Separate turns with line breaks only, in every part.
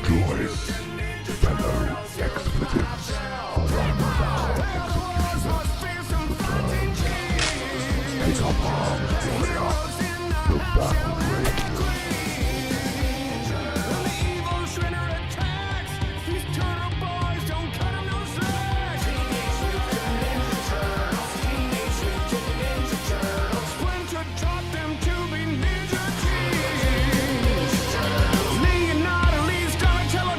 choice. Fellow expletives, one of our executioners returns. Take up arms, warrior. The battle rages.
Leonardo Lee's gonna tell a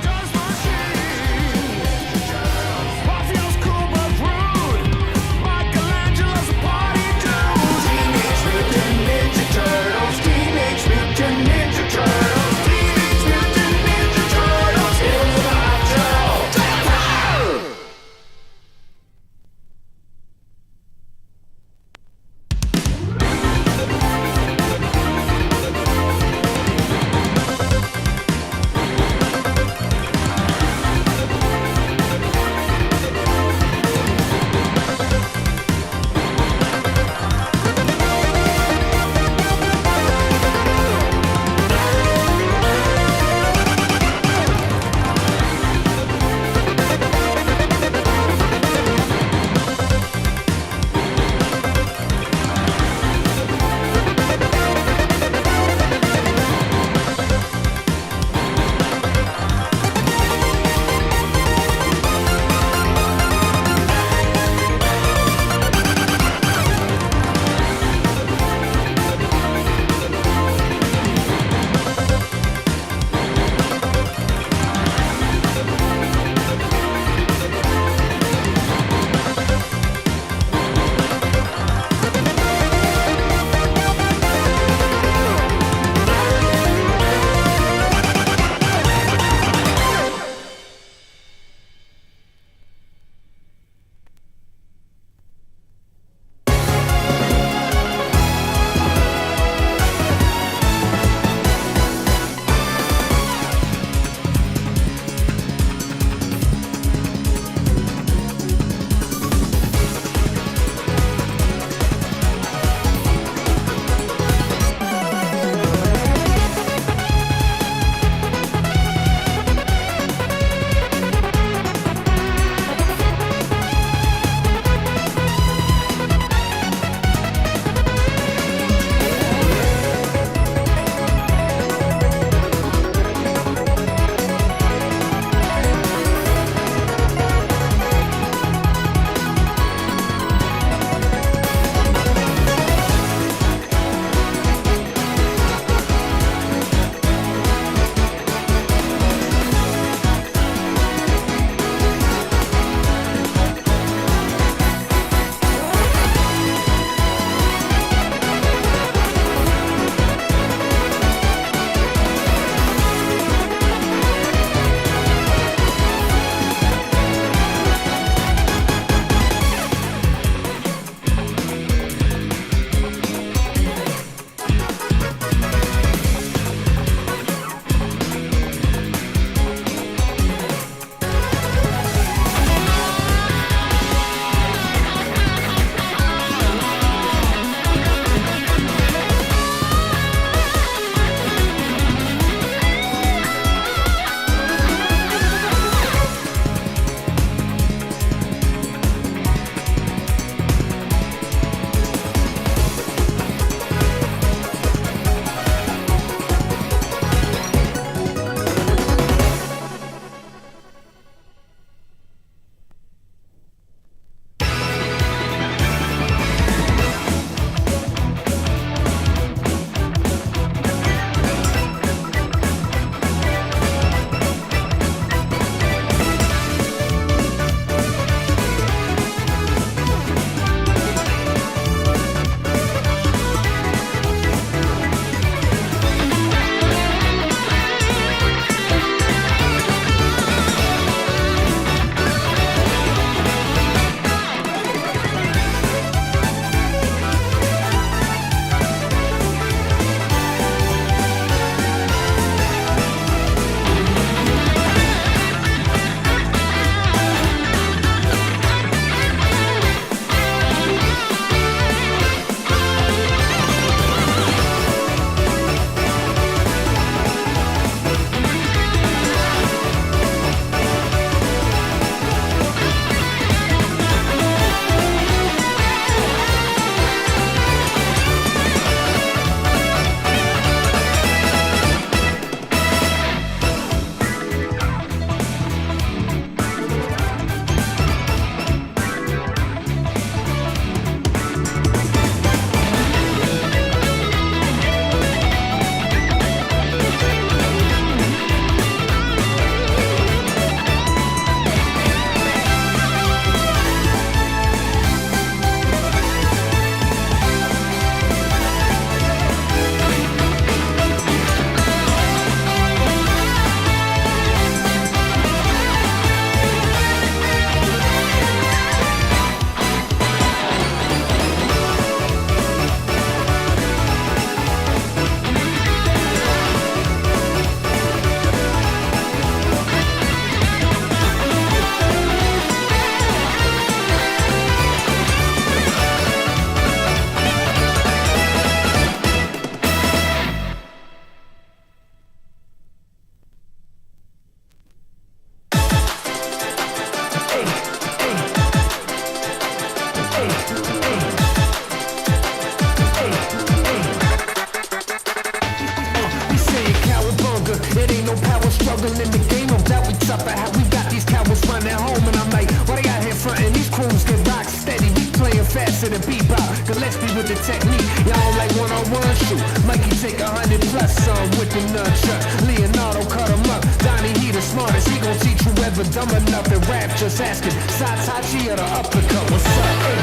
chillin' in the game, I'm doubt we tough at how we got these cowards running home. And I'm like, why they out here frontin'? These crews get rock steady. We playin' faster than bebop. Gillespie with the technique. Y'all don't like one-on-one shoot. Mikey take 100 plus some with the nunchuck. Leonardo cut him up. Donnie, he the smartest. He gon' teach you ever dumb enough to rap. Just asking. Satachi or the uppercut. What's up? Hey,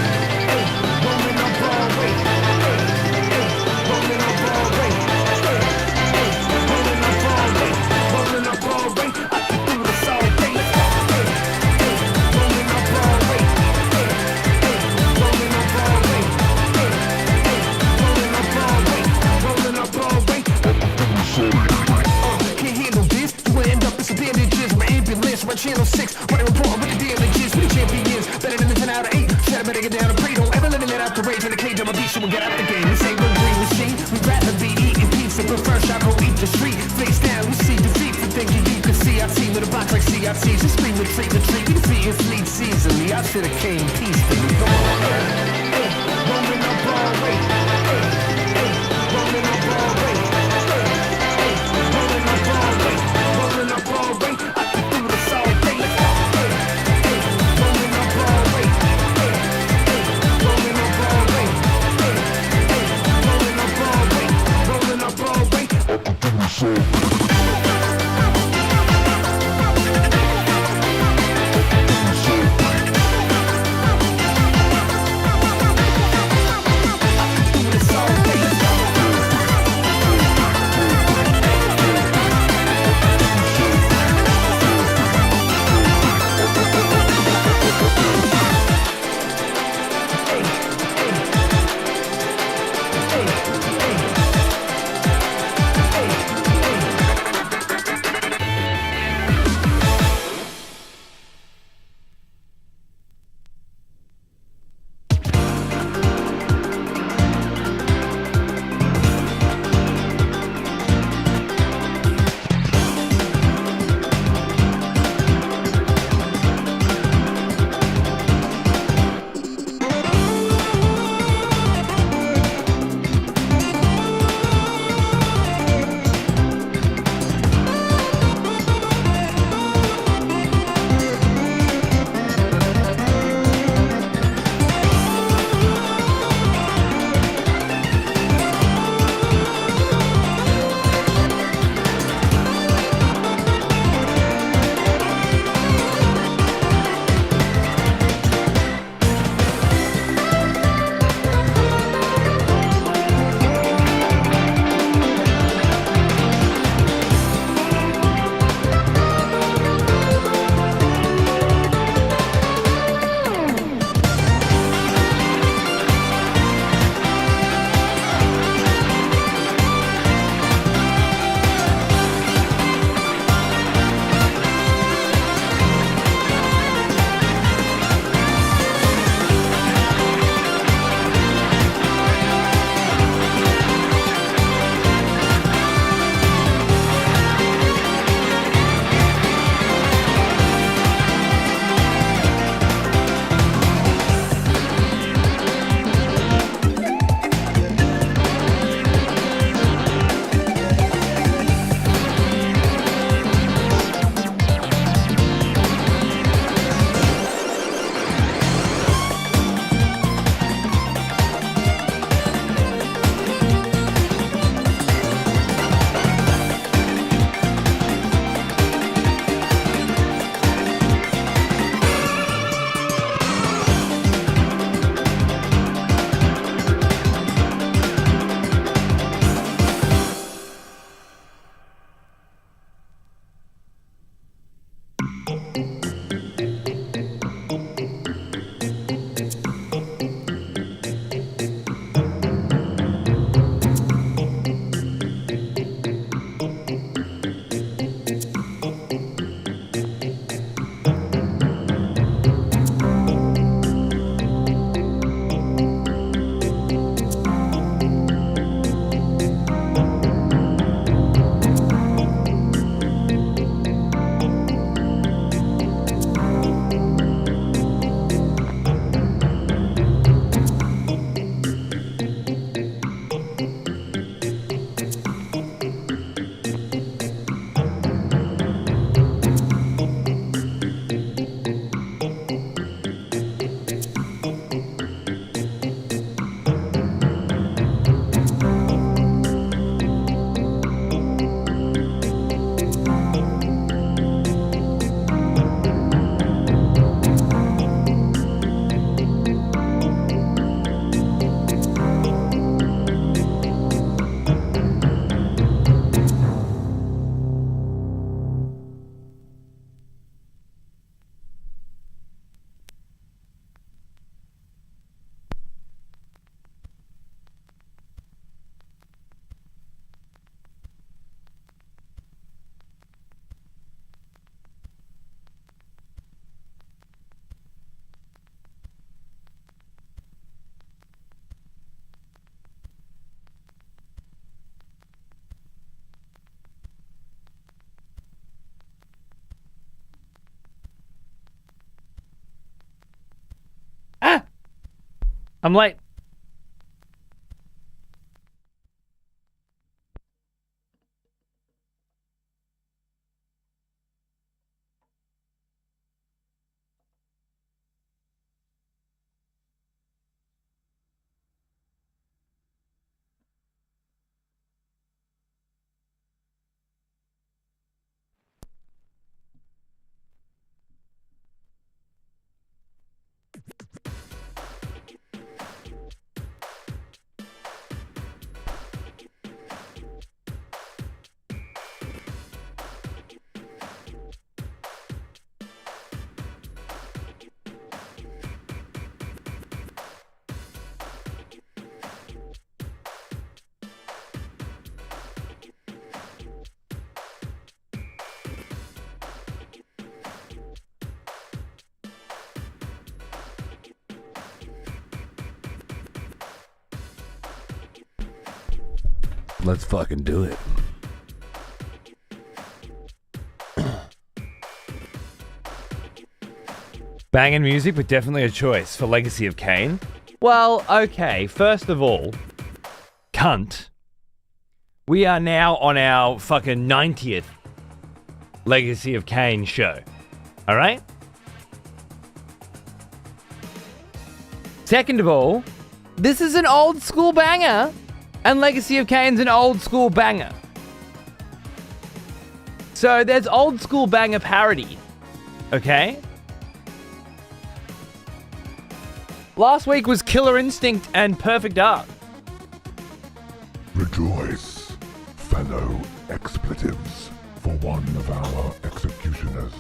hey, rolling up Broadway. Hey, hey, rolling up Broadway. Hey, hey, rolling up Broadway. Rolling up Broadway. I can do this all day. Hey, hey, rolling up Broadway. Hey, hey, rolling up Broadway. Hey, hey, rolling up Broadway. Rolling up Broadway. Can't handle this. You will end up with some bandages. My ambulance, my channel 6. Running report with the damages. We the champions. Better than the 10 out of 8. Shut up, better get down and pray. Don't ever let it out the rage in the cage. I'm a beast, we'll get out the game. This ain't no green machine. We'd rather be eating pizza, but first I go eat the street. Face down, we see defeat for thinking you can see our team with a box like CRTs. Just scream, retreat, retreat. We defeat and fleet seasonally. I should've came peacefully. Come on, hey, rolling up Broadway. Hey, hey, rolling up Broadway. Hey, hey, rolling up Broadway. Rolling up Broadway. I can do this all day. Hey, hey, rolling up Broadway. Hey, hey, rolling up Broadway. Hey, hey, rolling up Broadway. Rolling up Broadway. I can do this all day.
I'm late.
Let's fucking do it.
Banging music, but definitely a choice for Legacy of Kain. Well, okay, first of all, cunt. We are now on our fucking 90th Legacy of Kain show. Alright? Second of all, this is an old school banger, and Legacy of Kain's an old school banger. So there's old school banger parody. Okay? Last week was Killer Instinct and Perfect Dark.
Rejoice, fellow expletives, for one of our executioners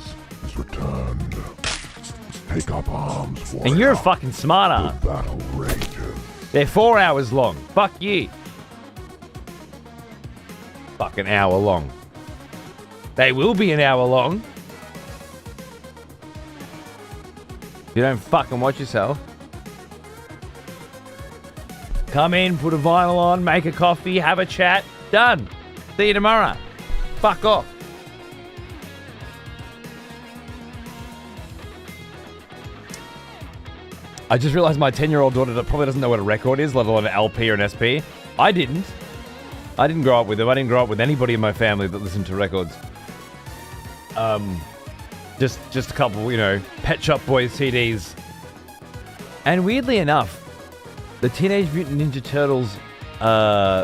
is returned. Take up arms, warrior.
And you're a fucking smart ass.
The battle rages.
They're 4 hours long. Fuck you. Fucking hour long. They will be an hour long. You don't fucking watch yourself. Come in, put a vinyl on, make a coffee, have a chat. Done. See you tomorrow. Fuck off. I just realized my 10-year-old daughter that probably doesn't know what a record is, let alone an LP or an SP. I didn't grow up with them. I didn't grow up with anybody in my family that listened to records. Just a couple, Pet Shop Boys CDs. And weirdly enough, the Teenage Mutant Ninja Turtles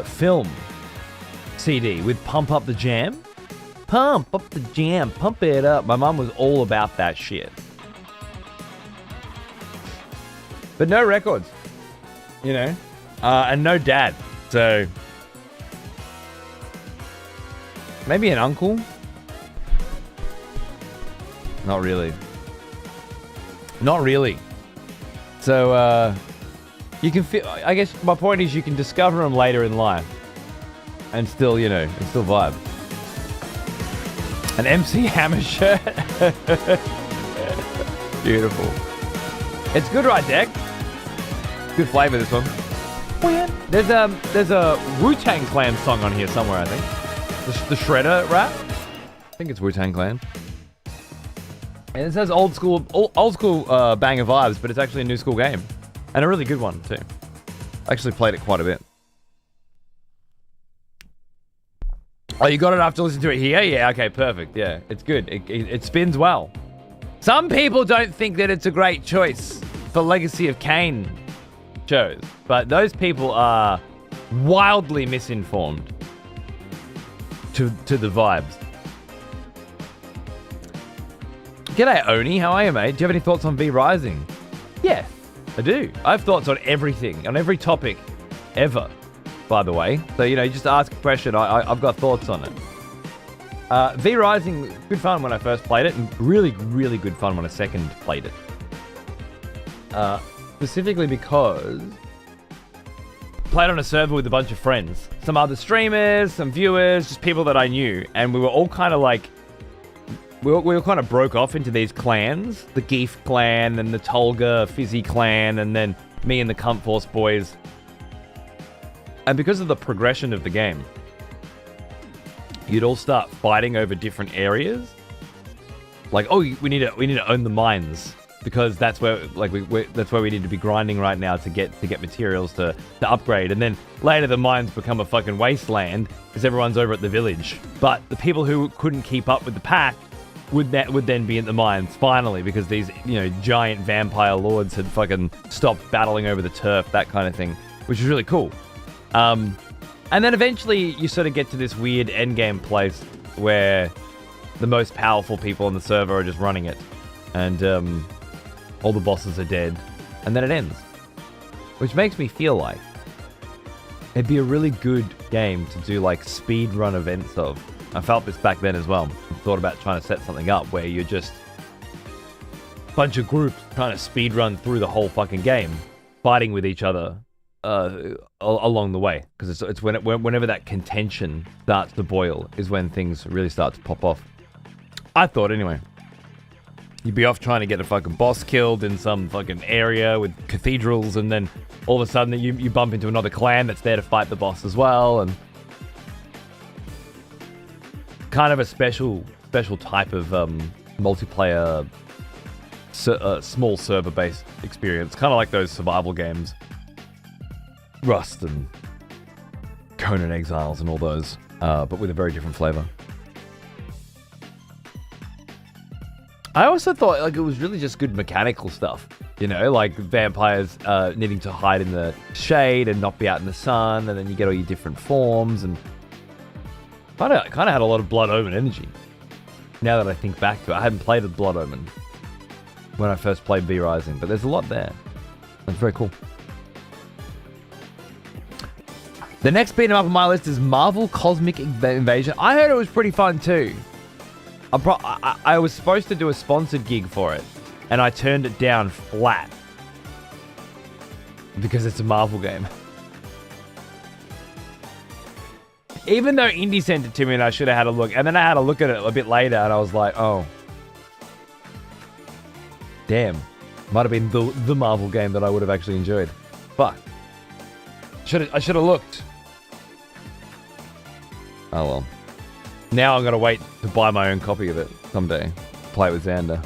film CD with Pump Up the Jam. Pump up the jam, pump it up. My mum was all about that shit. But no records, and no dad. So maybe an uncle. Not really. So you can feel. I guess my point is you can discover them later in life, and still, still vibe. An MC Hammer shirt. Beautiful. It's good, right, Deck? Good flavor, this one. There's a Wu-Tang Clan song on here somewhere, I think. The Shredder rap. I think it's Wu-Tang Clan. And it says old school banger vibes, but it's actually a new school game. And a really good one, too. I actually played it quite a bit. Oh, you got it after listening to it here? Yeah, okay, perfect. Yeah, it's good. It spins well. Some people don't think that it's a great choice for Legacy of Kain shows, but those people are wildly misinformed to the vibes. G'day, Oni. How are you, mate? Do you have any thoughts on V Rising? Yeah, I do. I have thoughts on everything, on every topic ever, by the way. So, you just ask a question. I've got thoughts on it. V Rising, good fun when I first played it, and really, really good fun when I second played it. Specifically because I played on a server with a bunch of friends. Some other streamers, some viewers, just people that I knew. And we were all kind of like, we were kind of broke off into these clans. The Geef clan and the Tolga Fizzy clan, and then me and the Cunt Force boys. And because of the progression of the game, you'd all start fighting over different areas. Like, oh, we need to own the mines. because that's where that's where we need to be grinding right now to get materials to upgrade. And then later the mines become a fucking wasteland because everyone's over at the village. But the people who couldn't keep up with the pack would then be in the mines finally, because these giant vampire lords had fucking stopped battling over the turf, that kind of thing, which is really cool. And then eventually you sort of get to this weird endgame place where the most powerful people on the server are just running it, and all the bosses are dead, and then it ends. Which makes me feel like it'd be a really good game to do like speed run events of. I felt this back then as well. I thought about trying to set something up where you're just a bunch of groups trying to speed run through the whole fucking game, fighting with each other along the way. Because it's whenever that contention starts to boil is when things really start to pop off. I thought anyway. You'd be off trying to get a fucking boss killed in some fucking area with cathedrals, and then all of a sudden you bump into another clan that's there to fight the boss as well, and kind of a special type of multiplayer small server-based experience, kind of like those survival games, Rust and Conan Exiles and all those, but with a very different flavor. I also thought like it was really just good mechanical stuff, like vampires needing to hide in the shade and not be out in the sun, and then you get all your different forms, and kind of had a lot of Blood Omen energy. Now that I think back to it, I hadn't played with Blood Omen when I first played V Rising, but there's a lot there. That's very cool. The next beat 'em up on my list is Marvel Cosmic Invasion. I heard it was pretty fun too. I was supposed to do a sponsored gig for it, and I turned it down flat because it's a Marvel game. Even though Indy sent it to me and I should have had a look, and then I had a look at it a bit later and I was like, oh, damn, might have been the Marvel game that I would have actually enjoyed. Fuck, I should have looked. Oh well. Now I'm gonna wait to buy my own copy of it someday. Play it with Xander.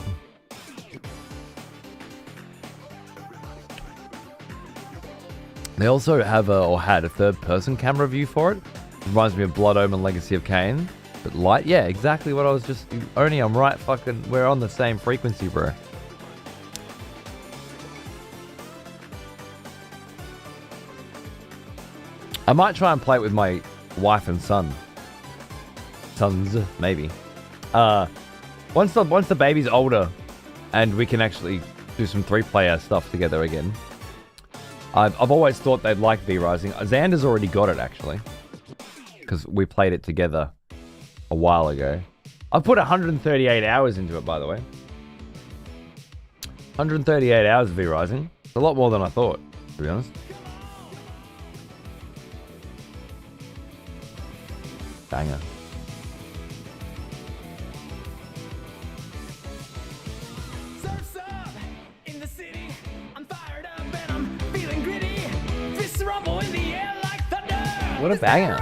They also have had a third-person camera view for it. Reminds me of Blood Omen Legacy of Kain. But light, yeah, exactly what I was just... Only I'm right fucking... We're on the same frequency, bro. I might try and play it with my wife and sons, maybe. Once the baby's older and we can actually do some 3-player stuff together again. I've always thought they'd like V Rising. Xander's already got it, actually, because we played it together a while ago. I put 138 hours into it, by the way. 138 hours of V Rising. It's a lot more than I thought, to be honest. Banger. What a banger.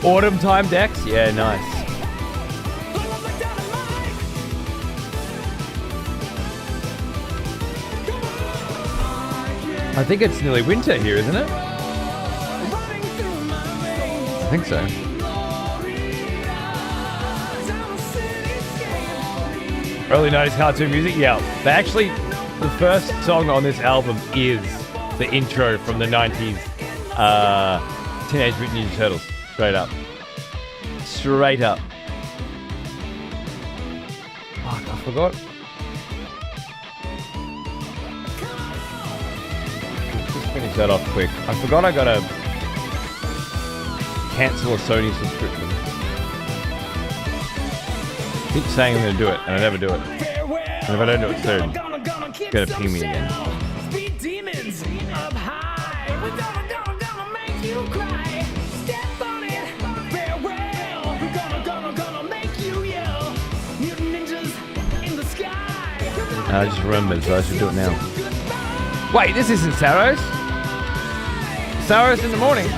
Autumn time decks? Yeah, nice. I think it's nearly winter here, isn't it? I think so. Early 90s cartoon music? Yeah. They actually, the first song on this album is the intro from the 90s Teenage Mutant Ninja Turtles. Straight up. Straight up. Fuck, I forgot. Just finish that off quick. I forgot I gotta cancel a Sony subscription. I keep saying I'm gonna do it, and I never do it. And if I don't do it soon, it's gonna ping me again. I just remembered, so I should do it now. Wait, this isn't Saros? Saros in the morning.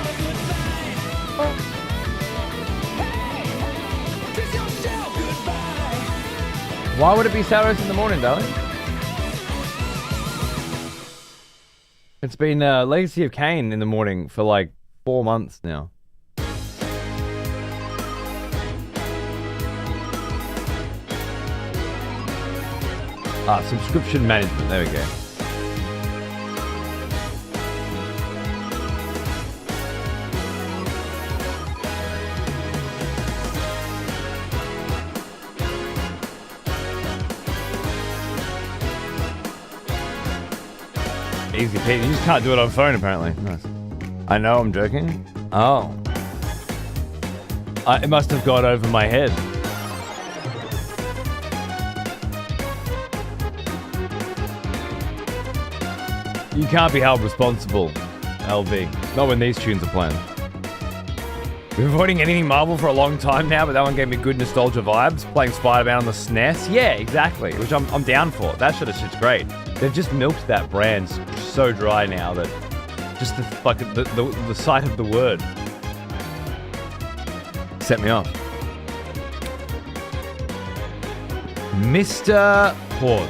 Why would it be Saros in the morning, darling? It's been Legacy of Kain in the morning for like 4 months now. Subscription management. There we go. Easy peasy. You just can't do it on phone, apparently. Nice. I know, I'm joking. Oh. It must have gone over my head. You can't be held responsible, LV. Not when these tunes are playing. We've been avoiding anything Marvel for a long time now, but that one gave me good nostalgia vibes. Playing Spider-Man on the SNES. Yeah, exactly. Which I'm down for. That sort of shit's great. They've just milked that brand so dry now that just the fucking the sight of the word set me off. Mr. Port,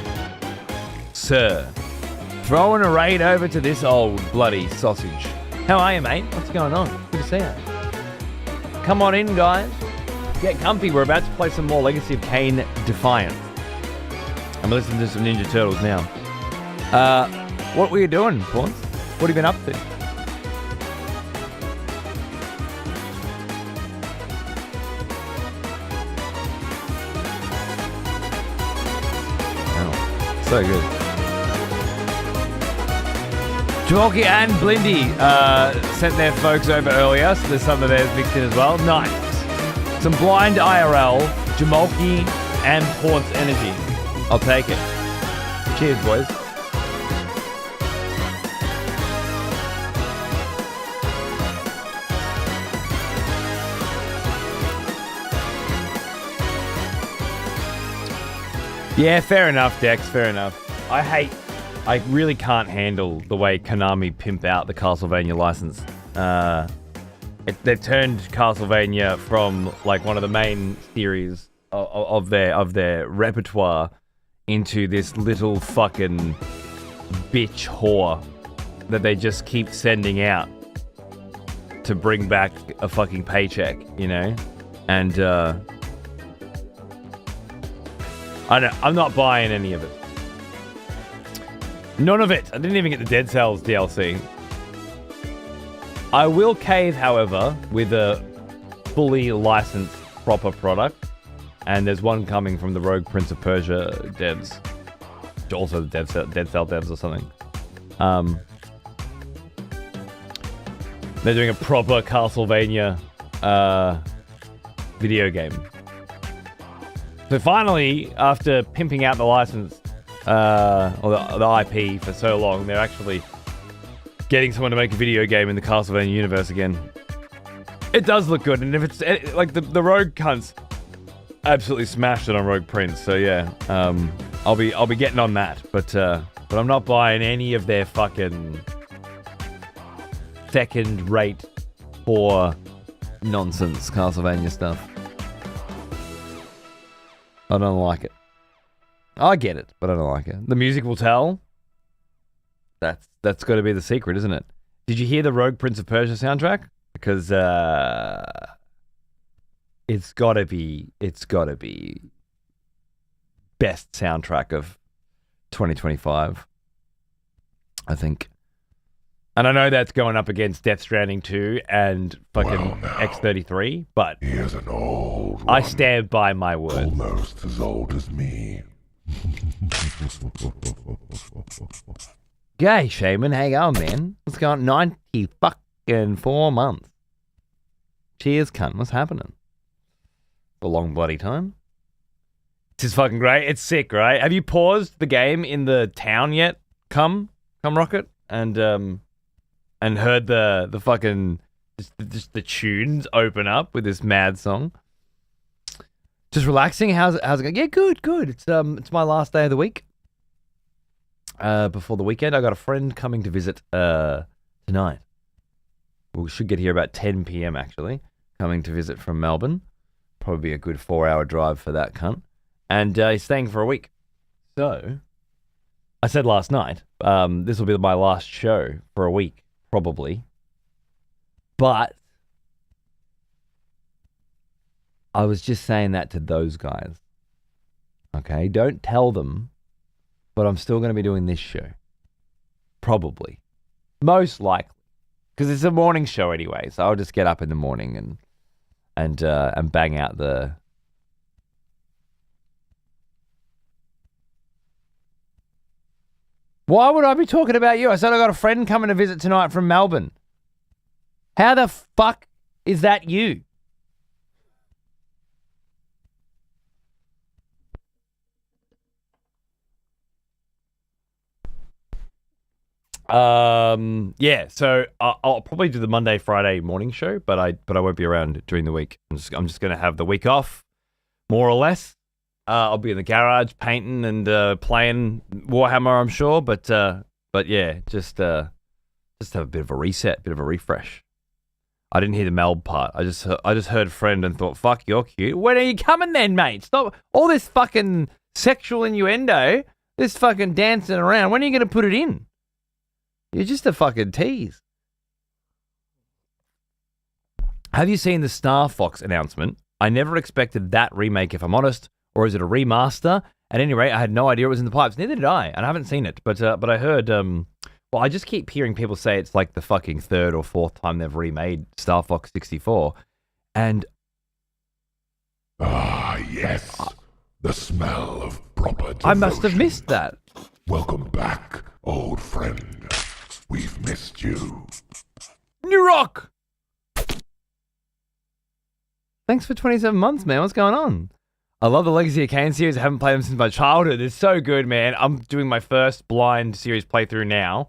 sir, throwing a raid over to this old bloody sausage. How are you, mate? What's going on? Good to see you. Come on in, guys. Get comfy. We're about to play some more Legacy of Kain Defiance. I'm listening to some Ninja Turtles now. What were you doing, Pawns? What have you been up to? Oh, so good. Jamalki and Blindy sent their folks over earlier, so there's some of theirs mixed in as well. Nice. Some blind IRL, Jamalki and Port's energy. I'll take it. Cheers, boys. Yeah, fair enough, Dex, fair enough. I really can't handle the way Konami pimp out the Castlevania license. They turned Castlevania from like one of the main series of their repertoire into this little fucking bitch whore that they just keep sending out to bring back a fucking paycheck, you know? And I'm not buying any of it. None of it. I didn't even get the Dead Cells DLC. I will cave, however, with a fully licensed proper product. And there's one coming from the Rogue Prince of Persia devs. Also the Dead Cell devs or something. They're doing a proper Castlevania video game. So finally, after pimping out the license, or the IP for so long, they're actually getting someone to make a video game in the Castlevania universe again. It does look good, and if it's like the Rogue cunts absolutely smashed it on Rogue Prince, so yeah, I'll be getting on that, but I'm not buying any of their fucking second-rate poor nonsense Castlevania stuff. I don't like it. I get it, but I don't like it. The music will tell. That's got to be the secret, isn't it? Did you hear the Rogue Prince of Persia soundtrack? Because it's got to be best soundtrack of 2025, I think. And I know that's going up against Death Stranding 2 and fucking X33, but
Here's an old one,
I stand by my word.
almost as old as me.
G'day, Shaman. How you going, man? What's going on? 90 fucking 4 months. Cheers, cunt. What's happening? A long bloody time. This is fucking great. It's sick, right? Have you paused the game in the town yet? Come Rocket, and heard the fucking just the tunes open up with this mad song. Just relaxing. How's it going? Yeah, good. It's my last day of the week. Before the weekend, I got a friend coming to visit tonight. We should get here about 10 p.m. actually, coming to visit from Melbourne. Probably a good 4-hour drive for that cunt. And he's staying for a week. So, I said last night, this will be my last show for a week, probably. But I was just saying that to those guys. Okay, don't tell them, but I'm still going to be doing this show. Probably. Most likely. Because it's a morning show anyway, so I'll just get up in the morning and bang out the... Why would I be talking about you? I said I got a friend coming to visit tonight from Melbourne. How the fuck is that you? Yeah, so I'll probably do the Monday, Friday morning show, but I won't be around during the week. I'm just gonna have the week off, more or less. I'll be in the garage painting and playing Warhammer, I'm sure, but yeah, just have a bit of a reset, bit of a refresh. I didn't hear the Melb part. I just heard friend and thought, fuck, you're cute. When are you coming then, mate? Stop all this fucking sexual innuendo, this fucking dancing around. When are you gonna put it in? You're just a fucking tease. Have you seen the Star Fox announcement? I never expected that remake, if I'm honest. Or is it a remaster? At any rate, I had no idea it was in the pipes. Neither did I, and I haven't seen it. But I heard, well, I just keep hearing people say it's like the fucking third or fourth time they've remade Star Fox 64. And...
Ah, yes. The smell of proper devotion.
I must have missed that.
Welcome back, old friend. We've missed you.
New Rock! Thanks for 27 months, man. What's going on? I love the Legacy of Kain series. I haven't played them since my childhood. It's so good, man. I'm doing my first blind series playthrough now.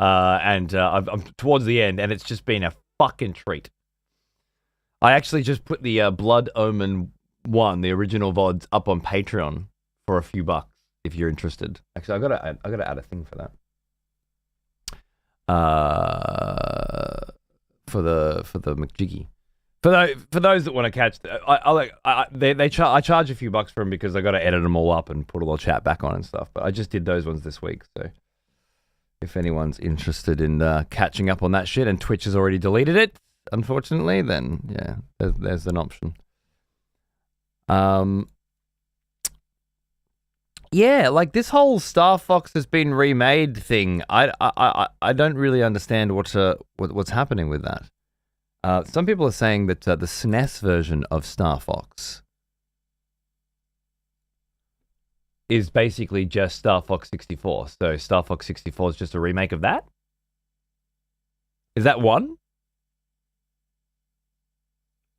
And I'm towards the end, and it's just been a fucking treat. I actually just put the Blood Omen 1, the original VODs, up on Patreon for a few bucks, if you're interested. Actually, I gotta add a thing for that. For the McJiggy. For those that want to catch, I charge a few bucks for them because I got to edit them all up and put a little chat back on and stuff. But I just did those ones this week, so if anyone's interested in catching up on that shit, and Twitch has already deleted it, unfortunately, then yeah, there's an option. Yeah, like this whole Star Fox has been remade thing. I don't really understand what's happening with that. Some people are saying that the SNES version of Star Fox is basically just Star Fox 64. So Star Fox 64 is just a remake of that? Is that one?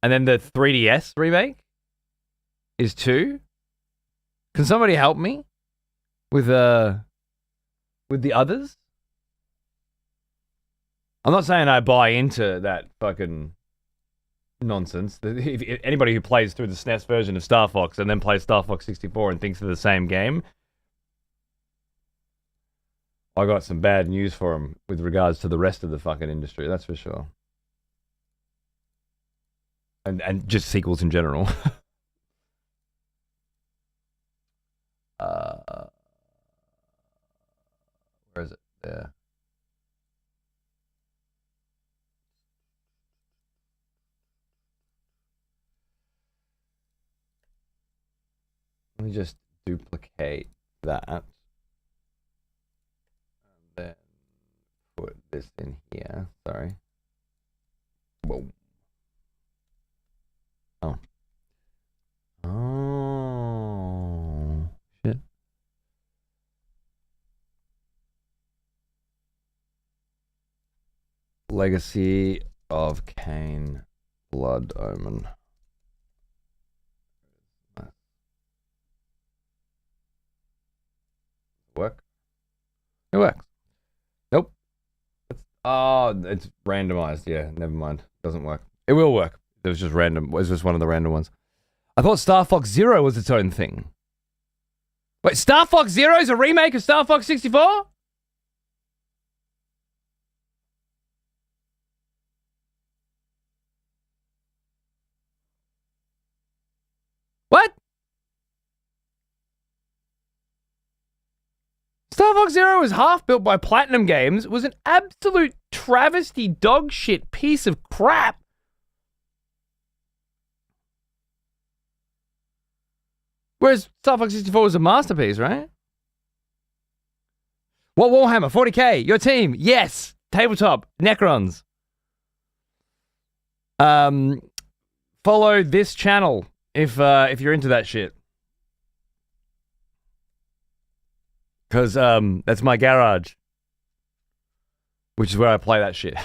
And then the 3DS remake is 2? Can somebody help me with the others? I'm not saying I buy into that fucking nonsense. If anybody who plays through the SNES version of Star Fox and then plays Star Fox 64 and thinks they're the same game, I got some bad news for them with regards to the rest of the fucking industry, that's for sure. And just sequels in general. Where is it? There. Let me just duplicate that. And then put this in here. Sorry. Whoa. Oh. Oh. Shit. Legacy of Kain, Blood Omen. Work? It works. Nope. It's randomized. Yeah, never mind. Doesn't work. It will work. It was just random. It was just one of the random ones. I thought Star Fox Zero was its own thing. Wait, Star Fox Zero is a remake of Star Fox 64? What? Star Fox Zero was half built by Platinum Games, was an absolute travesty dog shit piece of crap. Whereas Star Fox 64 was a masterpiece, right? What Warhammer? 40k, your team. Yes. Tabletop. Necrons. Follow this channel if you're into that shit. Because that's my garage. Which is where I play that shit.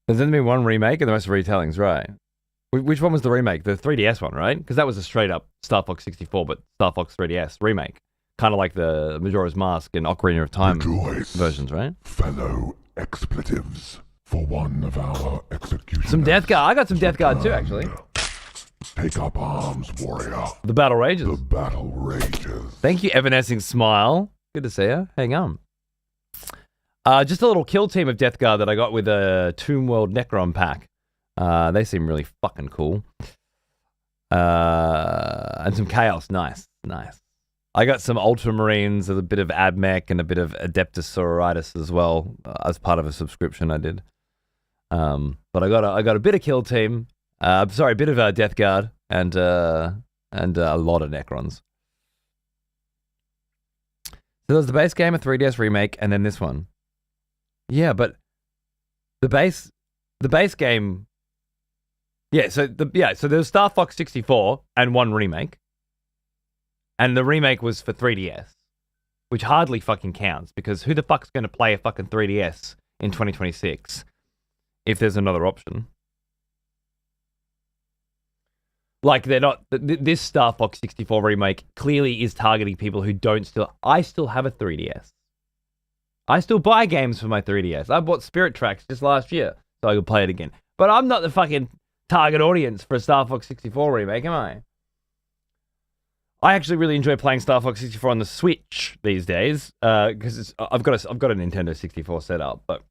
There's only been one remake and the rest are retellings, right? Which one was the remake? The 3DS one, right? Because that was a straight up Star Fox 64, but Star Fox 3DS remake. Kind of like the Majora's Mask and Ocarina of Time
Rejoice,
versions, right?
fellow expletives, for one of our executions.
Some Death Guard. I got some Death Guard too, actually.
Take up arms, warrior.
The battle rages.
The battle rages.
Thank you, Evanescing Smile. Good to see you. Hang on. Just a little kill team of Death Guard that I got with a Tomb World Necron pack. They seem really fucking cool. And some Chaos. Nice. I got some Ultramarines, a bit of Abmech, and a bit of Adeptus Sororitas as well, as part of a subscription I did. But I got a bit of kill team. A bit of Death Guard and a lot of Necrons. So there's the base game, a 3DS remake, and then this one. Yeah, but the base game. Yeah, so there's Star Fox 64 and one remake. And the remake was for 3DS, which hardly fucking counts because who the fuck's going to play a fucking 3DS in 2026 if there's another option? Like, they're not. This Star Fox 64 remake clearly is targeting people who don't still. I still have a 3DS. I still buy games for my 3DS. I bought Spirit Tracks just last year so I could play it again. But I'm not the fucking target audience for a Star Fox 64 remake, am I? I actually really enjoy playing Star Fox 64 on the Switch these days because I've got a Nintendo 64 set up, but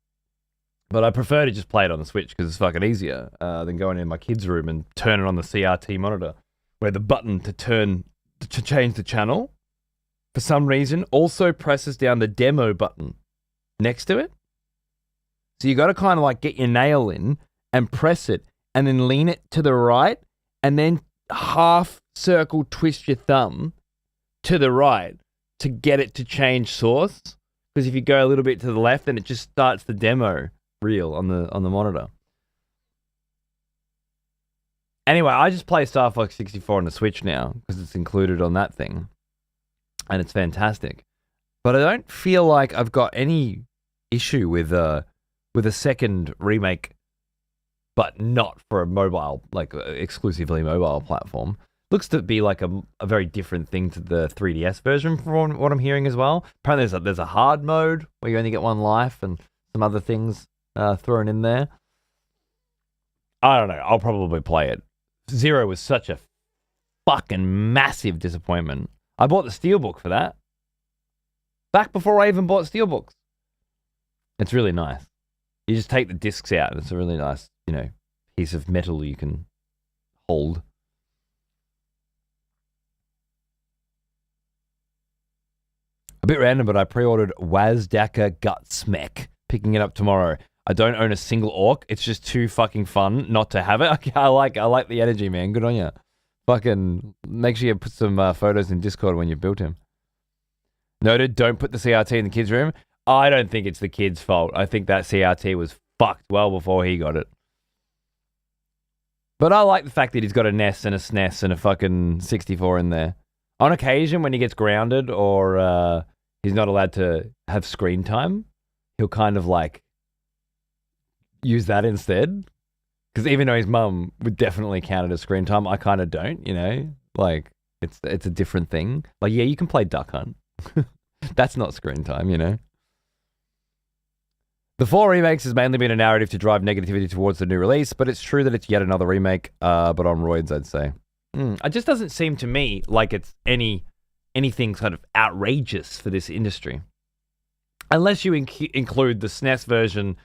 I prefer to just play it on the Switch because it's fucking easier than going in my kid's room and turning on the CRT monitor, where the button to change the channel, for some reason, also presses down the demo button next to it. So you got to kind of like get your nail in and press it, and then lean it to the right, and then half circle twist your thumb to the right to get it to change source. Because if you go a little bit to the left, then it just starts the demo reel on the monitor. Anyway, I just play Star Fox 64 on the Switch now because it's included on that thing, and it's fantastic. But I don't feel like I've got any issue with a second remake, but not for a mobile, like exclusively mobile platform. Looks to be like a very different thing to the 3DS version from what I'm hearing as well. Apparently there's a hard mode where you only get one life and some other things thrown in there. I don't know. I'll probably play it. Zero was such a fucking massive disappointment. I bought the Steelbook for that. Back before I even bought Steelbooks. It's really nice. You just take the discs out and it's a really nice, piece of metal you can hold. A bit random, but I pre-ordered Wazdaka Gutsmech. Picking it up tomorrow. I don't own a single orc. It's just too fucking fun not to have it. Okay, I like the energy, man. Good on you. Fucking make sure you put some photos in Discord when you built him. Noted, don't put the CRT in the kids' room. I don't think it's the kid's fault. I think that CRT was fucked well before he got it. But I like the fact that he's got a NES and a SNES and a fucking 64 in there. On occasion, when he gets grounded or he's not allowed to have screen time, he'll kind of like use that instead. Because even though his mum would definitely count it as screen time, I kind of don't, Like, it's a different thing. Like, yeah, you can play Duck Hunt. That's not screen time, The 4 remakes has mainly been a narrative to drive negativity towards the new release, but it's true that it's yet another remake, but on roids, I'd say. It just doesn't seem to me like it's anything kind of outrageous for this industry. Unless you include the SNES version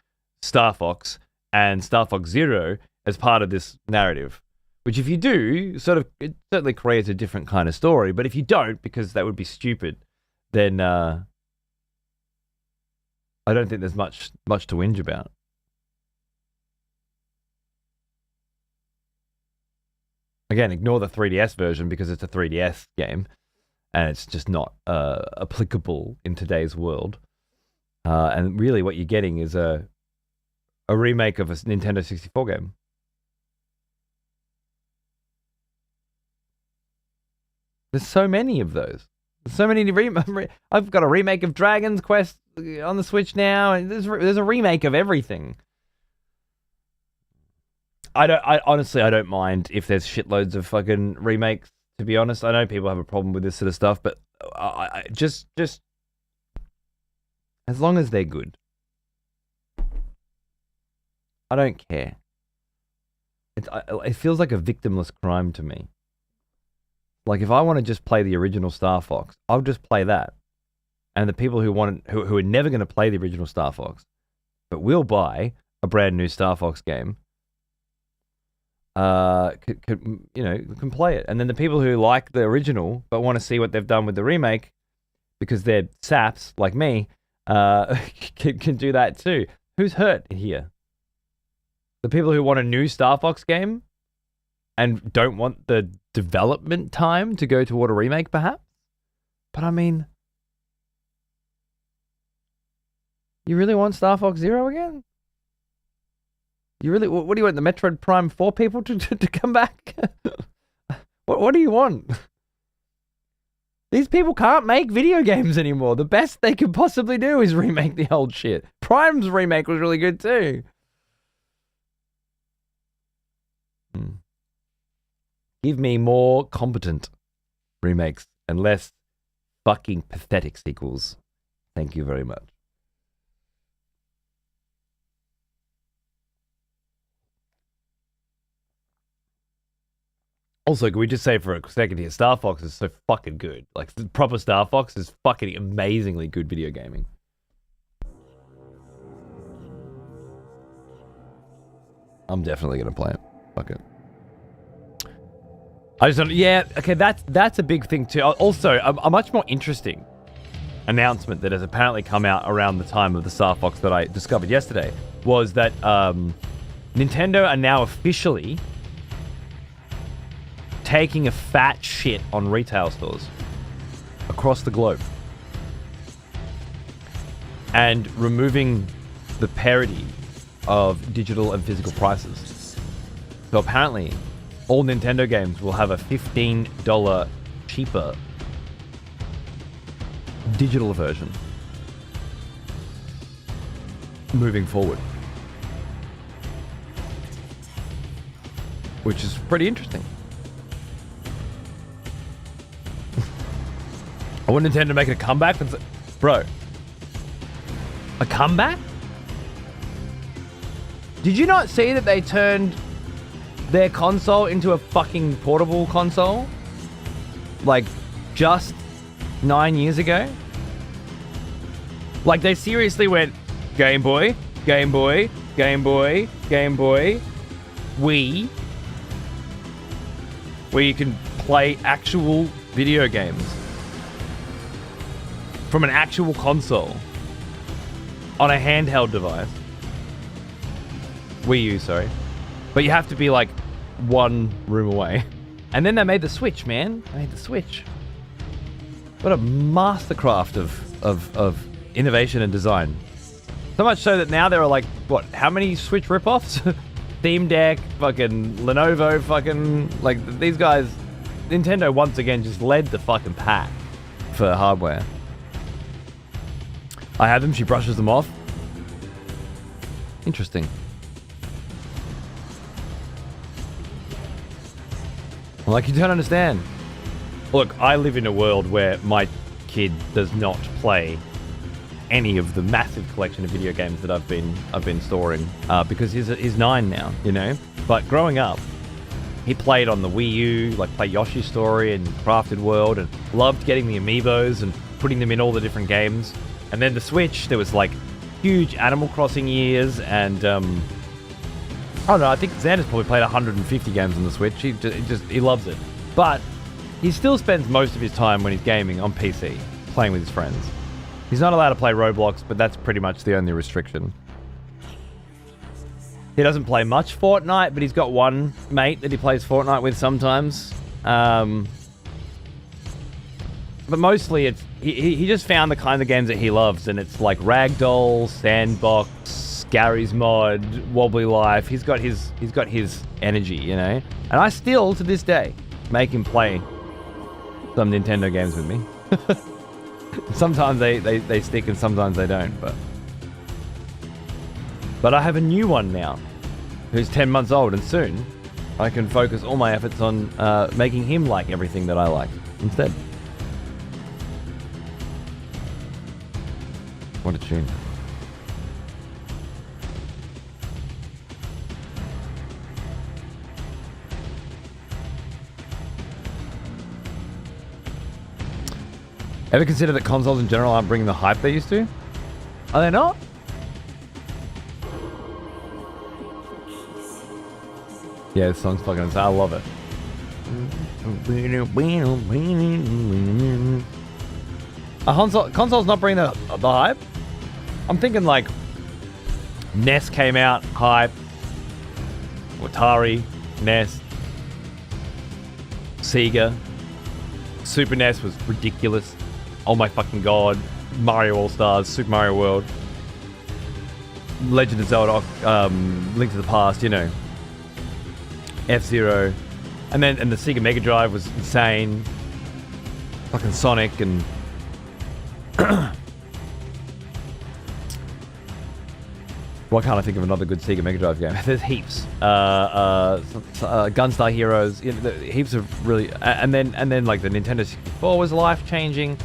Star Fox and Star Fox Zero as part of this narrative. Which if you do, it certainly creates a different kind of story. But if you don't, because that would be stupid, then I don't think there's much to whinge about. Again, ignore the 3DS version because it's a 3DS game and it's just not applicable in today's world. And really what you're getting is a remake of a Nintendo 64 game. There's so many of those. There's so many. I've got a remake of Dragon's Quest on the Switch now, and there's a remake of everything. I honestly don't mind if there's shitloads of fucking remakes. To be honest, I know people have a problem with this sort of stuff, but I just as long as they're good, I don't care. It feels like a victimless crime to me. Like if I want to just play the original Star Fox, I'll just play that. And the people who are never going to play the original Star Fox, but will buy a brand new Star Fox game, can play it. And then the people who like the original but want to see what they've done with the remake, because they're saps like me, can do that too. Who's hurt here? The people who want a new Star Fox game and don't want the development time to go toward a remake, perhaps? But I mean, you really want Star Fox Zero again? You really? What do you want, the Metroid Prime 4 people to come back? What do you want? These people can't make video games anymore. The best they could possibly do is remake the old shit. Prime's remake was really good too. Give me more competent remakes and less fucking pathetic sequels. Thank you very much. Also, can we just say for a second here, Star Fox is so fucking good. Like, the proper Star Fox is fucking amazingly good video gaming. I'm definitely going to play it. Fuck it. I just don't... Yeah, okay, that's a big thing too. Also, a much more interesting announcement that has apparently come out around the time of the Star Fox that I discovered yesterday was that Nintendo are now officially taking a fat shit on retail stores across the globe and removing the parity of digital and physical prices. So apparently, all Nintendo games will have a $15 cheaper digital version moving forward, which is pretty interesting. I want Nintendo to make a comeback and say, bro, a comeback? Did you not see that they turned their console into a fucking portable console? Like, just 9 years ago? Like, they seriously went, Game Boy, Game Boy, Game Boy, Game Boy, Wii, where you can play actual video games from an actual console on a handheld device. Wii U, sorry. But you have to be like one room away. And then they made the Switch, man. They made the Switch. What a mastercraft of innovation and design. So much so that now there are like, what, how many Switch ripoffs? Steam Deck, fucking Lenovo, fucking, like, these guys, Nintendo once again just led the fucking pack for hardware. I have them, she brushes them off. Interesting. Like, you don't understand. Look, I live in a world where my kid does not play any of the massive collection of video games that I've been storing because he's 9 now, you know. But growing up, he played on the Wii U, like play Yoshi's Story and Crafted World, and loved getting the amiibos and putting them in all the different games. And then the Switch, there was like huge Animal Crossing years and Oh no, I think Xander's probably played 150 games on the Switch. He loves it. But he still spends most of his time when he's gaming on PC, playing with his friends. He's not allowed to play Roblox, but that's pretty much the only restriction. He doesn't play much Fortnite, but he's got one mate that he plays Fortnite with sometimes. But mostly it's he just found the kind of games that he loves, and it's like Ragdoll, Sandbox, Gary's Mod, Wobbly Life. He's got his energy, you know. And I still, to this day, make him play some Nintendo games with me. Sometimes they stick and sometimes they don't, but I have a new one now, who's 10 months old, and soon I can focus all my efforts on making him like everything that I like instead. What a tune. Ever consider that consoles in general aren't bringing the hype they used to? Are they not? Yeah, this song's fucking insane. I love it. Consoles not bringing the hype? I'm thinking like NES came out, hype. Atari, NES, Sega, Super NES was ridiculous. Oh my fucking god. Mario All-Stars, Super Mario World, Legend of Zelda, Link to the Past, you know. F-Zero. And the Sega Mega Drive was insane. Fucking Sonic and... Why can't I think of another good Sega Mega Drive game? There's heaps. Gunstar Heroes, you know, heaps of really... And then like the Nintendo 64 was life-changing,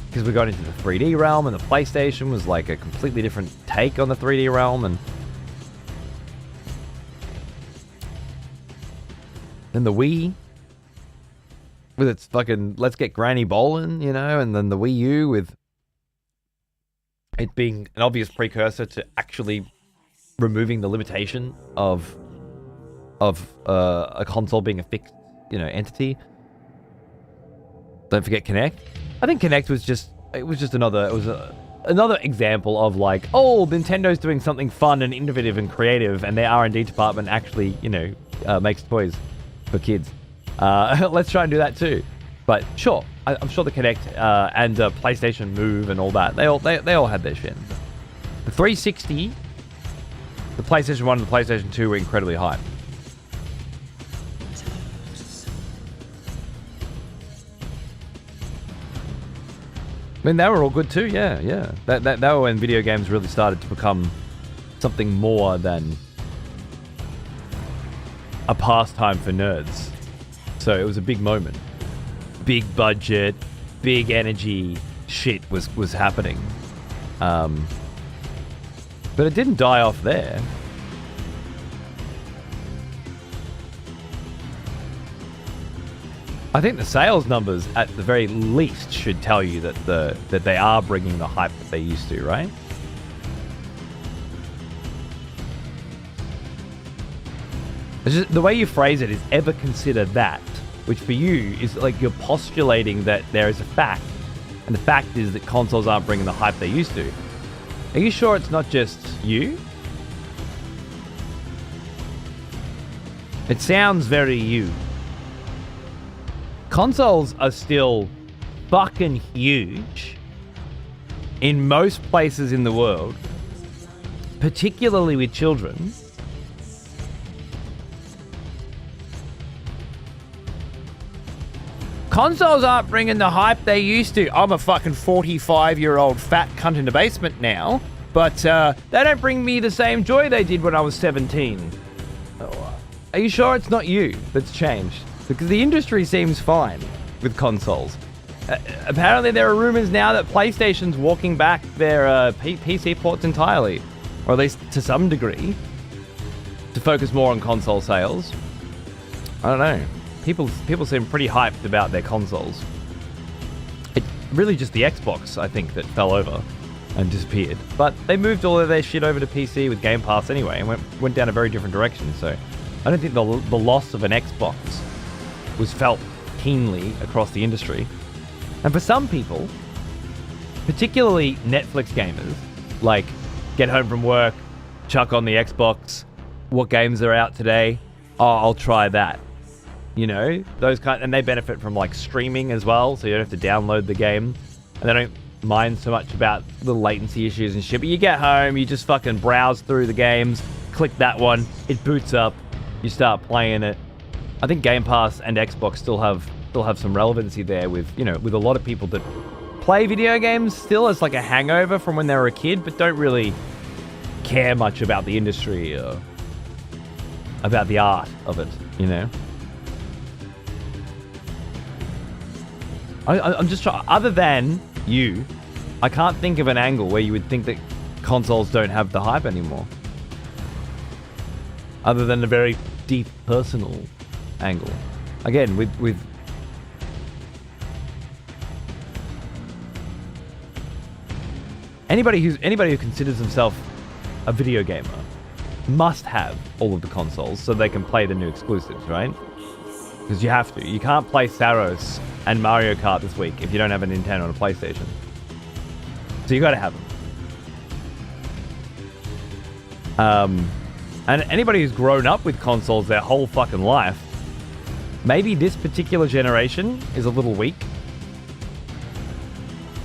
because we got into the 3D realm, and the PlayStation was like a completely different take on the 3D realm, and then the Wii with its fucking let's get granny bowling, you know, and then the Wii U with it being an obvious precursor to actually removing the limitation of a console being a fixed, you know, entity. Don't forget Kinect. I think Kinect was just another example of like, oh, Nintendo's doing something fun and innovative and creative, and their R&D department actually, you know, makes toys for kids. Let's try and do that too. But sure, I'm sure the Kinect and PlayStation Move and all that, they all had their shit. The 360, the PlayStation 1 and the PlayStation 2 were incredibly hype. I mean, they were all good too, yeah. That were when video games really started to become something more than a pastime for nerds. So it was a big moment. Big budget, big energy shit was happening. But it didn't die off there. I think the sales numbers, at the very least, should tell you that they are bringing the hype that they used to, right? It's just, the way you phrase it is ever consider that, which for you is like you're postulating that there is a fact, and the fact is that consoles aren't bringing the hype they used to. Are you sure it's not just you? It sounds very you. Consoles are still fucking huge in most places in the world, particularly with children. Consoles aren't bringing the hype they used to. I'm a fucking 45-year-old fat cunt in the basement now, but they don't bring me the same joy they did when I was 17. Are you sure it's not you that's changed? Because the industry seems fine with consoles. Apparently there are rumors now that PlayStation's walking back their PC ports entirely, or at least to some degree, to focus more on console sales. I don't know. People seem pretty hyped about their consoles. It's really just the Xbox, I think, that fell over. and disappeared. But they moved all of their shit over to PC with Game Pass anyway and went down a very different direction. So I don't think the loss of an Xbox was felt keenly across the industry. And for some people, particularly Netflix gamers, like get home from work, chuck on the Xbox, what games are out today? Oh, I'll try that. You know, those kind, and they benefit from like streaming as well, so you don't have to download the game, and they don't mind so much about the latency issues and shit. But you get home, you just fucking browse through the games, click that one, it boots up, you start playing it. I think Game Pass and Xbox still have some relevancy there with, you know, with a lot of people that play video games still as like a hangover from when they were a kid, but don't really care much about the industry or about the art of it, you know. I'm just trying, other than you, I can't think of an angle where you would think that consoles don't have the hype anymore. Other than a very deep personal angle. Again, with anybody who considers themselves a video gamer must have all of the consoles so they can play the new exclusives, right? Because you have to. You can't play Saros and Mario Kart this week if you don't have a Nintendo and a PlayStation. So you got to have them. And anybody who's grown up with consoles their whole fucking life, maybe this particular generation is a little weak.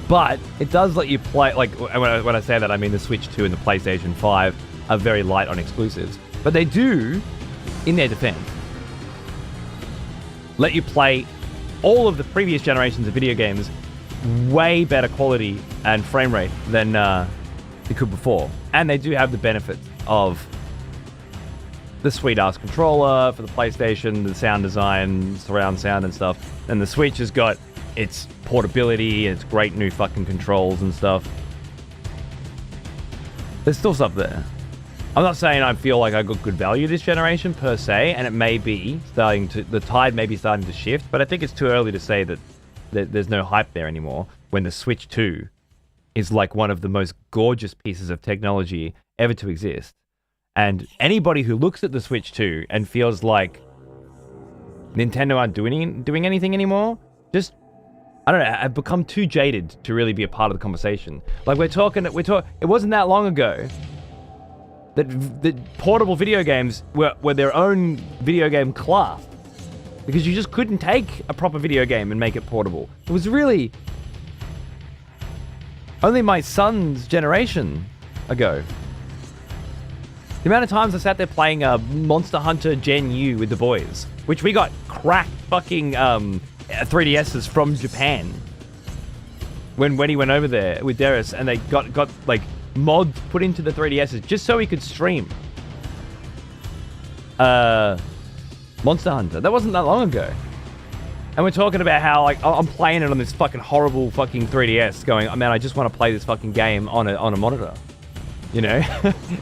But it does let you play, like, when I say that, I mean the Switch 2 and the PlayStation 5 are very light on exclusives. But they do, in their defense, let you play all of the previous generations of video games way better quality and frame rate than they could before. And they do have the benefit of the sweet-ass controller for the PlayStation, the sound design, surround sound and stuff. And the Switch has got its portability and its great new fucking controls and stuff. There's still stuff there. I'm not saying I feel like I got good value this generation per se, and it may be starting to, the tide may be starting to shift, but I think it's too early to say that there's no hype there anymore when the Switch 2 is like one of the most gorgeous pieces of technology ever to exist. And anybody who looks at the Switch 2 and feels like Nintendo aren't doing anything anymore, just, I don't know, I've become too jaded to really be a part of the conversation. Like it wasn't that long ago that portable video games were their own video game class. Because you just couldn't take a proper video game and make it portable. It was really only my son's generation ago. The amount of times I sat there playing Monster Hunter Gen U with the boys, which we got cracked fucking 3DSs from Japan when he went over there with Darius, and they got like mods put into the 3DSs just so he could stream Monster Hunter. That wasn't that long ago. And we're talking about how like I'm playing it on this fucking horrible fucking 3DS going, oh man, I just want to play this fucking game on a monitor. You know?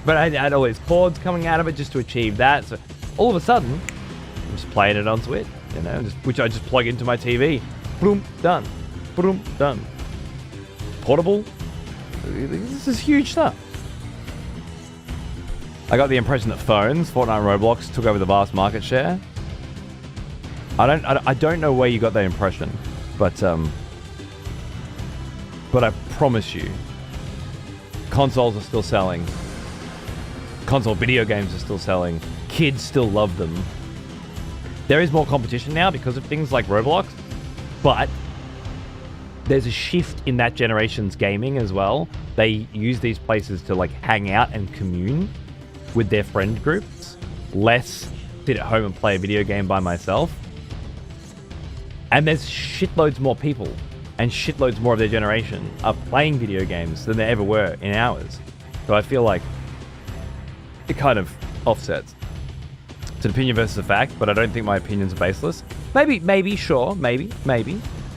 But I had all these cords coming out of it just to achieve that. So all of a sudden, I'm just playing it on Switch, you know, which I just plug into my TV. Boom, done. Boom, done. Portable. This is huge stuff. I got the impression that phones, Fortnite and Roblox, took over the vast market share. I don't know where you got that impression, but I promise you, consoles are still selling. Console video games are still selling. Kids still love them. There is more competition now because of things like Roblox, but there's a shift in that generation's gaming as well. They use these places to like hang out and commune with their friend groups, less sit at home and play a video game by myself. And there's shitloads more people and shitloads more of their generation are playing video games than there ever were in ours. So I feel like it kind of offsets. It's an opinion versus a fact, but I don't think my opinions are baseless. Maybe, sure, maybe.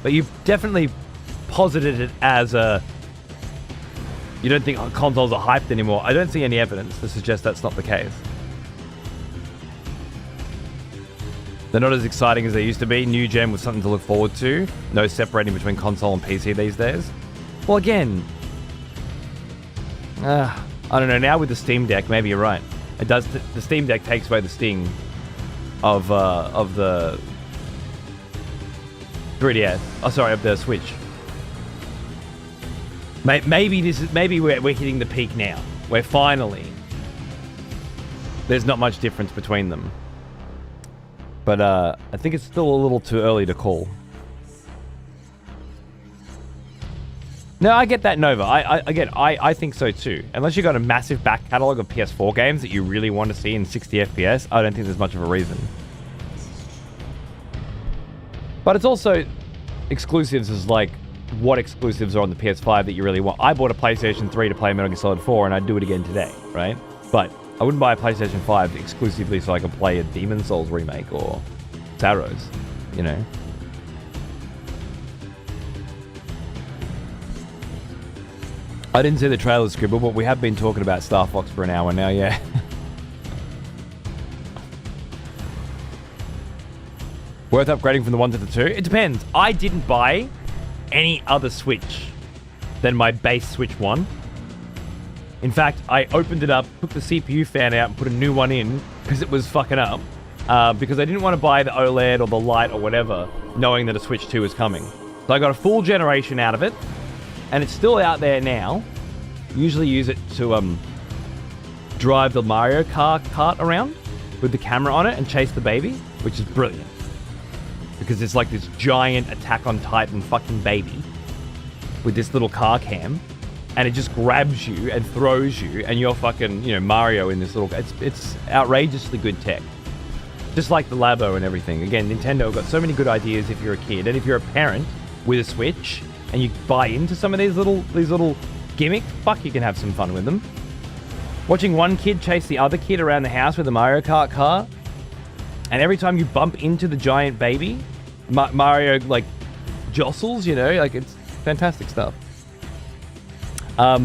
But you've definitely posited it as a... You don't think consoles are hyped anymore. I don't see any evidence to suggest that's not the case. They're not as exciting as they used to be. New gen was something to look forward to. No separating between console and PC these days. Well, again, I don't know. Now with the Steam Deck, maybe you're right. It does. The Steam Deck takes away the sting of the 3DS. Oh, sorry, of the Switch. Maybe we're hitting the peak now. Where finally there's not much difference between them. But I think it's still a little too early to call. No, I get that, Nova. I think so too. Unless you got a massive back catalog of PS4 games that you really want to see in 60 FPS, I don't think there's much of a reason. But it's also exclusives is like what exclusives are on the PS5 that you really want. I bought a PlayStation 3 to play Metal Gear Solid 4 and I'd do it again today, right? But I wouldn't buy a PlayStation 5 exclusively so I could play a Demon Souls remake or Saros, you know? I didn't see the trailer, Scribble, but we have been talking about Star Fox for an hour now, yeah. Worth upgrading from the 1 to the 2? It depends. I didn't buy any other Switch than my base Switch 1. In fact, I opened it up, took the CPU fan out, and put a new one in because it was fucking up. Because I didn't want to buy the OLED or the Lite or whatever, knowing that a Switch 2 is coming. So I got a full generation out of it, and it's still out there now. Usually use it to drive the Mario Kart around with the camera on it and chase the baby, which is brilliant. Because it's like this giant Attack on Titan fucking baby with this little car cam, and it just grabs you and throws you, and you're fucking, you know, Mario in this little... It's outrageously good tech. Just like the Labo and everything. Again, Nintendo got so many good ideas if you're a kid, and if you're a parent with a Switch, and you buy into some of these little gimmicks, fuck, you can have some fun with them. Watching one kid chase the other kid around the house with a Mario Kart car, and every time you bump into the giant baby, Mario, like, jostles, you know? Like, it's fantastic stuff. I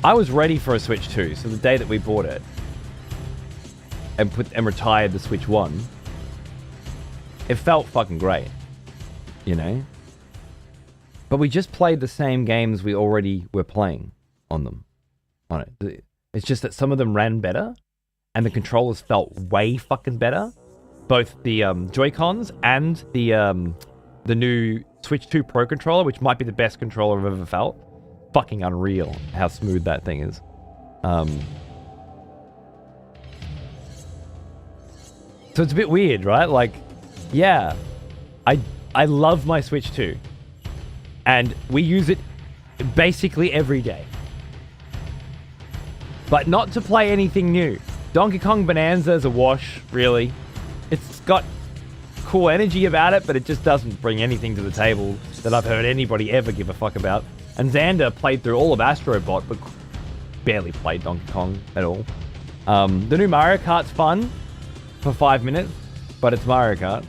was ready for a Switch 2, so the day that we bought it and retired the Switch 1, it felt fucking great, you know? But we just played the same games we already were playing on it. It's just that some of them ran better, and the controllers felt way fucking better. Both the Joy-Cons and the new Switch 2 Pro controller, which might be the best controller I've ever felt. Fucking unreal how smooth that thing is. So it's a bit weird, right? Like, yeah, I love my Switch 2. And we use it basically every day. But not to play anything new. Donkey Kong Bonanza is a wash, really. It's got cool energy about it, but it just doesn't bring anything to the table that I've heard anybody ever give a fuck about. And Xander played through all of Astro Bot, but barely played Donkey Kong at all. The new Mario Kart's fun for 5 minutes, but it's Mario Kart.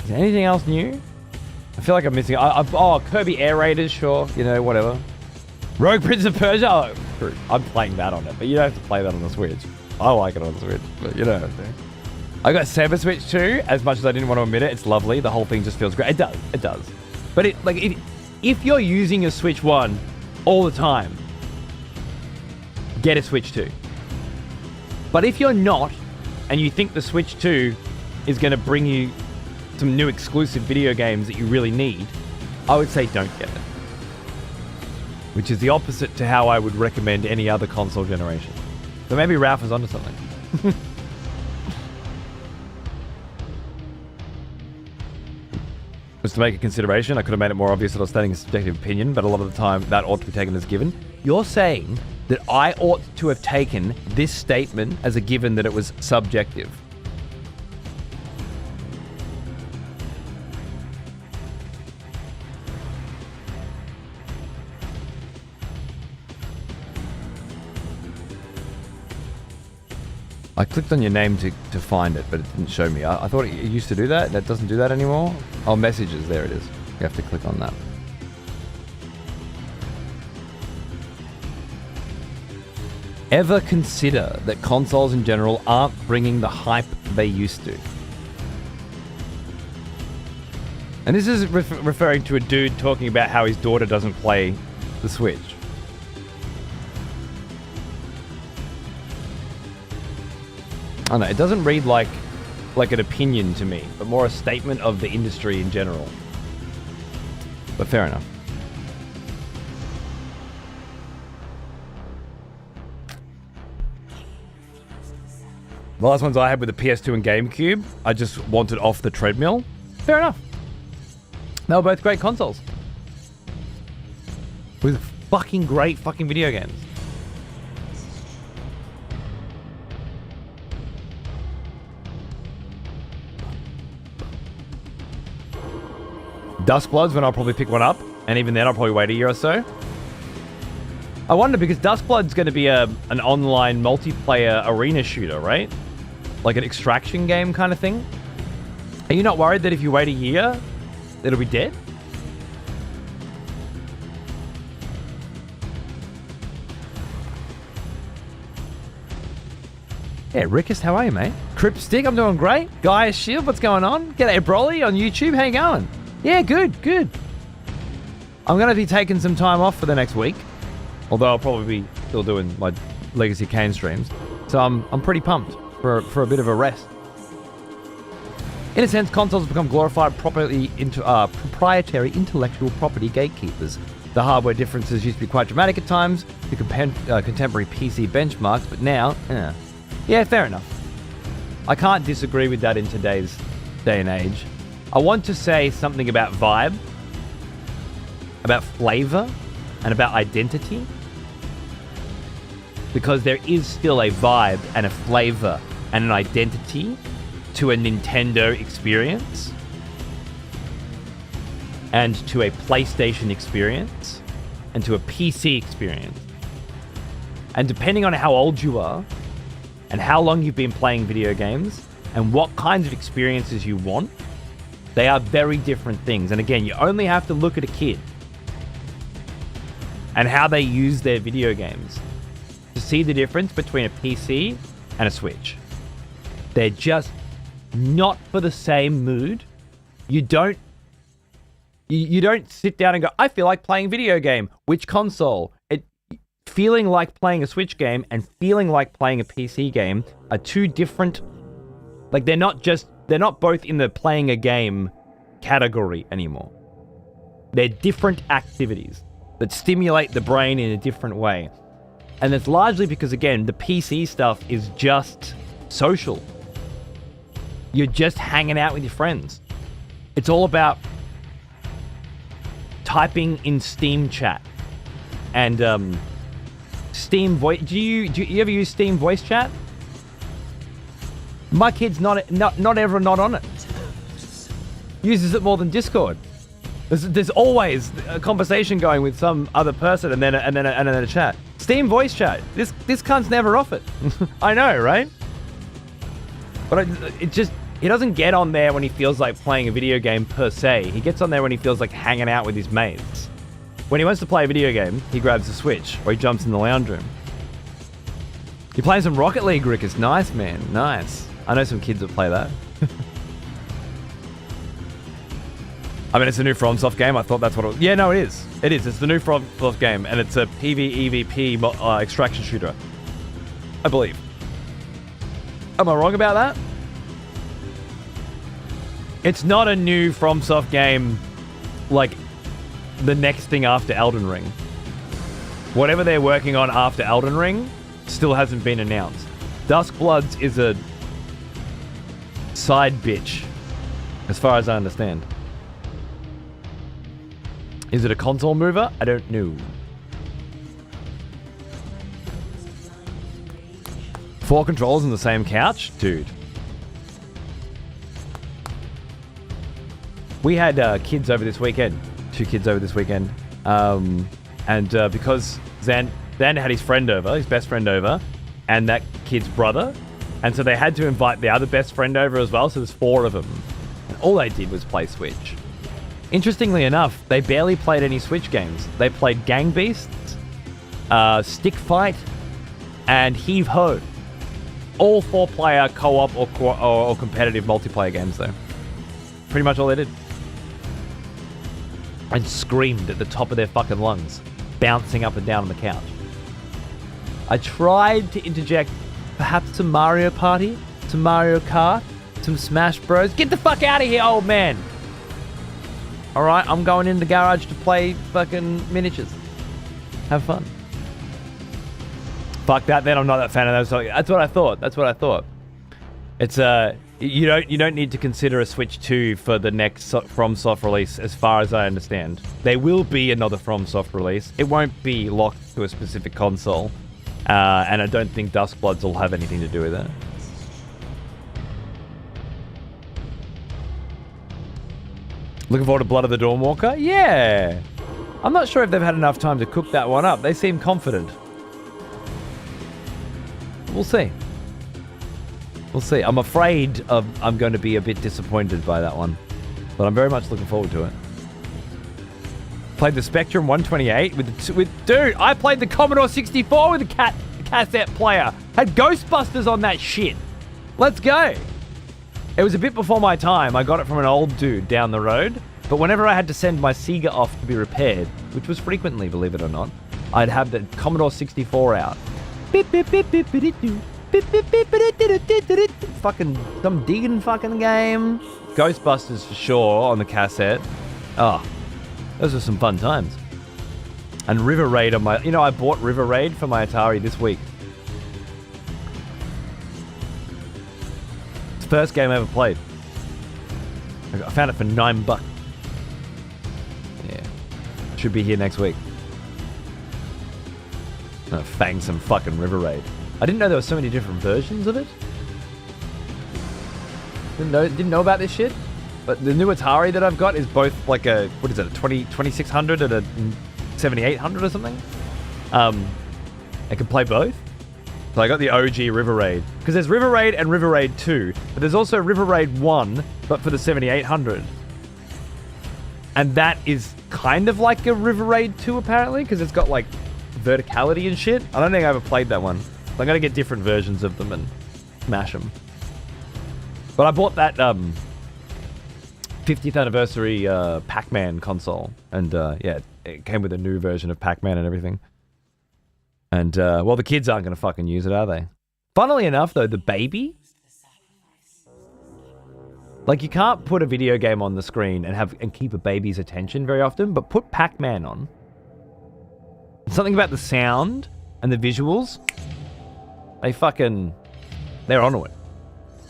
Is there anything else new? I feel like I'm missing... Kirby Air Raiders, sure. You know, whatever. Rogue Prince of Persia? Oh, I'm playing that on it, but you don't have to play that on the Switch. I like it on the Switch, but you know what I'm saying. I got Saber Switch too, as much as I didn't want to admit it. It's lovely. The whole thing just feels great. It does. But if you're using a Switch 1 all the time, get a Switch 2. But if you're not, and you think the Switch 2 is going to bring you some new exclusive video games that you really need, I would say don't get it. Which is the opposite to how I would recommend any other console generation. But maybe Ralph is onto something. Was to make a consideration, I could have made it more obvious that I was stating a subjective opinion, but a lot of the time that ought to be taken as given. You're saying that I ought to have taken this statement as a given that it was subjective. I clicked on your name to find it, but it didn't show me. I thought it used to do that. That doesn't do that anymore. Oh, messages. There it is. You have to click on that. Ever consider that consoles in general aren't bringing the hype they used to? And this is referring to a dude talking about how his daughter doesn't play the Switch. I don't know, it doesn't read like an opinion to me, but more a statement of the industry in general. But fair enough. The last ones I had with the PS2 and GameCube, I just wanted off the treadmill. Fair enough. They were both great consoles. With fucking great fucking video games. Duskblood's when I'll probably pick one up, and even then I'll probably wait a year or so. I wonder, because Duskblood's going to be an online multiplayer arena shooter, right? Like an extraction game kind of thing. Are you not worried that if you wait a year, it'll be dead? Yeah, Rickus, how are you, mate? Cryptstick, I'm doing great. Gaia Shield, what's going on? G'day, Broly on YouTube, how you going? Yeah, good, good. I'm going to be taking some time off for the next week. Although I'll probably be still doing my Legacy Kain streams. So I'm pretty pumped for a bit of a rest. In a sense, consoles have become glorified proprietary intellectual property gatekeepers. The hardware differences used to be quite dramatic at times to contemporary PC benchmarks, but now, yeah, fair enough. I can't disagree with that in today's day and age. I want to say something about vibe, about flavor, and about identity. Because there is still a vibe and a flavor and an identity to a Nintendo experience and to a PlayStation experience and to a PC experience. And depending on how old you are and how long you've been playing video games and what kinds of experiences you want, they are very different things. And again, you only have to look at a kid and how they use their video games to see the difference between a PC and a Switch. They're just not for the same mood. You don't sit down and go, I feel like playing a video game. Which console? Feeling like playing a Switch game and feeling like playing a PC game are two different... Like, they're not both in the playing a game category anymore. They're different activities that stimulate the brain in a different way. And it's largely because, again, the PC stuff is just social. You're just hanging out with your friends. It's all about typing in Steam chat. And Steam voice... Do you ever use Steam voice chat? My kid's not ever not on it. Uses it more than Discord. There's always a conversation going with some other person and then a chat. Steam voice chat. This cunt's never off it. I know, right? But he doesn't get on there when he feels like playing a video game per se. He gets on there when he feels like hanging out with his mates. When he wants to play a video game, he grabs the Switch or he jumps in the lounge room. You're playing some Rocket League, Rick. It's nice, man. Nice. I know some kids that play that. I mean, it's a new FromSoft game. I thought that's what it was. Yeah, no, it is. It is. It's the new FromSoft game, and it's a PvEVP extraction shooter. I believe. Am I wrong about that? It's not a new FromSoft game like the next thing after Elden Ring. Whatever they're working on after Elden Ring still hasn't been announced. Duskbloods is a side bitch, as far as I understand. Is it a console mover? I don't know. 4 controllers on the same couch? Dude. We had kids over this weekend. 2 kids over this weekend. Because Zan had his friend over, his best friend over, and that kid's brother. And so they had to invite the other best friend over as well, so there's 4 of them. And all they did was play Switch. Interestingly enough, they barely played any Switch games. They played Gang Beasts, Stick Fight, and Heave Ho. All 4-player co-op or competitive multiplayer games, though. Pretty much all they did. and screamed at the top of their fucking lungs, bouncing up and down on the couch. I tried to interject perhaps some Mario Party, some Mario Kart, some Smash Bros. Get the fuck out of here, old man! Alright, I'm going in the garage to play fucking miniatures. Have fun. Fuck that, then I'm not that fan of those. That's what I thought. It's you don't need to consider a Switch 2 for the next FromSoft release, as far as I understand. There will be another FromSoft release. It won't be locked to a specific console, and I don't think Duskbloods will have anything to do with it. Looking forward to Blood of the Dawnwalker? Yeah! I'm not sure if they've had enough time to cook that one up. They seem confident. We'll see. We'll see. I'm afraid I'm going to be a bit disappointed by that one. But I'm very much looking forward to it. Played the Spectrum 128 with dude, I played the Commodore 64 with a cassette player. Had Ghostbusters on that shit. Let's go. It was a bit before my time. I got it from an old dude down the road. But whenever I had to send my Sega off to be repaired, which was frequently, believe it or not, I'd have the Commodore 64 out. Fucking some digging fucking game. Ghostbusters for sure on the cassette. Oh, those were some fun times. And River Raid on my... I bought River Raid for my Atari this week. It's the first game I ever played. I found it for $9. Yeah. Should be here next week. I'm gonna fang some fucking River Raid. I didn't know there were so many different versions of it. Didn't know about this shit. But the new Atari that I've got is both like a, what is it, a 2600 and a 7800 or something. I can play both. So I got the OG River Raid. Because there's River Raid and River Raid 2. But there's also River Raid 1, but for the 7800. And that is kind of like a River Raid 2 apparently, because it's got like verticality and shit. I don't think I ever played that one. So I'm going to get different versions of them and smash them. But I bought that 50th anniversary Pac-Man console. And yeah, it came with a new version of Pac-Man and everything. And, well, the kids aren't going to fucking use it, are they? Funnily enough, though, the baby... Like, you can't put a video game on the screen and keep a baby's attention very often, but put Pac-Man on. Something about the sound and the visuals, they're onto it.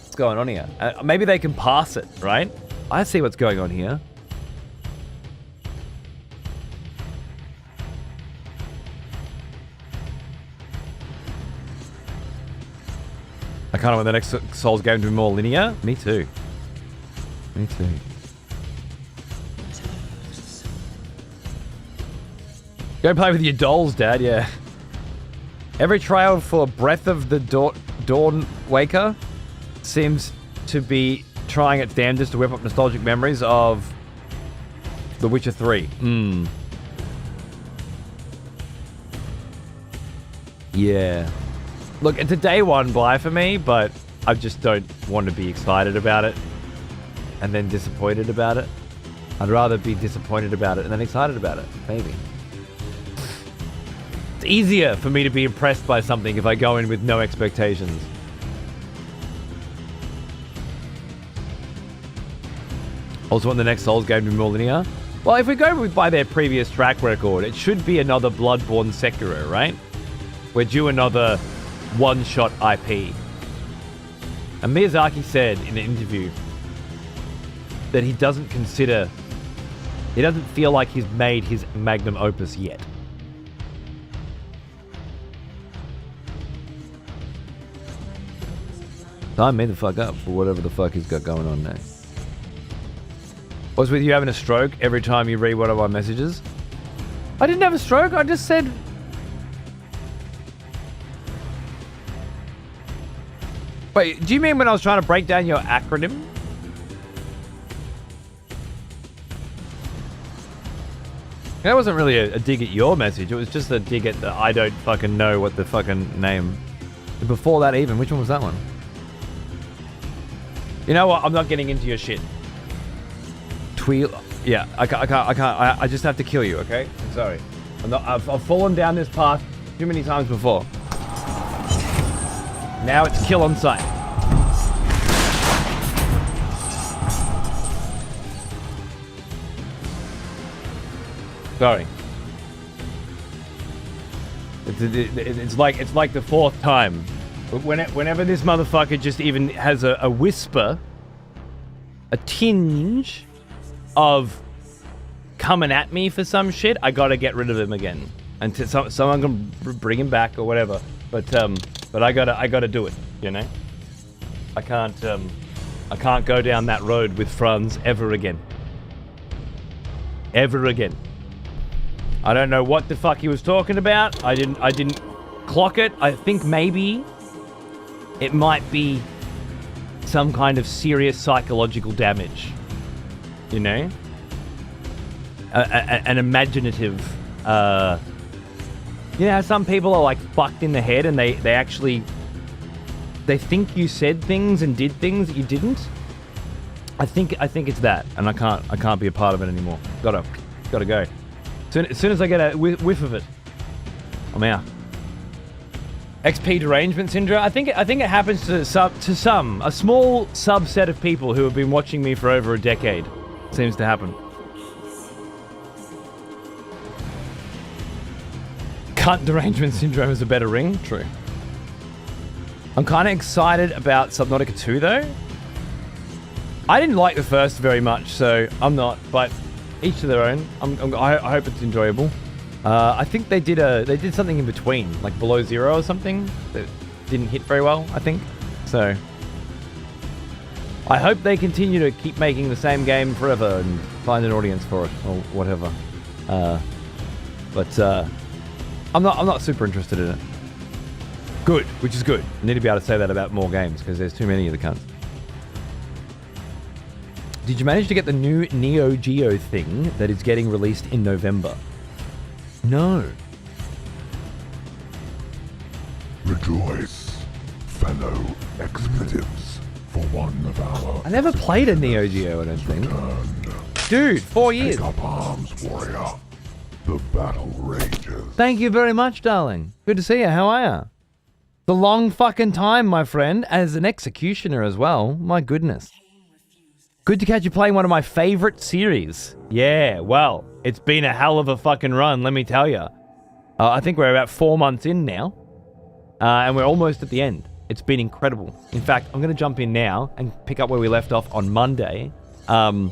What's going on here? Maybe they can pass it, right? I see what's going on here. I kind of want the next Souls game to be more linear. Me too. Me too. Go play with your dolls, Dad, yeah. Every trial for Breath of the Dawn Waker seems to be trying its damnedest to whip up nostalgic memories of The Witcher 3. Yeah. Look, it's a day one buy for me, but I just don't want to be excited about it and then disappointed about it. I'd rather be disappointed about it and then excited about it, maybe. It's easier for me to be impressed by something if I go in with no expectations. Also want the next Souls game to be more linear? Well, if we go by their previous track record, it should be another Bloodborne Sekiro, right? We're due another one-shot IP. And Miyazaki said in an interview that he doesn't feel like he's made his magnum opus yet. Time me the fuck up for whatever the fuck he's got going on next. What's with you having a stroke every time you read one of my messages? I didn't have a stroke, I just said... Wait, do you mean when I was trying to break down your acronym? That wasn't really a dig at your message, it was just a dig at the I don't fucking know what the fucking name... Before that even, which one was that one? You know what, I'm not getting into your shit. Yeah, I can't. I just have to kill you, okay? I'm sorry. I've fallen down this path too many times before. Now it's kill on sight. Sorry. It's like the fourth time. Whenever this motherfucker just even has a whisper, a tinge of coming at me for some shit, I gotta get rid of him again. Until someone can bring him back or whatever. But I gotta do it, you know? I can't go down that road with Franz ever again. Ever again. I don't know what the fuck he was talking about. I didn't clock it. I think maybe it might be some kind of serious psychological damage. You know? An imaginative... you know how some people are like fucked in the head and they actually... They think you said things and did things that you didn't? I think it's that, and I can't be a part of it anymore. Gotta go. As soon as I get a whiff of it, I'm out. XP derangement syndrome. I think it happens to a small subset of people who have been watching me for over a decade. Seems to happen. Cunt derangement syndrome is a better ring. True. I'm kind of excited about Subnautica 2 though. I didn't like the first very much, so I'm not. But each to their own. I hope it's enjoyable. I think they did something in between, like Below Zero or something that didn't hit very well. I think so. I hope they continue to keep making the same game forever and find an audience for it or whatever. But I'm not super interested in it. Good, which is good. I need to be able to say that about more games because there's too many of the cunts. Did you manage to get the new Neo Geo thing that is getting released in November? No.
Rejoice, fellow expletives, for one of our...
I never played a Neo Geo, I don't think. Dude, 4 years.
Take up arms, warrior. The battle rages.
Thank you very much, darling. Good to see you. How are you? The long fucking time, my friend, as an executioner as well. My goodness. Good to catch you playing one of my favorite series. Yeah, well, it's been a hell of a fucking run, let me tell you. I think we're about 4 months in now. And we're almost at the end. It's been incredible. In fact, I'm going to jump in now and pick up where we left off on Monday. And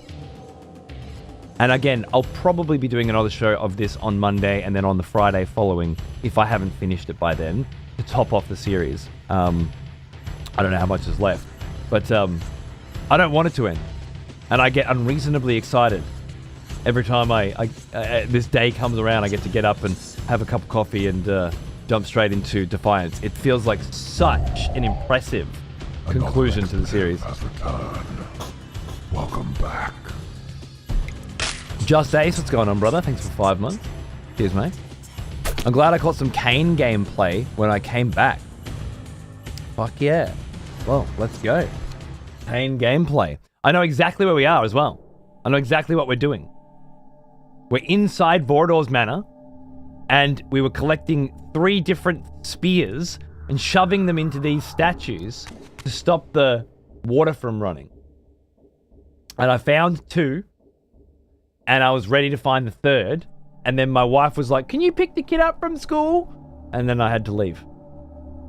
again, I'll probably be doing another show of this on Monday and then on the Friday following, if I haven't finished it by then, to top off the series. I don't know how much is left. But I don't want it to end. And I get unreasonably excited every time this day comes around. I get to get up and have a cup of coffee and jump straight into Defiance. It feels like such an impressive conclusion to the series.
Welcome back.
Just Ace, what's going on, brother? Thanks for 5 months. Cheers, mate. I'm glad I caught some Kain gameplay when I came back. Fuck yeah. Well, let's go. Kain gameplay. I know exactly where we are as well. I know exactly what we're doing. We're inside Vorador's Manor, and we were collecting 3 different spears and shoving them into these statues to stop the water from running. And I found 2, and I was ready to find the 3rd, and then my wife was like, "Can you pick the kid up from school?" And then I had to leave.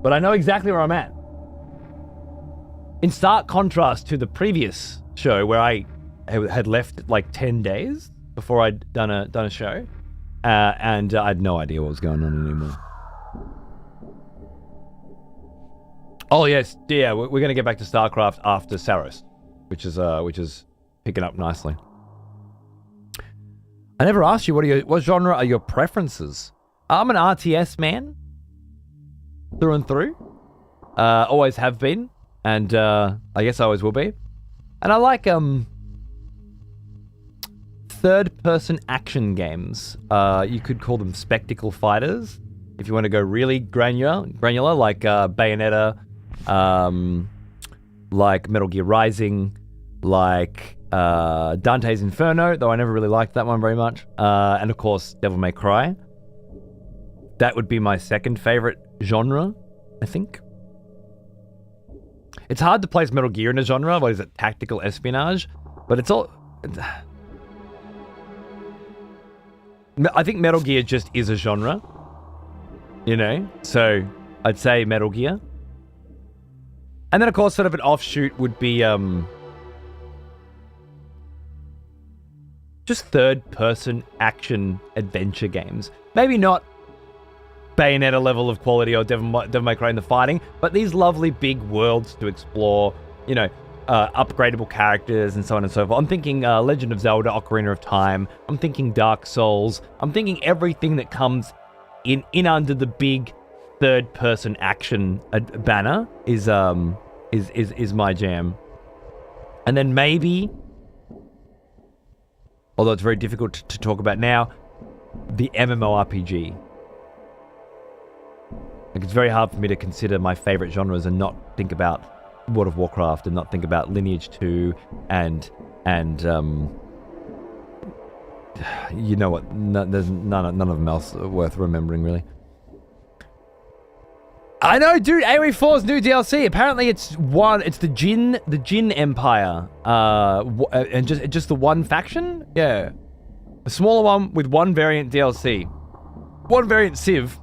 But I know exactly where I'm at. In stark contrast to the previous show where I had left like 10 days before I'd done a show, and I had no idea what was going on anymore. Oh yes, yeah, we're going to get back to StarCraft after Saros, which is picking up nicely. I never asked you what genre are your preferences. I'm an RTS man, through and through. Always have been, and I guess I always will be. And I like third-person action games. You could call them spectacle fighters, if you want to go really granular, like Bayonetta, like Metal Gear Rising, like Dante's Inferno, though I never really liked that one very much. And of course, Devil May Cry. That would be my second favorite genre, I think. It's hard to place Metal Gear in a genre. What is it? Tactical espionage? But it's all... I think Metal Gear just is a genre. You know? So, I'd say Metal Gear. And then, of course, sort of an offshoot would be... just third-person action adventure games. Maybe not Bayonetta level of quality or Devil May Cry in the fighting, but these lovely big worlds to explore, you know, upgradable characters and so on and so forth. I'm thinking Legend of Zelda, Ocarina of Time. I'm thinking Dark Souls. I'm thinking everything that comes in under the big third-person action banner is my jam. And then maybe, although it's very difficult to talk about now, the MMORPG. Like, it's very hard for me to consider my favorite genres and not think about World of Warcraft and not think about Lineage 2 and you know what? There's none of them else worth remembering, really. I know, dude. AoE 4's new DLC. Apparently, it's the Jin Empire. And just the one faction. Yeah, a smaller one with one variant DLC, one variant Civ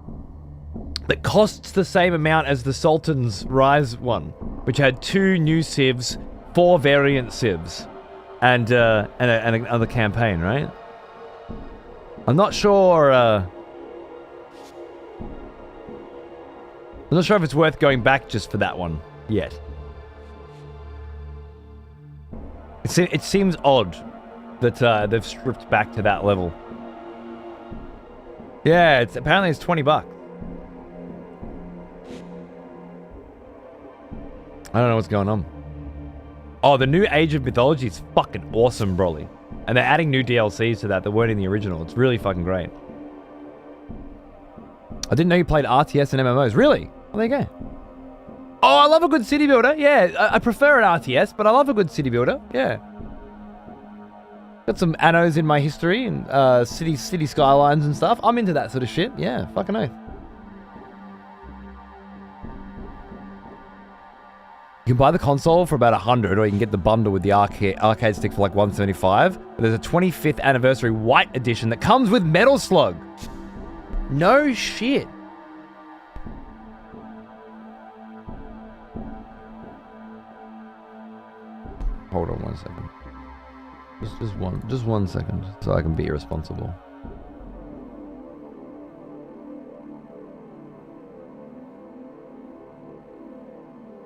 that costs the same amount as the Sultan's Rise one, which had 2 new Civs, 4 variant Civs, and another campaign. Right? I'm not sure. I'm not sure if it's worth going back just for that one yet. It seems odd that they've stripped back to that level. Yeah, apparently it's $20. I don't know what's going on. Oh, the new Age of Mythology is fucking awesome, Broly. And they're adding new DLCs to that weren't in the original. It's really fucking great. I didn't know you played RTS and MMOs. Really? Well, there you go. Oh, I love a good city builder. Yeah, I prefer an RTS, but I love a good city builder. Yeah. Got some annos in my history and city skylines and stuff. I'm into that sort of shit. Yeah, fucking oath. You can buy the console for about $100, or you can get the bundle with the arcade stick for like $175. There's a 25th anniversary white edition that comes with Metal Slug. No shit. Hold on 1 second. Just 1 second, so I can be irresponsible.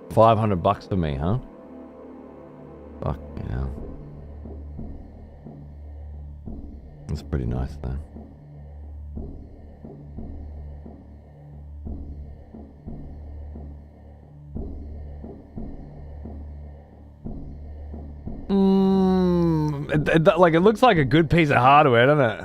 $500 for me, huh? Fuck, yeah. That's pretty nice, though. It looks like a good piece of hardware, doesn't it?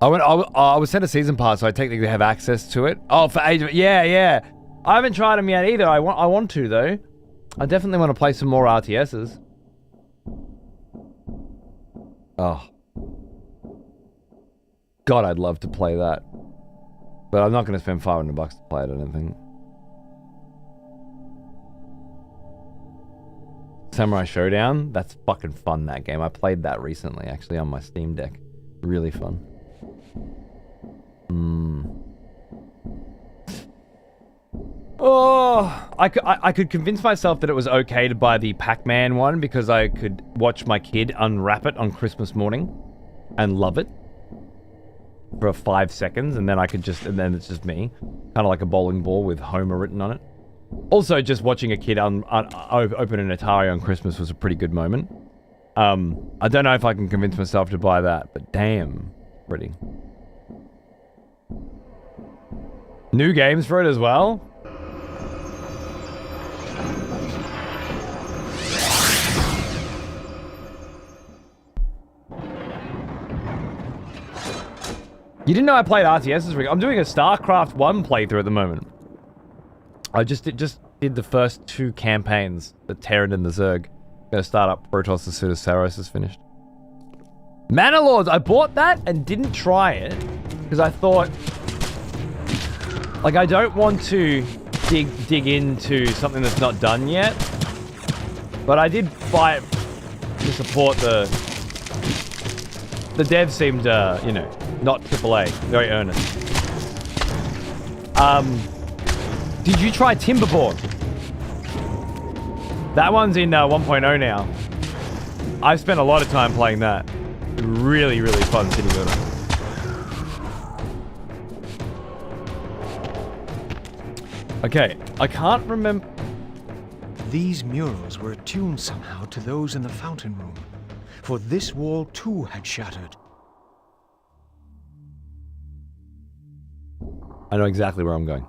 I was sent a season pass, so I technically have access to it. Oh, for Age of... Yeah. I haven't tried them yet either. I want to, though. I definitely want to play some more RTSs. Oh. God, I'd love to play that. But I'm not going to spend $500 to play it, I don't think. Samurai Showdown? That's fucking fun, that game. I played that recently, actually, on my Steam Deck. Really fun. Oh, I could convince myself that it was okay to buy the Pac-Man one because I could watch my kid unwrap it on Christmas morning and love it for 5 seconds, and then then it's just me, kind of like a bowling ball with Homer written on it. Also, just watching a kid open an Atari on Christmas was a pretty good moment. I don't know if I can convince myself to buy that, but damn, pretty. New games for it as well? You didn't know I played RTSs? I'm doing a StarCraft 1 playthrough at the moment. I just did the first 2 campaigns, the Terran and the Zerg. Gonna start up Protoss as soon as Saros is finished. Mana Lords, I bought that and didn't try it because I thought, like, I don't want to dig into something that's not done yet. But I did buy it to support the dev seemed, you know, not AAA, very earnest. Did you try Timberborn? That one's in 1.0 now. I've spent a lot of time playing that. Really, really fun city builder. Okay, I can't remember.
These murals were attuned somehow to those in the fountain room, for this wall too had shattered.
I know exactly where I'm going.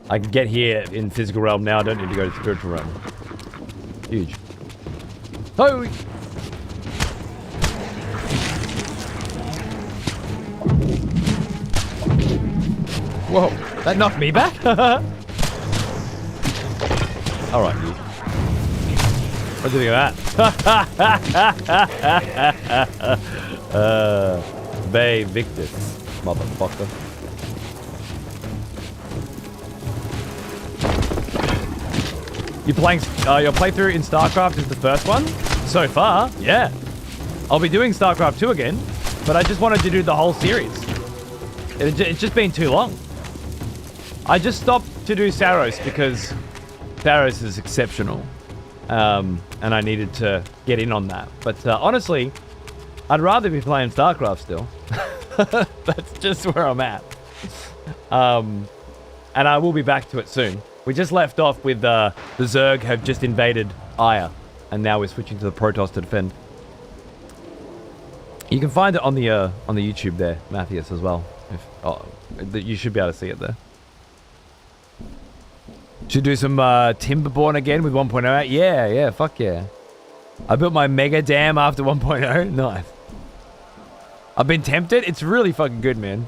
I can get here in physical realm now. I don't need to go to spiritual realm. Huge. Oh! Whoa, that knocked me back? Alright, you. What do you think of that? Bay Victus, motherfucker. You playing, your playthrough in StarCraft is the first one? So far, yeah. I'll be doing StarCraft 2 again, but I just wanted to do the whole series. It's just been too long. I just stopped to do Saros because Saros is exceptional. And I needed to get in on that. But honestly, I'd rather be playing StarCraft still. That's just where I'm at. And I will be back to it soon. We just left off with the Zerg have just invaded Aya. And now we're switching to the Protoss to defend. You can find it on the YouTube there, Matthias, as well. You should be able to see it there. Should do some Timberborn again with 1.0 out. Yeah, fuck yeah. I built my mega dam after 1.0. Nice. I've been tempted. It's really fucking good, man.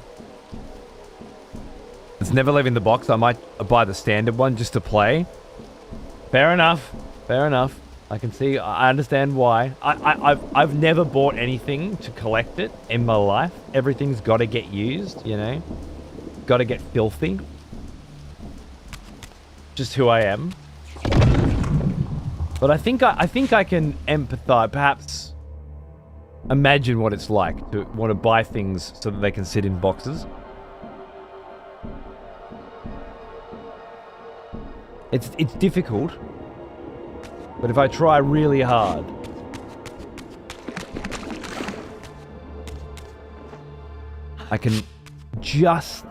It's never leaving the box. I might buy the standard one just to play. Fair enough. Fair enough. I can see. I understand why. I've never bought anything to collect it in my life. Everything's got to get used, you know. Got to get filthy. Just who I am. But I think I can empathize, perhaps imagine what it's like to want to buy things so that they can sit in boxes. It's difficult, but if I try really hard, I can just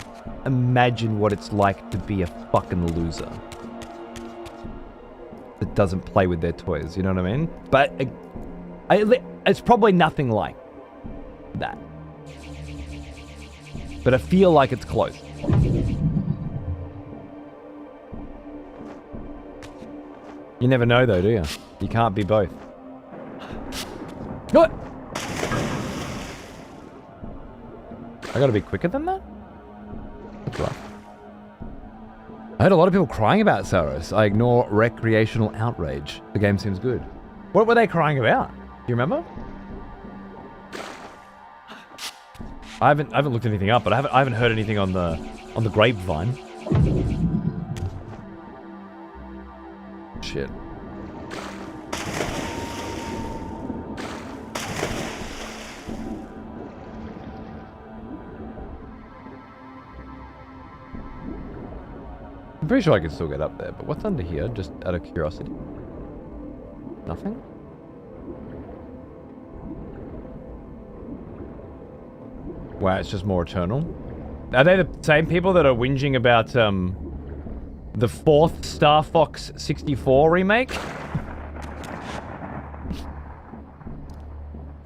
imagine what it's like to be a fucking loser that doesn't play with their toys, you know what I mean? But it's probably nothing like that. But I feel like it's close. You never know though, do you? You can't be both. What? I gotta be quicker than that? That's right. I heard a lot of people crying about Saros. I ignore recreational outrage. The game seems good. What were they crying about? Do you remember? I haven't looked anything up, but I haven't heard anything on the grapevine. Shit. I'm pretty sure I can still get up there, but what's under here, just out of curiosity? Nothing? Wow, it's just more eternal. Are they the same people that are whinging about the 4th Star Fox 64 remake?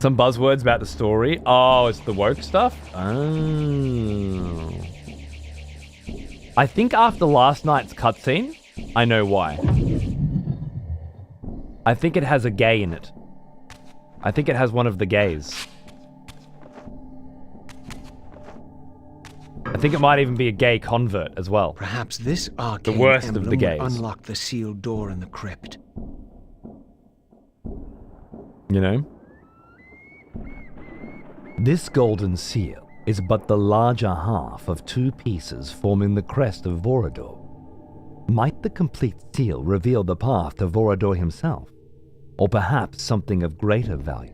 Some buzzwords about the story. Oh, it's the woke stuff? Oh. I think after last night's cutscene, I know why. I think it has a gay in it. I think it has one of the gays. I think it might even be a gay convert as well.
Perhaps this arcane
worst of
emblem
the
will
gays.
unlock the sealed door in the crypt.
You know?
This golden seal is but the larger half of two pieces forming the crest of Vorador. Might the complete seal reveal the path to Vorador himself? Or perhaps something of greater value?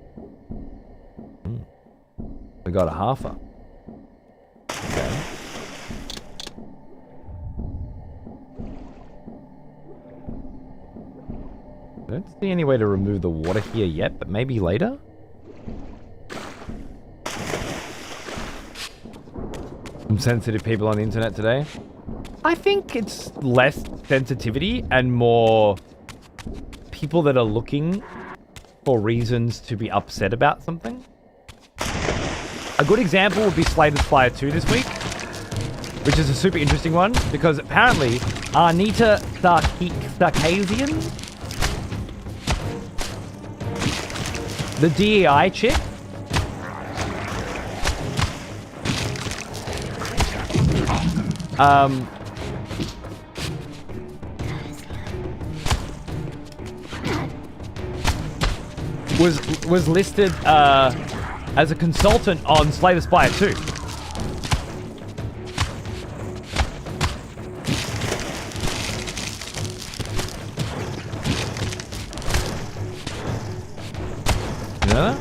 We got a halfer. Okay. I don't see any way to remove the water here yet, but maybe later? Some sensitive people on the internet today. I think it's less sensitivity and more people that are looking for reasons to be upset about something. A good example would be Slay the Spire 2 this week, which is a super interesting one because apparently Arnita Sarkisian, the DEI chick, was listed as a consultant on Slay the Spire 2. You know that?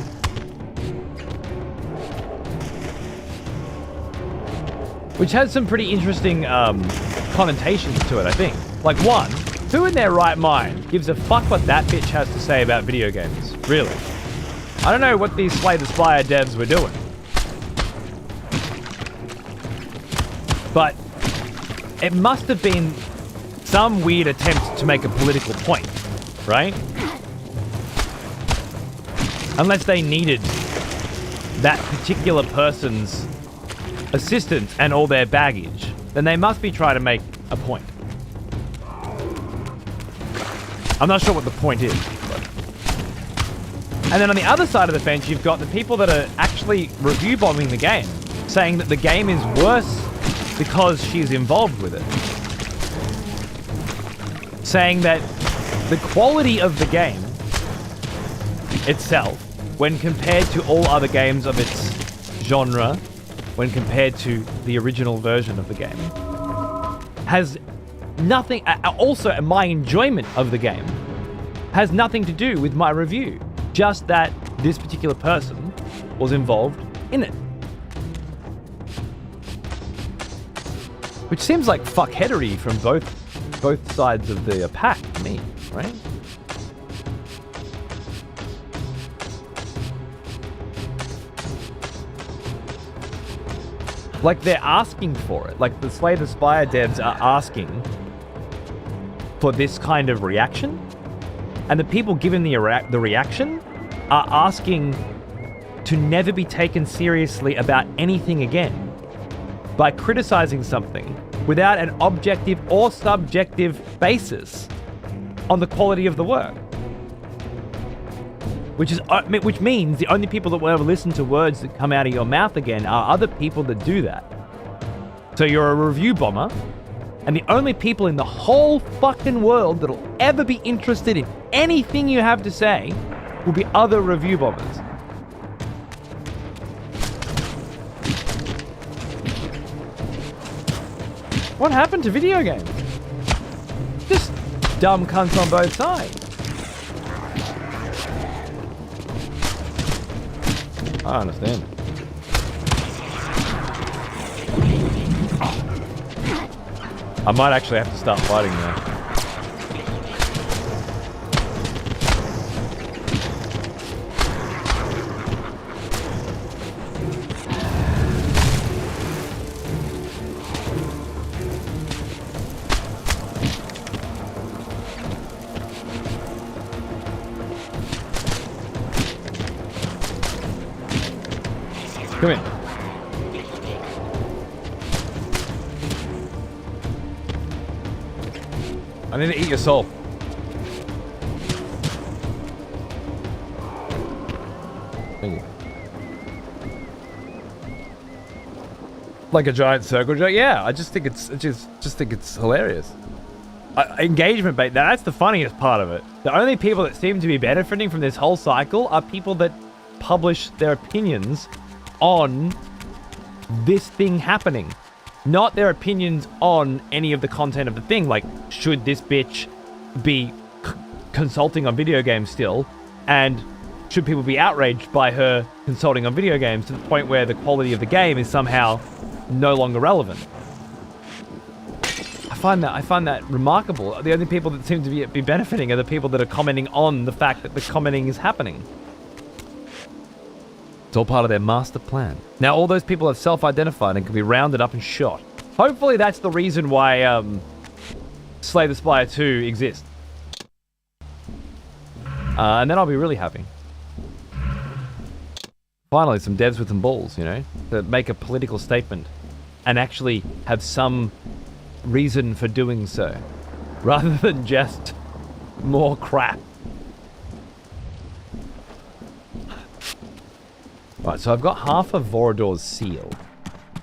Which has some pretty interesting connotations to it, I think. Like, one, who in their right mind gives a fuck what that bitch has to say about video games? Really? I don't know what these Slay the Spire devs were doing. But it must have been some weird attempt to make a political point, right? Unless they needed that particular person's assistance and all their baggage, then they must be trying to make a point. I'm not sure what the point is. But. And then on the other side of the fence, you've got the people that are actually review bombing the game, saying that the game is worse because she's involved with it. Saying that the quality of the game itself, when compared to all other games of its genre, when compared to the original version of the game, has nothing, also my enjoyment of the game has nothing to do with my review, just that this particular person was involved in it. Which seems like fuckheadery from both sides of the pack to me, right? Like, they're asking for it. Like, the Slay the Spire devs are asking for this kind of reaction. And the people giving the reaction are asking to never be taken seriously about anything again by criticizing something without an objective or subjective basis on the quality of the work. Which means the only people that will ever listen to words that come out of your mouth again are other people that do that. So you're a review bomber, and the only people in the whole fucking world that'll ever be interested in anything you have to say will be other review bombers. What happened to video games? Just dumb cunts on both sides. I understand. I might actually have to start fighting now. Come in. I need to eat your soul. Thank you. Like a giant circle jerk? Yeah, I just think it's hilarious. Engagement bait, that's the funniest part of it. The only people that seem to be benefiting from this whole cycle are people that publish their opinions on this thing happening. Not their opinions on any of the content of the thing, like, should this bitch be consulting on video games still? And should people be outraged by her consulting on video games to the point where the quality of the game is somehow no longer relevant? I find that remarkable. The only people that seem to be benefiting are the people that are commenting on the fact that the commenting is happening. It's all part of their master plan. Now all those people have self-identified and can be rounded up and shot. Hopefully that's the reason why Slay the Spire 2 exists. And then I'll be really happy. Finally, some devs with some balls, you know, that make a political statement and actually have some reason for doing so, rather than just more crap. Right, so I've got half of Vorador's seal.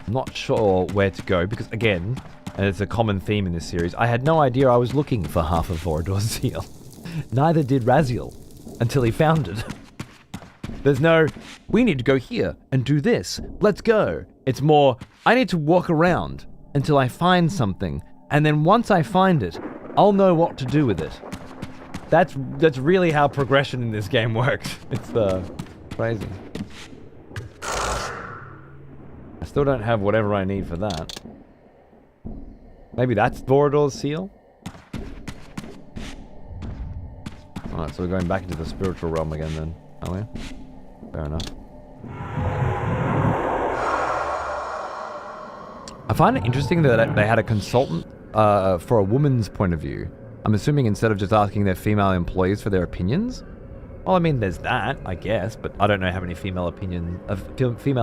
I'm not sure where to go because, again, and it's a common theme in this series, I had no idea I was looking for half of Vorador's seal. Neither did Raziel until he found it. There's no, we need to go here and do this. Let's go. It's more, I need to walk around until I find something, and then once I find it, I'll know what to do with it. That's really how progression in this game works. It's crazy. I still don't have whatever I need for that. Maybe that's Vorador's seal? Alright, so we're going back into the spiritual realm again then, are we? Fair enough. I find it interesting that they had a consultant for a woman's point of view. I'm assuming instead of just asking their female employees for their opinions. Well, I mean, there's that, I guess, but I don't know how many female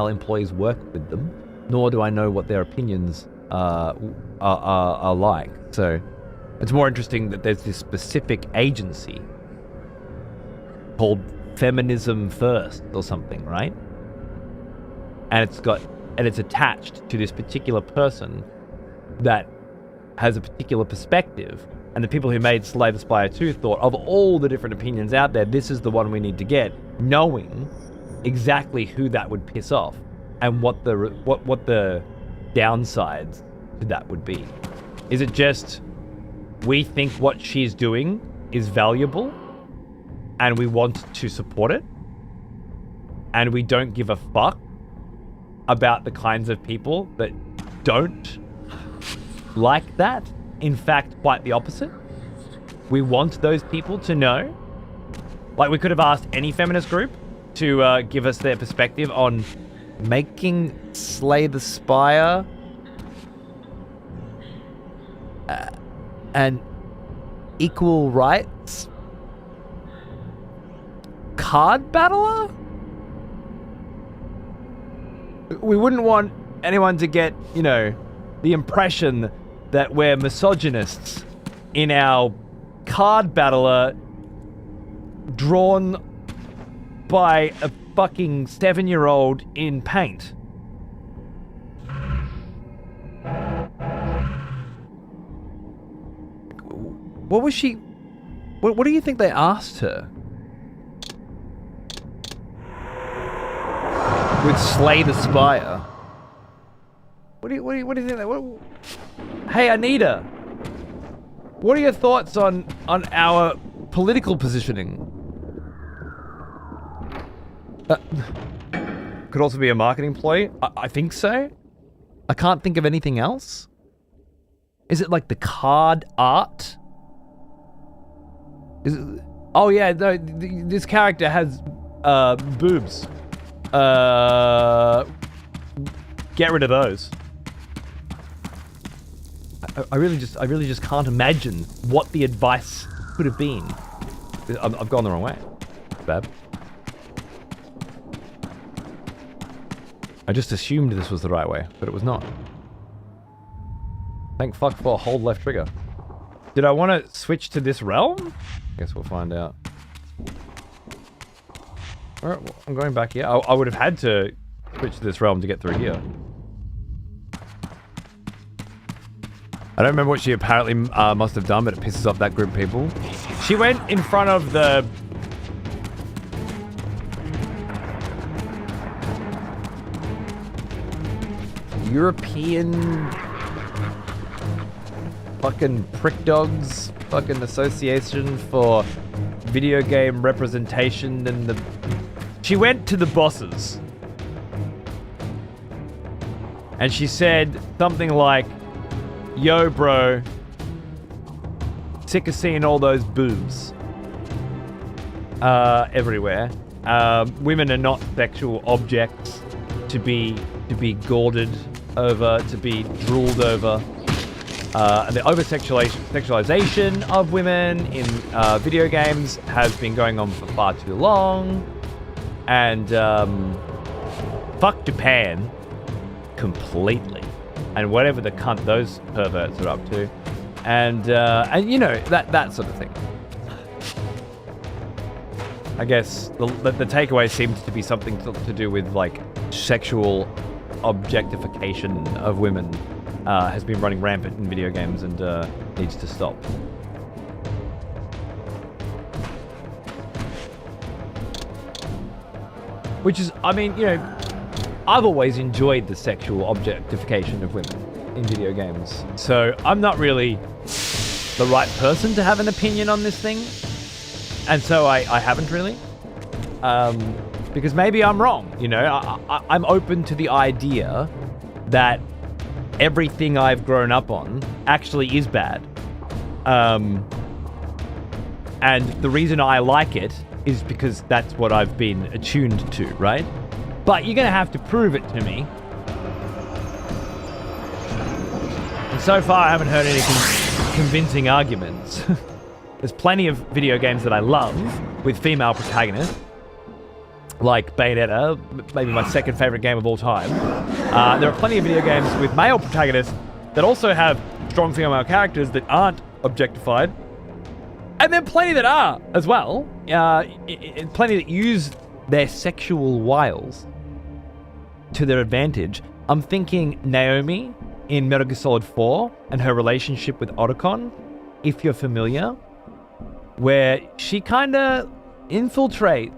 employees work with them, nor do I know what their opinions are like. So it's more interesting that there's this specific agency called Feminism First or something, right? And it's attached to this particular person that has a particular perspective. And the people who made Slay the Spire 2 thought, of all the different opinions out there, this is the one we need to get, knowing exactly who that would piss off and what the downsides to that would be. Is it just, we think what she's doing is valuable and we want to support it, and we don't give a fuck about the kinds of people that don't like that? In fact, quite the opposite. We want those people to know. Like, we could have asked any feminist group to give us their perspective on making Slay the Spire an equal rights card battler? We wouldn't want anyone to get, you know, the impression that we're misogynists in our card battler drawn by a fucking 7-year-old in paint. What was she... What do you think they asked her? With Slay the Spire. What do you think that... Hey, Anita, what are your thoughts on our political positioning? Could also be a marketing ploy. I think so. I can't think of anything else. Is it like the card art? Is it... Oh yeah, no, this character has boobs. Get rid of those. I really just can't imagine what the advice could have been. I've gone the wrong way. Bab. I just assumed this was the right way, but it was not. Thank fuck for hold left trigger. Did I want to switch to this realm? Guess we'll find out. Alright, well, I'm going back here. I would have had to switch to this realm to get through here. I don't remember what she apparently must have done, but it pisses off that group of people. She went in front of the... European... fucking prick dogs, fucking association for video game representation and the... She went to the bosses. And she said something like, yo, bro, sick of seeing all those boobs everywhere. Women are not sexual objects to be gawded over, to be drooled over. And the over-sexualization of women in video games has been going on for far too long. And fuck Japan completely. And whatever the cunt those perverts are up to. And you know, that sort of thing. I guess the takeaway seems to be something to do with, like, sexual objectification of women has been running rampant in video games and needs to stop. Which is, I mean, you know, I've always enjoyed the sexual objectification of women in video games. So I'm not really the right person to have an opinion on this thing. And so I haven't really. Because maybe I'm wrong, you know. I'm open to the idea that everything I've grown up on actually is bad. And the reason I like it is because that's what I've been attuned to, right? But you're going to have to prove it to me. And so far, I haven't heard any convincing arguments. There's plenty of video games that I love with female protagonists, like Bayonetta, maybe my second favorite game of all time. There are plenty of video games with male protagonists that also have strong female characters that aren't objectified. And then plenty that are as well. Plenty that use their sexual wiles to their advantage. I'm thinking Naomi in Metal Gear Solid 4 and her relationship with Otacon, if you're familiar, where she kind of infiltrates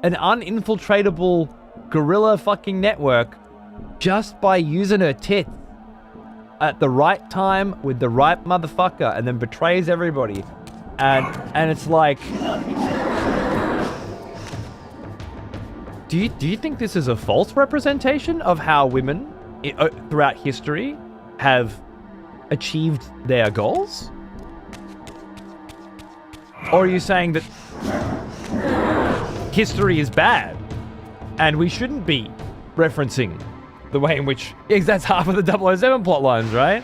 an uninfiltratable guerrilla fucking network just by using her tits at the right time with the right motherfucker, and then betrays everybody. And it's like, do you think this is a false representation of how women throughout history have achieved their goals? Or are you saying that history is bad and we shouldn't be referencing the way in which... Because that's half of the 007 plot lines, right?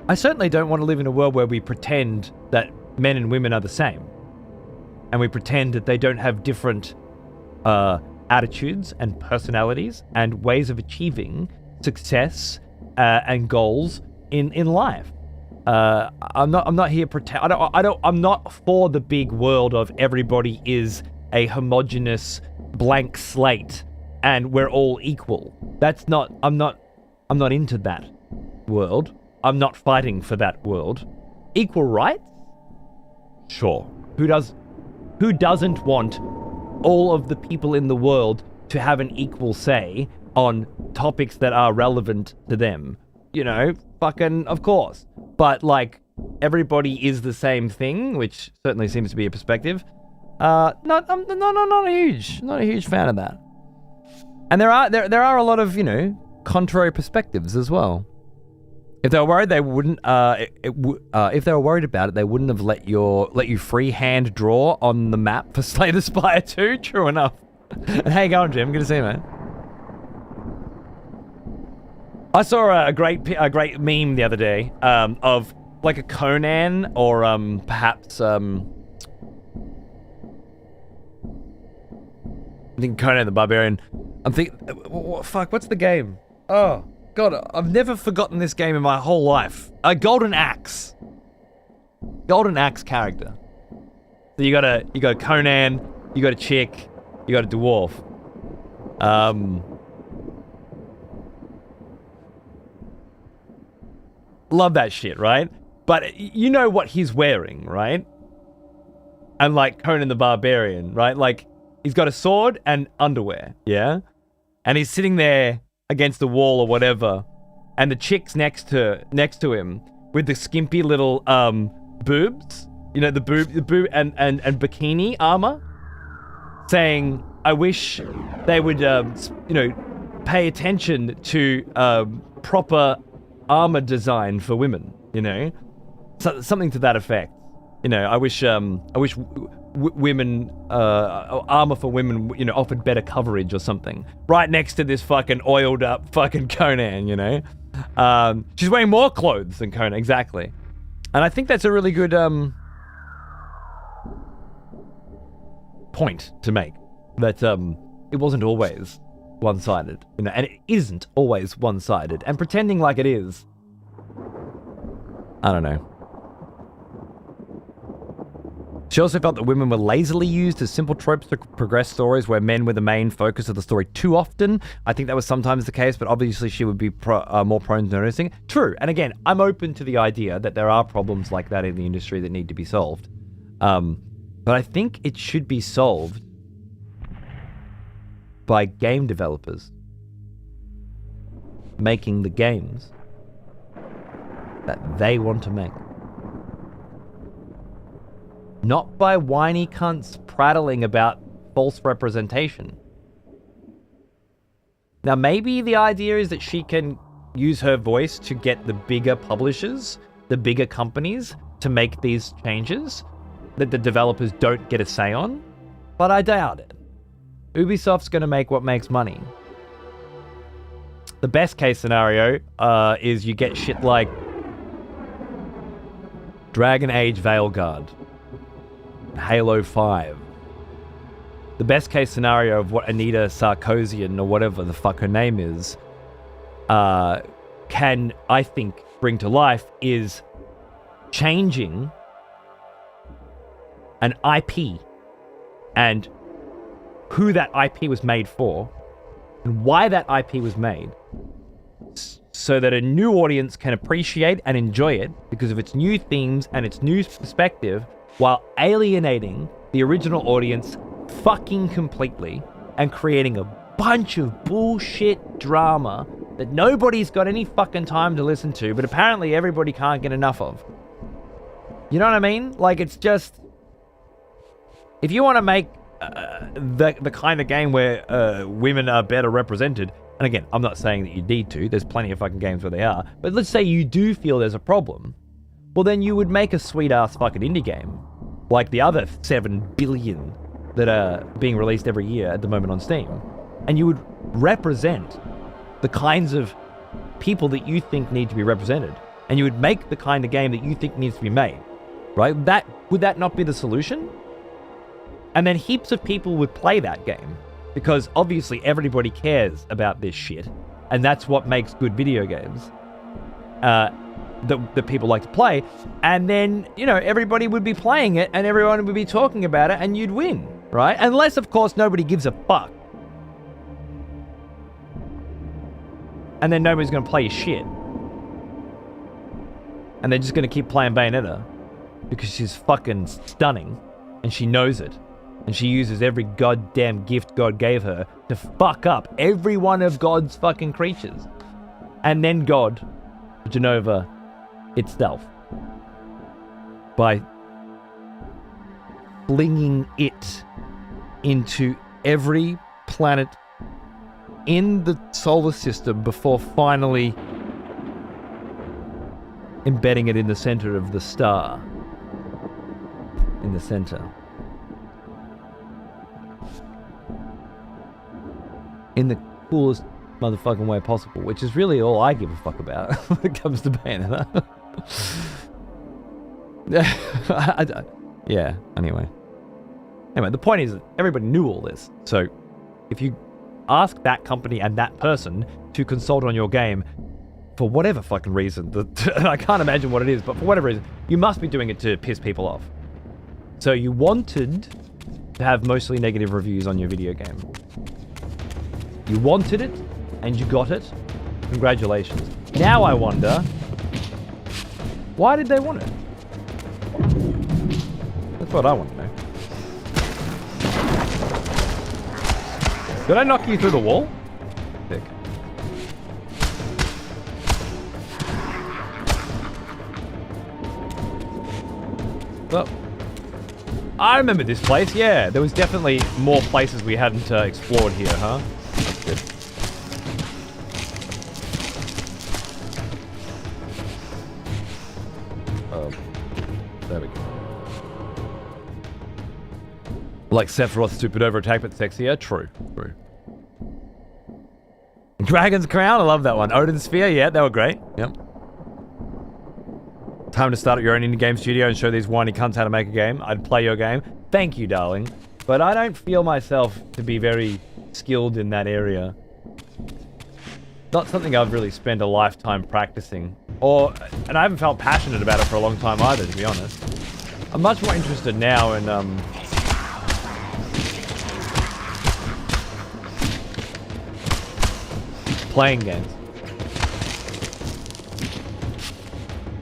I certainly don't want to live in a world where we pretend that men and women are the same. And we pretend that they don't have different attitudes and personalities and ways of achieving success and goals in life. I'm not here I'm not for the big world of everybody is a homogenous blank slate and we're all equal. I'm not into that world. I'm not fighting for that world. Equal rights? Sure. Who doesn't want all of the people in the world to have an equal say on topics that are relevant to them? You know, fucking of course. But, like, everybody is the same thing, which certainly seems to be a perspective. I'm not a huge fan of that. And there are a lot of, you know, contrary perspectives as well. If they were worried, they wouldn't. If they were worried about it, they wouldn't have let you freehand draw on the map for Slay the Spire 2. True enough. And how you going, Jim? Good to see you, man. I saw a great meme the other day of like a Conan or perhaps I think Conan the Barbarian. I'm thinking, what's the game? Oh God, I've never forgotten this game in my whole life. A Golden Axe character. So you got a Conan, you got a chick, you got a dwarf. Love that shit, right? But you know what he's wearing, right? And like Conan the Barbarian, right? Like he's got a sword and underwear, yeah? And he's sitting there against the wall or whatever, and the chick's next to him with the skimpy little boobs, you know, the boob and bikini armor, saying, I wish they would, pay attention to proper armor design for women, you know? So, something to that effect. You know, I wish women, armor for women, you know, offered better coverage or something. Right next to this fucking oiled up fucking Conan, you know? She's wearing more clothes than Conan, exactly. And I think that's a really good point to make. That it wasn't always one-sided, you know, and it isn't always one-sided. And pretending like it is, I don't know. She also felt that women were lazily used as simple tropes to progress stories where men were the main focus of the story too often. I think that was sometimes the case, but obviously she would be more prone to noticing. True, and again, I'm open to the idea that there are problems like that in the industry that need to be solved. But I think it should be solved by game developers making the games that they want to make. Not by whiny cunts prattling about false representation. Now, maybe the idea is that she can use her voice to get the bigger publishers, the bigger companies, to make these changes that the developers don't get a say on, but I doubt it. Ubisoft's going to make what makes money. The best case scenario is you get shit like Dragon Age Veilguard, Halo 5. The best case scenario of what Anita Sarkeesian, or whatever the fuck her name is, can, I think, bring to life is changing an IP and who that IP was made for and why that IP was made, so that a new audience can appreciate and enjoy it because of its new themes and its new perspective, while alienating the original audience fucking completely and creating a bunch of bullshit drama that nobody's got any fucking time to listen to, but apparently everybody can't get enough of. You know what I mean? Like, it's just, if you want to make the kind of game where women are better represented, and again, I'm not saying that you need to, there's plenty of fucking games where they are, but let's say you do feel there's a problem, well then you would make a sweet-ass fucking indie game, like the other 7 billion that are being released every year at the moment on Steam, and you would represent the kinds of people that you think need to be represented, and you would make the kind of game that you think needs to be made, right? Would that not be the solution? And then heaps of people would play that game, because obviously everybody cares about this shit, and that's what makes good video games that people like to play. And then, you know, everybody would be playing it, and everyone would be talking about it, and you'd win, right? Unless, of course, nobody gives a fuck. And then nobody's going to play your shit. And they're just going to keep playing Bayonetta because she's fucking stunning, and she knows it. And she uses every goddamn gift God gave her to fuck up every one of God's fucking creatures. And then God, Genova itself, by flinging it into every planet in the solar system before finally embedding it in the center of the star. In the center. In the coolest motherfucking way possible, which is really all I give a fuck about when it comes to Bayonetta. Yeah, anyway, the point is that everybody knew all this. So if you ask that company and that person to consult on your game for whatever fucking reason, I can't imagine what it is, but for whatever reason, you must be doing it to piss people off. So you wanted to have mostly negative reviews on your video game. You wanted it, and you got it. Congratulations. Now I wonder, Why did they want it? That's what I want to know. Did I knock you through the wall? Sick. Well, I remember this place, yeah. There was definitely more places we hadn't explored here, huh? That's good. There we go. Like Sephiroth's stupid over-attack, but sexier? True. True. Dragon's Crown? I love that one. Odin's Sphere? Yeah, they were great. Yep. Time to start up your own indie game studio and show these whiny cunts how to make a game. I'd play your game. Thank you, darling. But I don't feel myself to be very skilled in that area. Not something I've really spent a lifetime practicing. And I haven't felt passionate about it for a long time either, to be honest. I'm much more interested now in, playing games.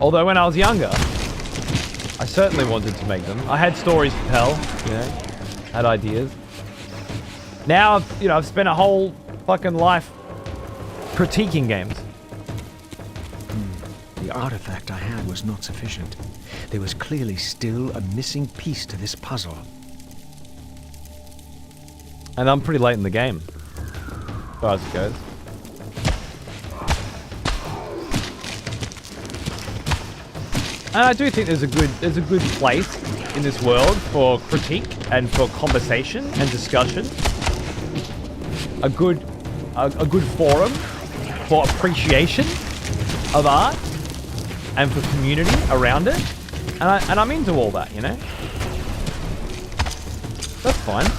Although when I was younger, I certainly wanted to make them. I had stories to tell, you know, had ideas. Now, I've spent a whole fucking life critiquing games.
The artifact I had was not sufficient. There was clearly still a missing piece to this puzzle.
And I'm pretty late in the game, as far as it goes. And I do think there's a good place in this world for critique and for conversation and discussion. A good forum for appreciation of art and for community around it. And I'm into all that, you know? That's fine.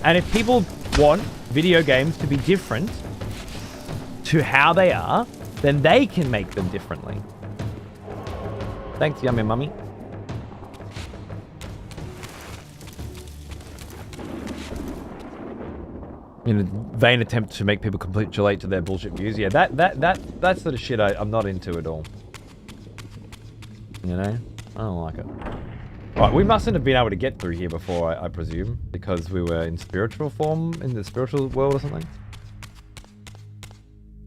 And if people want video games to be different to how they are, then they can make them differently. Thanks, Yummy Mummy. In a vain attempt to make people capitulate to their bullshit views. Yeah, that sort of shit I'm not into at all. You know? I don't like it. Right, we mustn't have been able to get through here before, I presume, because we were in spiritual form, in the spiritual world or something.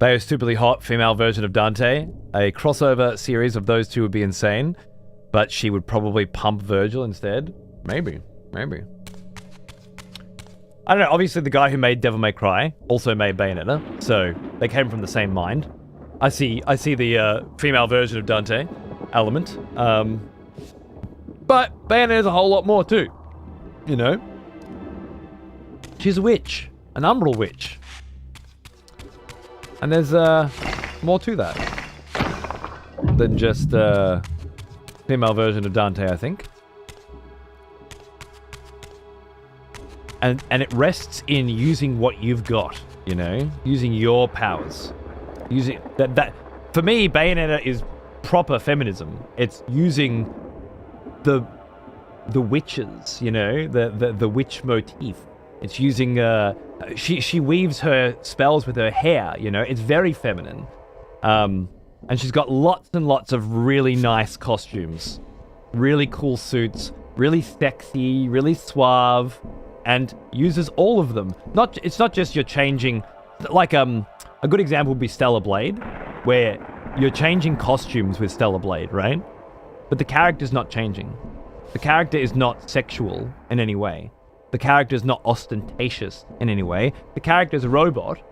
They are stupidly hot female version of Dante. A crossover series of those two would be insane, but she would probably pump Virgil instead. Maybe. I don't know, obviously the guy who made Devil May Cry also made Bayonetta, so they came from the same mind. I see the female version of Dante element, but Bayonetta's a whole lot more too, you know? She's a witch, an umbral witch. And there's more to that than just female version of Dante, I think. And it rests in using what you've got, you know, using your powers. Using that for me, Bayonetta is proper feminism. It's using the witches, you know, the witch motif. It's using she weaves her spells with her hair, you know. It's very feminine. And she's got lots and lots of really nice costumes. Really cool suits, really sexy, really suave, and uses all of them. It's not just you're changing, like a good example would be Stellar Blade, where you're changing costumes with Stellar Blade, right? But the character's not changing. The character is not sexual in any way. The character is not ostentatious in any way. The character is a robot,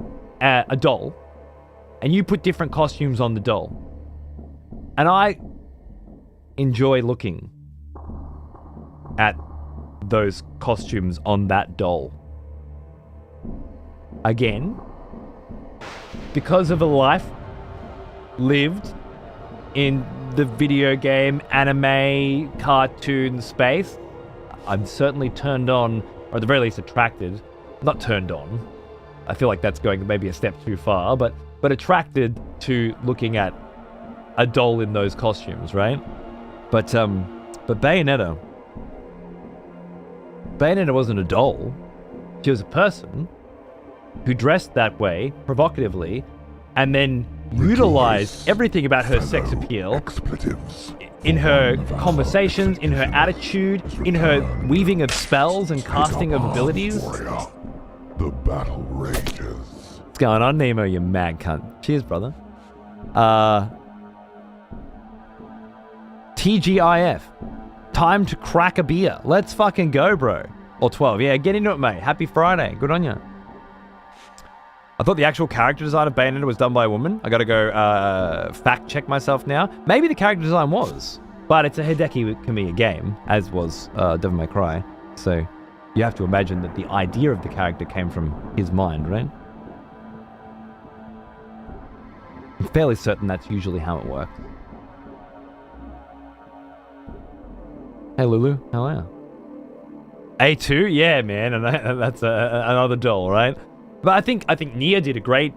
a doll, and you put different costumes on the doll. And I enjoy looking at those costumes on that doll. Again, because of a life lived in the video game, anime, cartoon space, I'm certainly turned on, or at the very least attracted. Not turned on. I feel like that's going maybe a step too far, but attracted to looking at a doll in those costumes, right? But Bayonetta wasn't a doll. She was a person who dressed that way, provocatively, and then utilized everything about her sex appeal
Expletives.
in her conversations, in her attitude, in her weaving of spells and casting of abilities.
Warrior. The battle rages.
What's going on, Nemo, you mad cunt? Cheers, brother. TGIF. Time to crack a beer. Let's fucking go, bro. Or 12. Yeah, get into it, mate. Happy Friday. Good on you. I thought the actual character design of Bayonetta was done by a woman. I gotta go fact check myself now. Maybe the character design was, but it's a Hideki Kamiya game, as was Devil May Cry. So you have to imagine that the idea of the character came from his mind, right? I'm fairly certain that's usually how it works. Hey Lulu, how are you? A2? Yeah, man, and that's another doll, right? But I think Nia did a great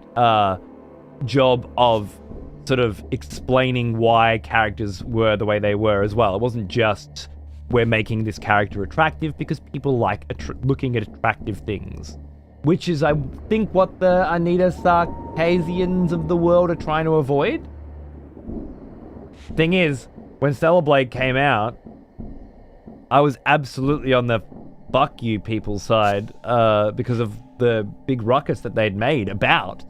job of sort of explaining why characters were the way they were as well. It wasn't just we're making this character attractive because people like looking at attractive things, which is, I think, what the Anita Sarkeesians of the world are trying to avoid. Thing is, when Stellar Blade came out, I was absolutely on the fuck you people's side because of the big ruckus that they'd made about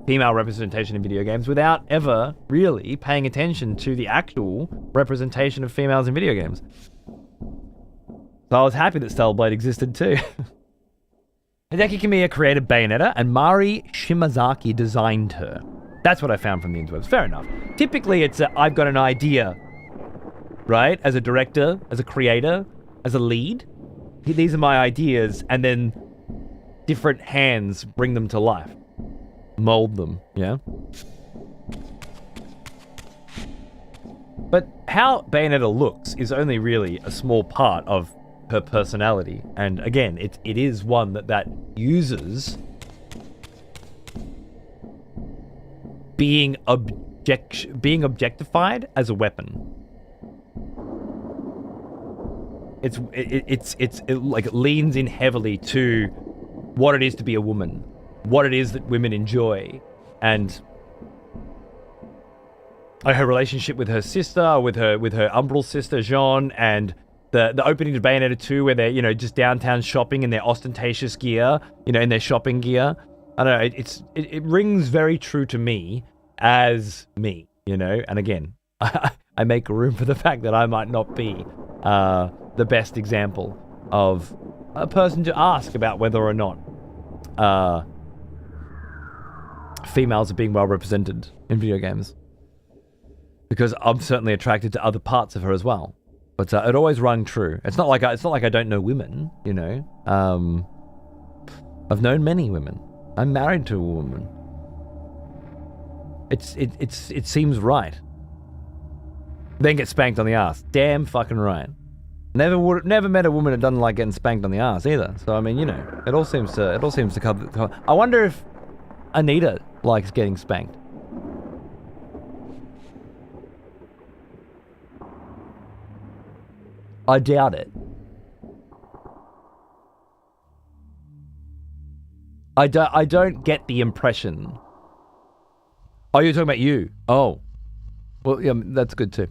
female representation in video games without ever really paying attention to the actual representation of females in video games. So I was happy that Stellar Blade existed too. Hideki Kamiya created Bayonetta and Mari Shimazaki designed her. That's what I found from the interwebs. Fair enough. Typically it's I've got an idea, right? As a director, as a creator, as a lead. These are my ideas, and then different hands bring them to life. Mold them, yeah? But how Bayonetta looks is only really a small part of her personality. And again, it is one that uses being objectified as a weapon. It like leans in heavily to what it is to be a woman, what it is that women enjoy, and her relationship with her sister, with her Umbral sister Jean, and the opening to Bayonetta 2 where they're just downtown shopping in their ostentatious gear, in their shopping gear. I don't know, it rings very true to me as me, and again, I make room for the fact that I might not be the best example of a person to ask about whether or not females are being well represented in video games, because I'm certainly attracted to other parts of her as well. But it always rung true. It's not like I don't know women, I've known many women. I'm married to a woman. It seems right. Then get spanked on the ass. Damn fucking right. Never met a woman that doesn't like getting spanked on the ass either. So I mean, it all seems to cover. I wonder if Anita likes getting spanked. I doubt it. I don't get the impression. Oh, you're talking about you? Oh, well, yeah, that's good too.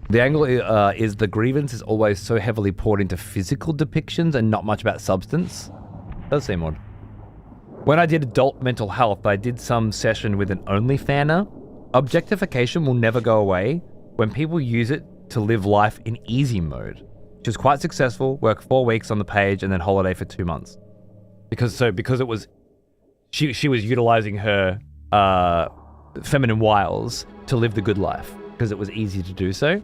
The angle is the grievance is always so heavily poured into physical depictions and not much about substance. Does seem odd. When I did adult mental health, I did some session with an OnlyFanner. Objectification will never go away when people use it to live life in easy mode. She was quite successful, worked 4 weeks on the page and then holiday for 2 months. Because it was, she was utilizing her feminine wiles to live the good life because it was easy to do so.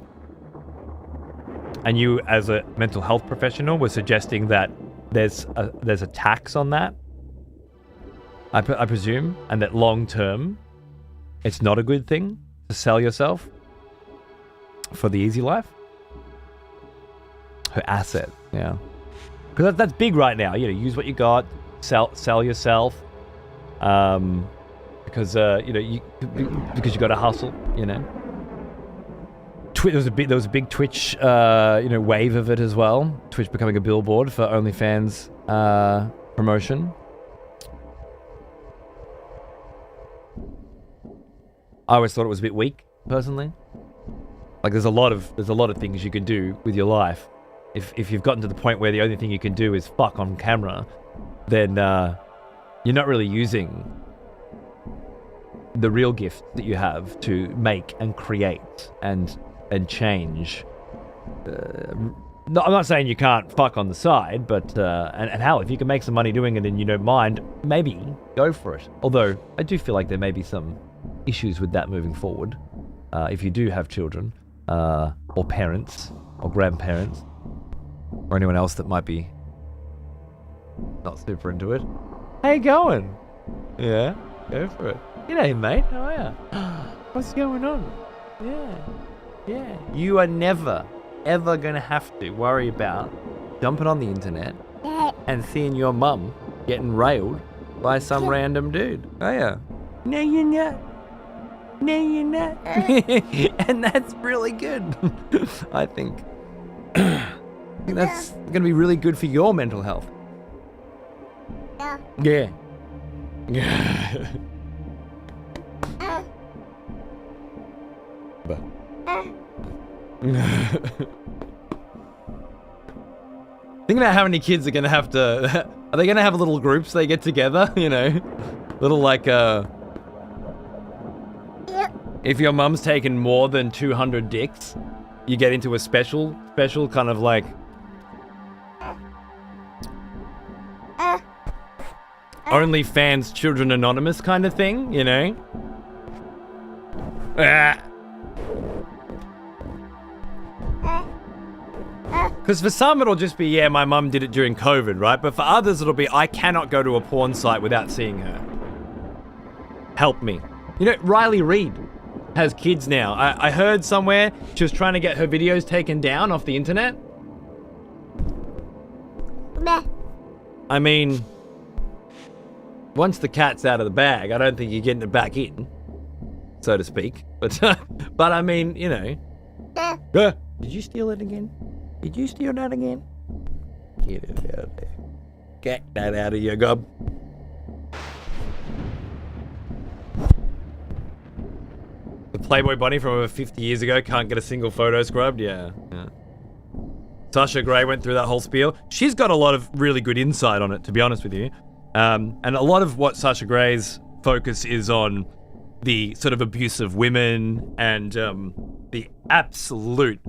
And you, as a mental health professional, were suggesting that there's a tax on that, I presume, and that long term, it's not a good thing to sell yourself for the easy life. Her asset, yeah, because that's big right now. Use what you got, sell yourself, because because you got to hustle. There was a big Twitch, wave of it as well. Twitch becoming a billboard for OnlyFans promotion. I always thought it was a bit weak, personally. Like there's a lot of things you can do with your life. If you've gotten to the point where the only thing you can do is fuck on camera, then you're not really using the real gift that you have to make and create and change. No, I'm not saying you can't fuck on the side, but and hell, if you can make some money doing it and you don't mind, maybe go for it. Although I do feel like there may be some issues with that moving forward. If you do have children, or parents, or grandparents, or anyone else that might be not super into it. How you going? Yeah, go for it. G'day, mate. How are ya? What's going on? Yeah. You are never, ever gonna have to worry about jumping on the internet and seeing your mum getting railed by some random dude. Oh yeah. No, you're not. And that's really good. I think that's gonna be really good for your mental health. Yeah. But think about how many kids are gonna have to. Are they gonna have little groups they get together? You know, little like if your mum's taken more than 200 dicks, you get into a special kind of like OnlyFans Children Anonymous kind of thing, you know? Because for some it'll just be, yeah, my mum did it during COVID, right? But for others it'll be, I cannot go to a porn site without seeing her. Help me. You know, Riley Reid has kids now. I heard somewhere she was trying to get her videos taken down off the internet. I mean, once the cat's out of the bag, I don't think you're getting it back in, so to speak. But but I mean, you know. Did you steal it again? Did you steal that again? Get it out there. Get that out of your gob. The Playboy bunny from over 50 years ago can't get a single photo scrubbed? Yeah. Sasha Grey went through that whole spiel. She's got a lot of really good insight on it, to be honest with you. And a lot of what Sasha Grey's focus is on the sort of abuse of women and the absolute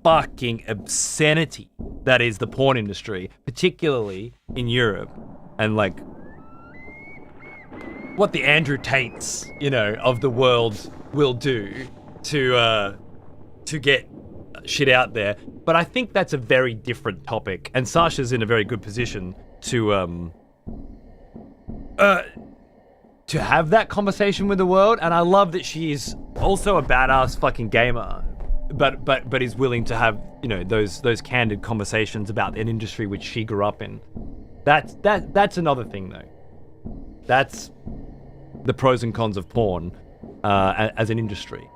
fucking obscenity that is the porn industry, particularly in Europe, and like what the Andrew Tates, you know, of the world will do to get shit out there. But I think that's a very different topic, and Sasha's in a very good position to have that conversation with the world. And I love that she is also a badass fucking gamer, but is willing to have, you know, those candid conversations about an industry which she grew up in. That's another thing though. That's the pros and cons of porn as an industry.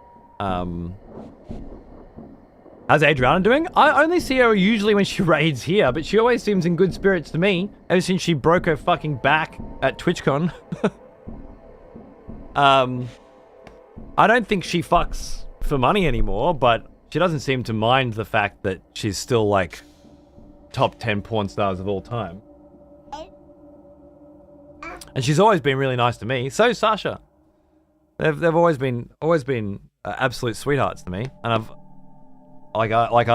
How's Adriana doing? I only see her usually when she raids here, but she always seems in good spirits to me, ever since she broke her fucking back at TwitchCon. I don't think she fucks for money anymore, but she doesn't seem to mind the fact that she's still like top 10 porn stars of all time. And she's always been really nice to me. So Sasha. They've always been absolute sweethearts to me, and I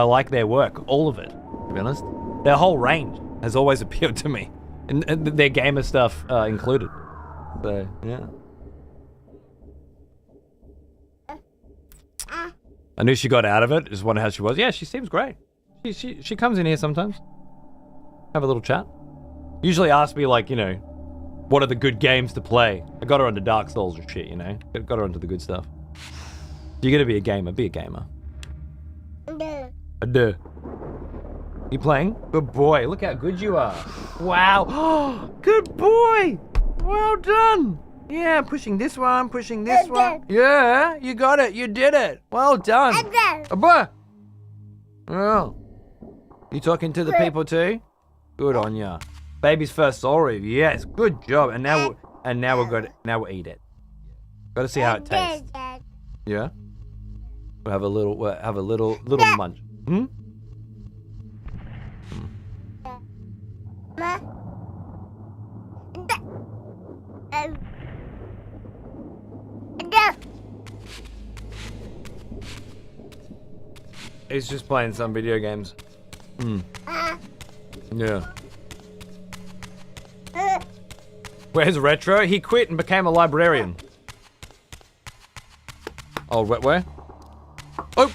like their work, all of it, to be honest. Their whole range has always appealed to me, and their gamer stuff included. So, yeah. I knew she got out of it, just wondered how she was. Yeah, she seems great. She comes in here sometimes. Have a little chat. Usually ask me, like, you know, what are the good games to play? I got her onto Dark Souls or shit, you know? Got her onto the good stuff. You're gonna be a gamer, be a gamer. Duh. You playing? Good boy. Look how good you are. Wow. Good boy. Well done. Yeah, pushing this one, pushing this one. Yeah, you got it. You did it. Well done. Abba. Oh. You talking to the people too? Good on ya. Baby's first soul review. Yes, good job. And now we'll eat it. Gotta see how it tastes. Yeah? We'll have a little munch. Hmm? He's just playing some video games. Yeah. Where's Retro? He quit and became a librarian. Oh, where? Oh!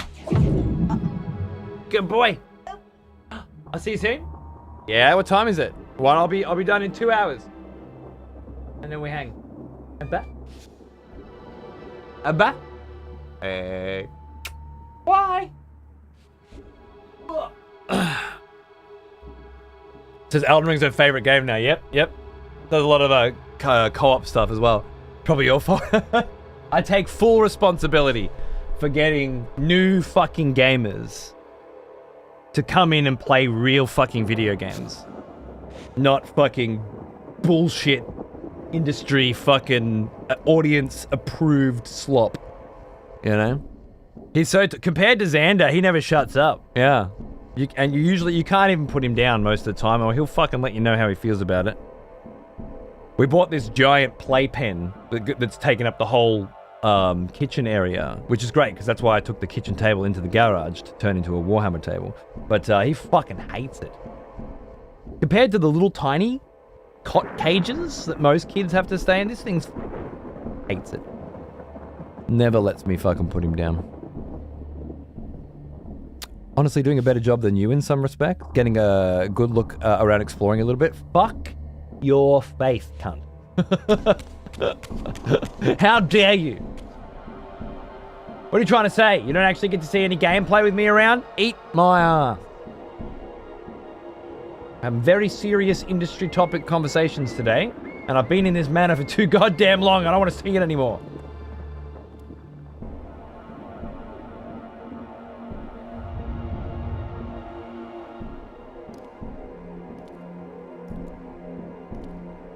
Good boy. I'll see you soon. Yeah, what time is it? One, I'll be done in 2 hours. And then we hang. Abba? Abba? Hey. Why? Says Elden Ring's her favorite game now. Yep. Does a lot of co-op stuff as well. Probably your fault. I take full responsibility for getting new fucking gamers to come in and play real fucking video games. Not fucking bullshit industry fucking audience approved slop. You know? He's so compared to Xander, he never shuts up. Yeah. You can't even put him down most of the time, or he'll fucking let you know how he feels about it. We bought this giant playpen that's taken up the whole kitchen area, which is great because that's why I took the kitchen table into the garage to turn into a Warhammer table. But he fucking hates it. Compared to the little tiny cot cages that most kids have to stay in, this thing hates it. Never lets me fucking put him down. Honestly, doing a better job than you in some respects. Getting a good look around exploring a little bit. Fuck your face, cunt. How dare you? What are you trying to say? You don't actually get to see any gameplay with me around? Eat my ass. I'm very serious industry topic conversations today, and I've been in this manner for too goddamn long. I don't want to see it anymore.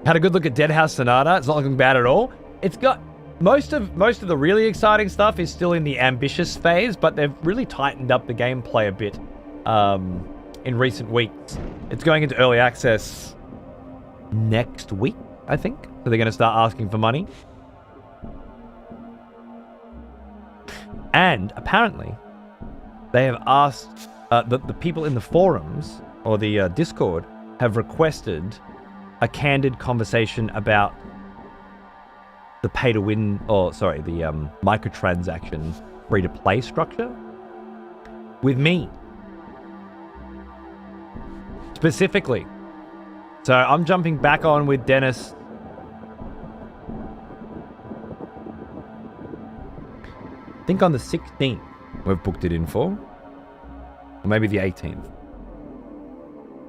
Had a good look at Dead House Sonata. It's not looking bad at all. It's got most of the really exciting stuff is still in the ambitious phase, but they've really tightened up the gameplay a bit in recent weeks. It's going into early access next week, I think. So they're going to start asking for money. And apparently, they have asked the people in the forums or the Discord have requested a candid conversation about the pay-to-win, the microtransaction free-to-play structure with me. Specifically. So I'm jumping back on with Dennis. I think on the 16th we've booked it in for. Or maybe the 18th.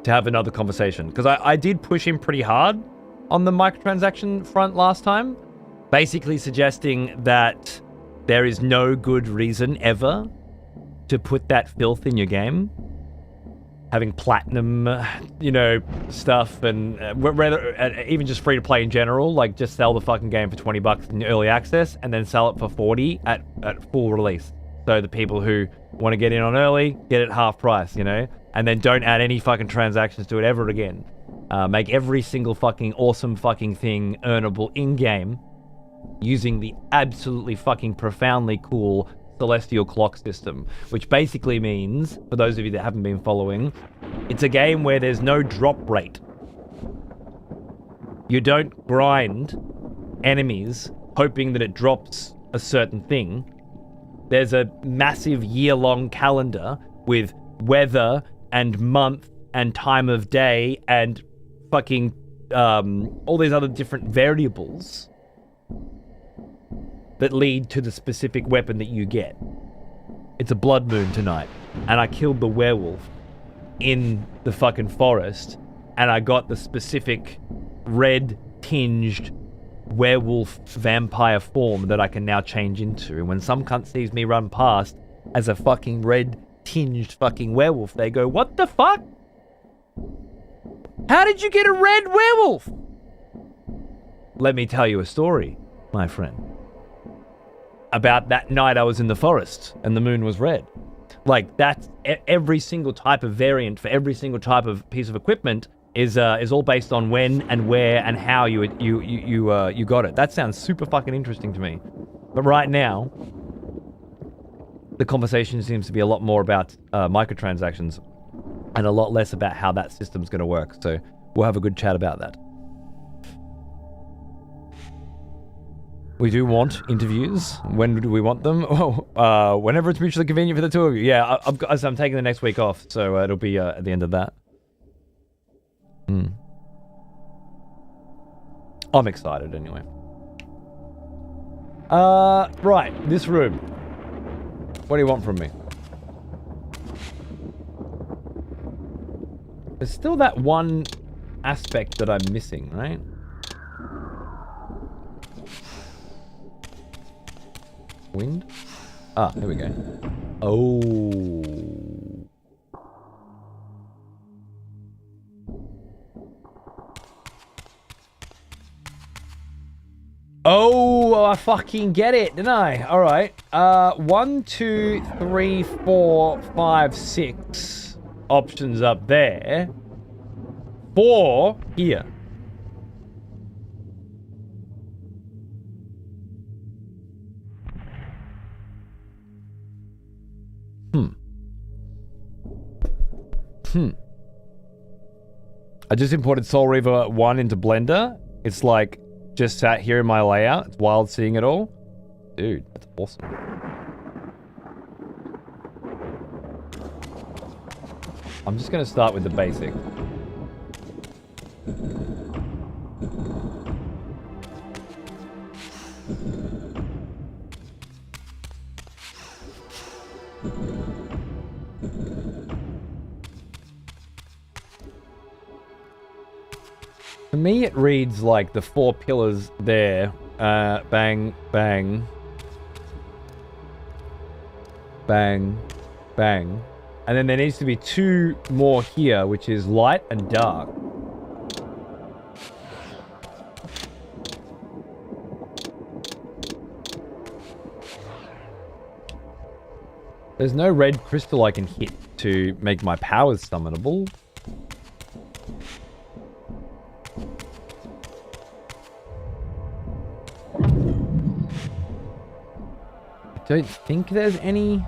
To have another conversation. Because I did push him pretty hard on the microtransaction front last time. Basically suggesting that there is no good reason ever to put that filth in your game. Having platinum, stuff and even just free to play in general. Like just sell the fucking game for $20 in early access and then sell it for $40 at full release. So the people who want to get in on early, get it half price, and then don't add any fucking transactions to it ever again. Make every single fucking awesome fucking thing earnable in-game using the absolutely fucking profoundly cool Celestial Clock system, which basically means, for those of you that haven't been following, it's a game where there's no drop rate. You don't grind enemies hoping that it drops a certain thing. There's a massive year-long calendar with weather and month and time of day and fucking all these other different variables that lead to the specific weapon that you get. It's a blood moon tonight, and I killed the werewolf in the fucking forest, and I got the specific red-tinged werewolf vampire form that I can now change into. And when some cunt sees me run past as a fucking red-tinged fucking werewolf, they go, "What the fuck? How did you get a red werewolf?" Let me tell you a story, my friend. about that night I was in the forest and the moon was red. Like that's every single type of variant for every single type of piece of equipment is all based on when and where and how you got it. That sounds super fucking interesting to me. But right now, the conversation seems to be a lot more about microtransactions and a lot less about how that system's going to work. So we'll have a good chat about that. We do want interviews. When do we want them? Oh, whenever it's mutually convenient for the two of you. Yeah, I'm taking the next week off, so it'll be at the end of that. I'm excited anyway. Right, this room. What do you want from me? There's still that one aspect that I'm missing, right? Wind? Ah, here we go. Oh. Oh, I fucking get it, didn't I? All right. 1, 2, 3, 4, 5, 6 options up there. 4 here. I just imported Soul Reaver 1 into Blender. It's like just sat here in my layout. It's wild seeing it all. Dude, that's awesome. I'm just gonna start with the basic. To me, it reads like the 4 pillars there. Bang, bang. Bang, bang. And then there needs to be 2 more here, which is light and dark. There's no red crystal I can hit to make my powers summonable. Don't think there's any.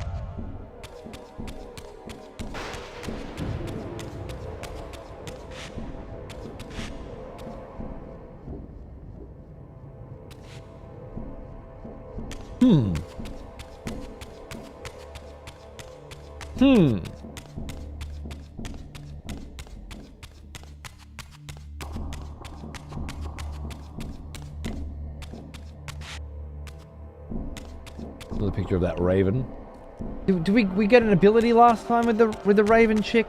Another picture of that raven. Did we get an ability last time with the raven chick?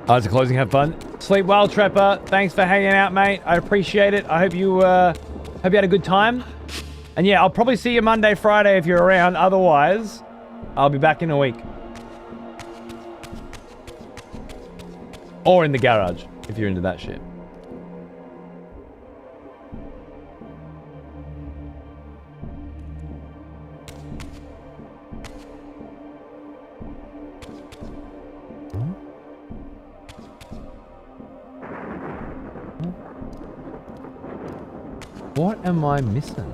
It's a closing. Have fun. Sleep well, Trapper. Thanks for hanging out, mate. I appreciate it. I hope you had a good time. And yeah, I'll probably see you Monday, Friday if you're around. Otherwise, I'll be back in a week. Or in the garage, if you're into that shit. What am I missing?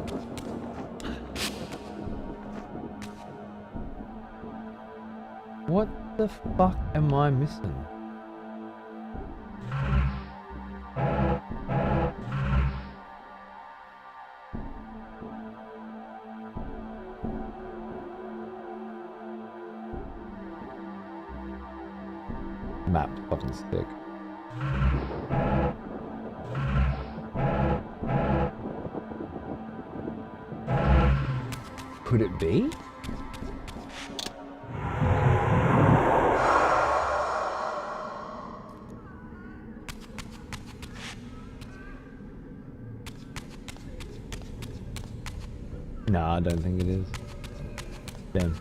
What the fuck am I missing? Map's fucking sick. Could it be? Nah, I don't think it is. Damn.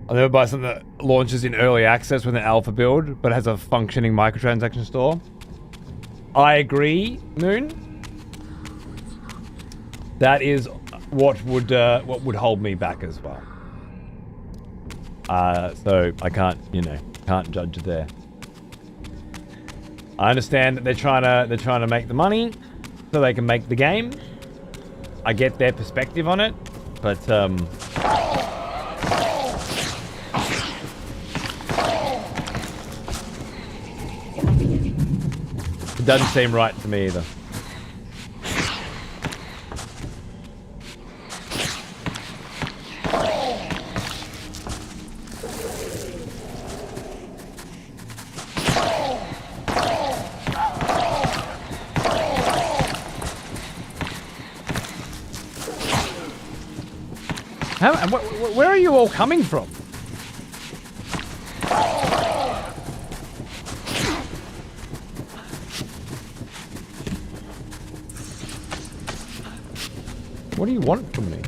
I'll never buy something that launches in early access with an alpha build, but has a functioning microtransaction store. I agree, Moon. That is what would hold me back as well. So I can't, can't judge there. I understand that they're trying to make the money so they can make the game. I get their perspective on it, but it doesn't seem right to me either. Where are you all coming from? What do you want from me?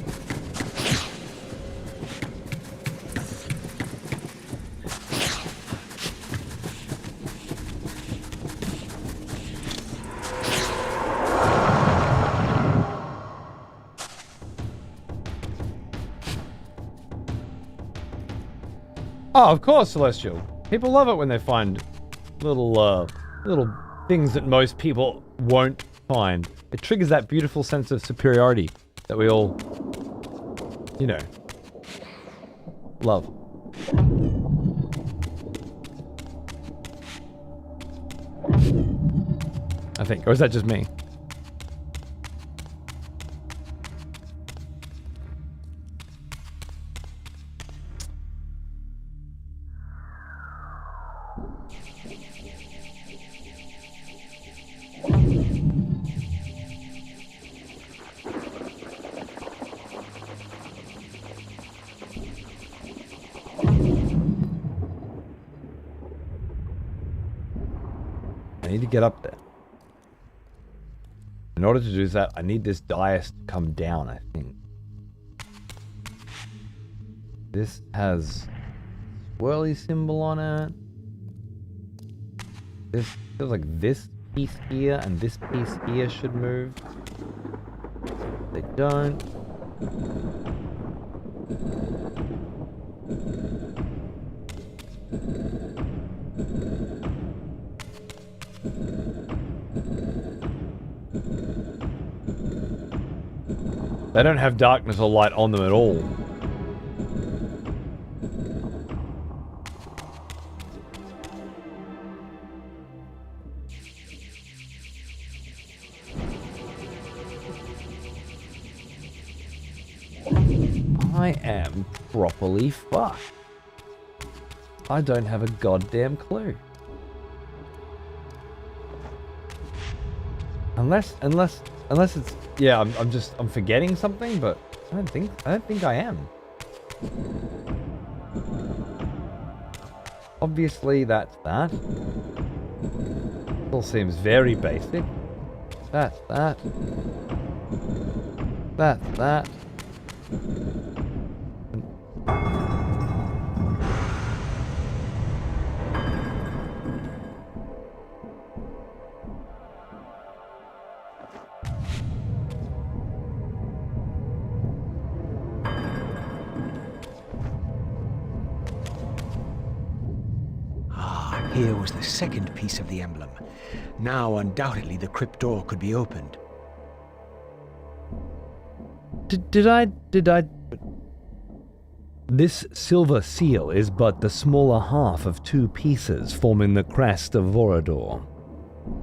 Oh, of course, Celestial. People love it when they find little things that most people won't find. It triggers that beautiful sense of superiority that we all, love. I think. Or is that just me? I need to get up there. In order to do that, I need this dais to come down, I think. This has swirly symbol on it. This feels like this piece here and this piece here should move. They don't. They don't have darkness or light on them at all. I am properly fucked. I don't have a goddamn clue. Unless it's, yeah, I'm forgetting something, but I don't think I am. Obviously that's that. All seems very basic. That's that. That's that.
Here was the second piece of the emblem. Now, undoubtedly, the crypt door could be opened.
Did I... This silver seal is but the smaller half of two pieces forming the crest of Vorador.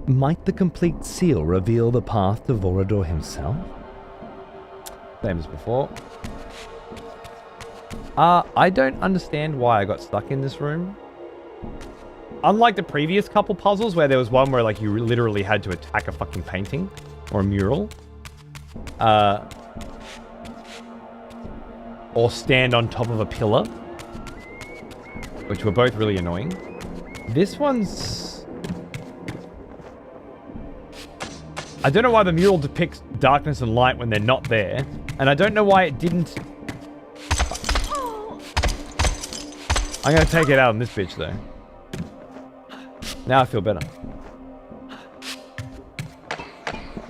Might the complete seal reveal the path to Vorador himself?
Same as before. I don't understand why I got stuck in this room. Unlike the previous couple puzzles where there was one where like you literally had to attack a fucking painting or a mural. Or stand on top of a pillar. Which were both really annoying. This one's... I don't know why the mural depicts darkness and light when they're not there. And I don't know why it didn't... I'm gonna take it out on this bitch though. Now I feel better.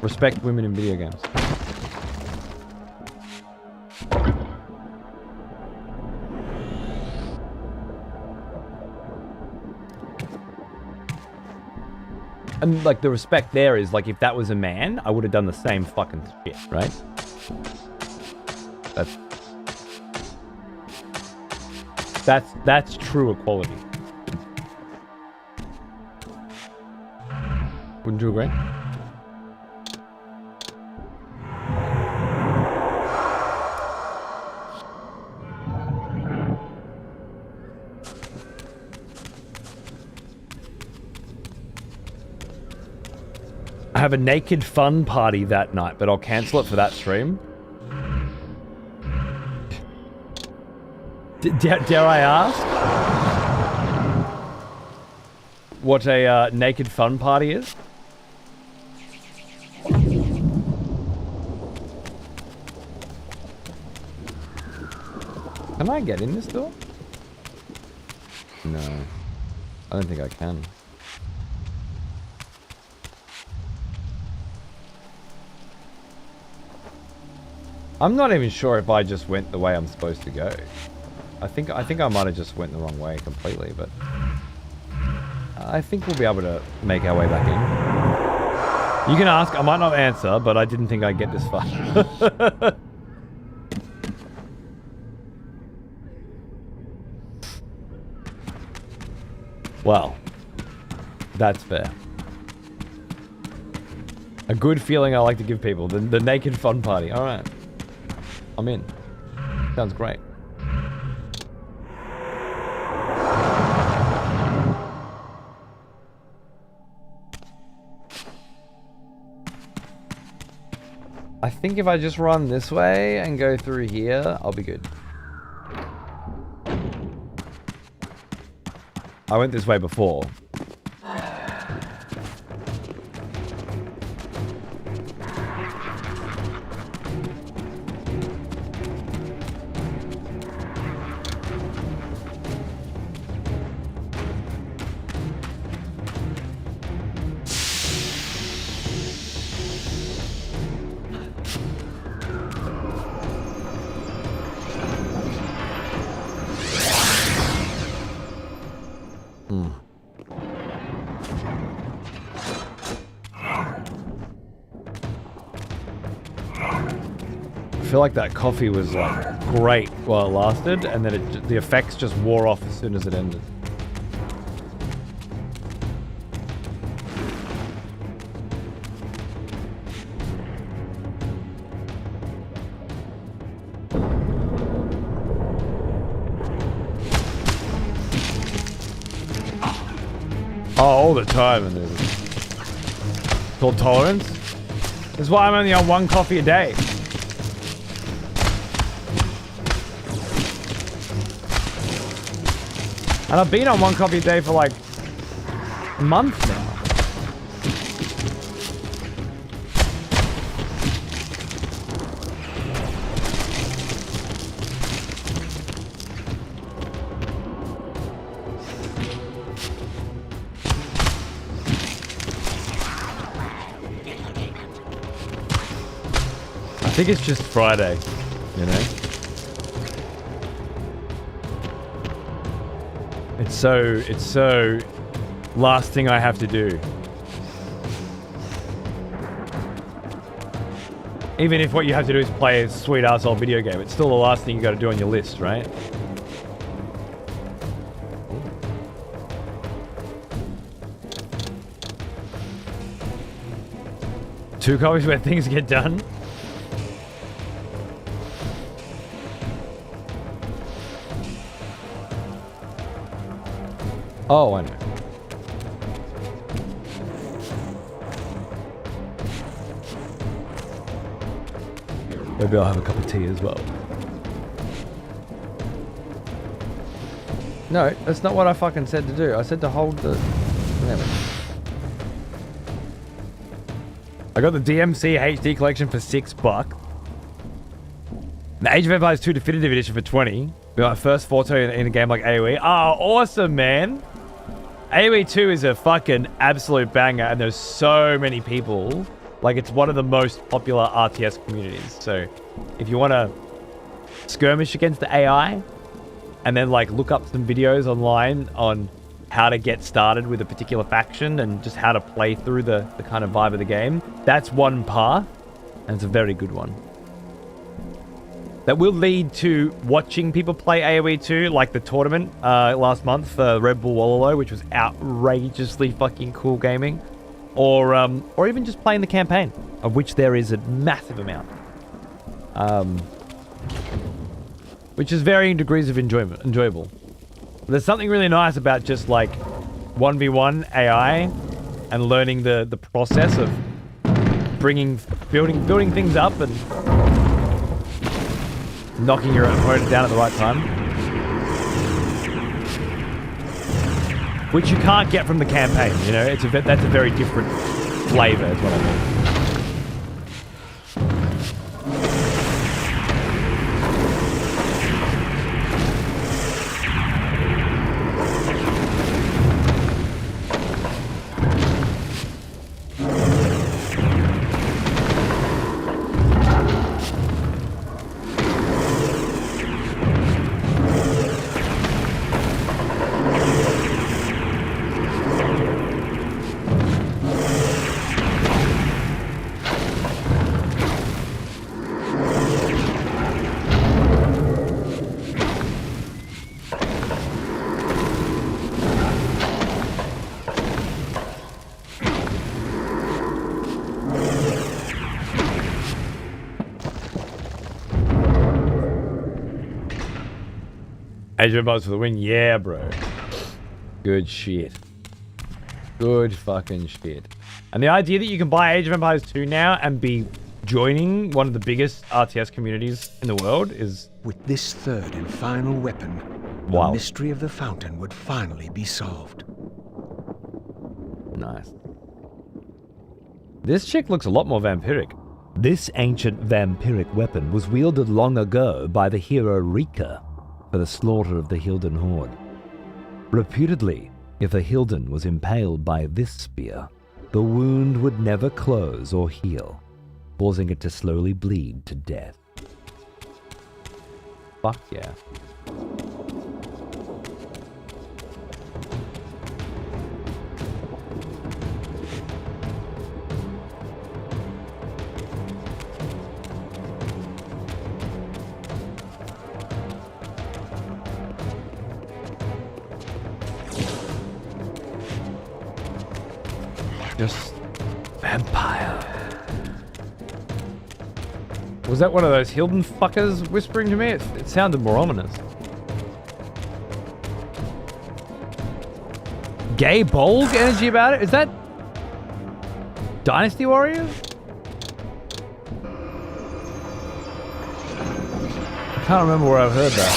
Respect women in video games. And like the respect there is like if that was a man, I would have done the same fucking shit, right? That's true equality. Wouldn't you agree? I have a naked fun party that night, but I'll cancel it for that stream. Dare I ask what a naked fun party is? Can I get in this door? No, I don't think I can. I'm not even sure if I just went the way I'm supposed to go. I think I might have just went the wrong way completely, but I think we'll be able to make our way back in. You can ask, I might not answer, but I didn't think I'd get this far. Well, that's fair. A good feeling I like to give people, the naked fun party. All right. I'm in. Sounds great. I think if I just run this way and go through here, I'll be good. I went this way before. I feel like that coffee was like great while it lasted, and then the effects just wore off as soon as it ended. Oh, all the time, and it's called tolerance. That's why I'm only on one coffee a day. And I've been on one coffee a day for like a month now. I think it's just Friday, you know? It's so last thing I have to do. Even if what you have to do is play a sweet asshole video game, it's still the last thing you got to do on your list, right? Two copies where things get done. Oh, I know. Maybe I'll have a cup of tea as well. No, that's not what I fucking said to do. I said to hold the... Damn it. I got the DMC HD collection for $6. The Age of Empires 2 Definitive Edition for 20. We got my first photo in a game like AoE. Oh, awesome, man. AoE 2 is a fucking absolute banger, and there's so many people. Like, it's one of the most popular RTS communities. So, if you want to skirmish against the AI, and then, like, look up some videos online on how to get started with a particular faction and just how to play through the kind of vibe of the game, that's one path, and it's a very good one. That will lead to watching people play AoE 2, like the tournament last month for Red Bull Wololo, which was outrageously fucking cool gaming. Or even just playing the campaign, of which there is a massive amount. Which is varying degrees of enjoyable. There's something really nice about just like 1v1 AI and learning the process of building things up and knocking your opponent down at the right time. Which you can't get from the campaign, you know? That's a very different flavor, is what I mean. Age of Empires for the win. Yeah, bro. Good shit. Good fucking shit. And the idea that you can buy Age of Empires 2 now and be joining one of the biggest RTS communities in the world is...
With this third and final weapon,
wow.
The mystery of the fountain would finally be solved.
Nice. This chick looks a lot more vampiric.
This ancient vampiric weapon was wielded long ago by the hero Rika for the slaughter of the Hilden horde. Reputedly, if a Hilden was impaled by this spear, the wound would never close or heal, causing it to slowly bleed to death.
Fuck yeah. Just vampire. Was that one of those Hilden fuckers whispering to me? It sounded more ominous. Gay Bolg energy about it? Is that Dynasty Warriors? I can't remember where I've heard that.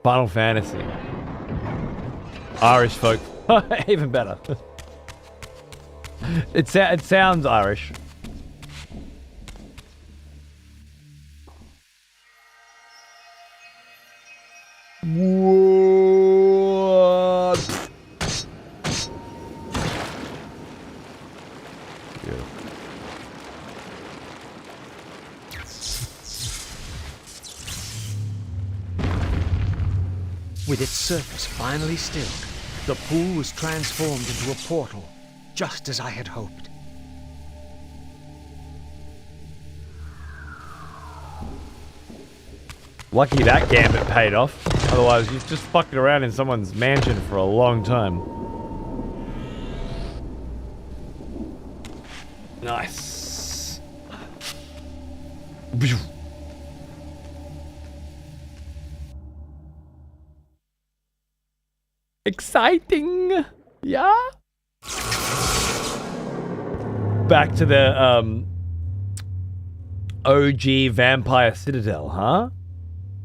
Final Fantasy. Irish folk. Even better. It sounds Irish. What? Yeah.
With its surface finally stilled, the pool was transformed into a portal, just as I had hoped.
Lucky that gambit paid off. Otherwise, you've just fucked around in someone's mansion for a long time. Nice. Exciting. Yeah. Back to the OG Vampire Citadel, huh?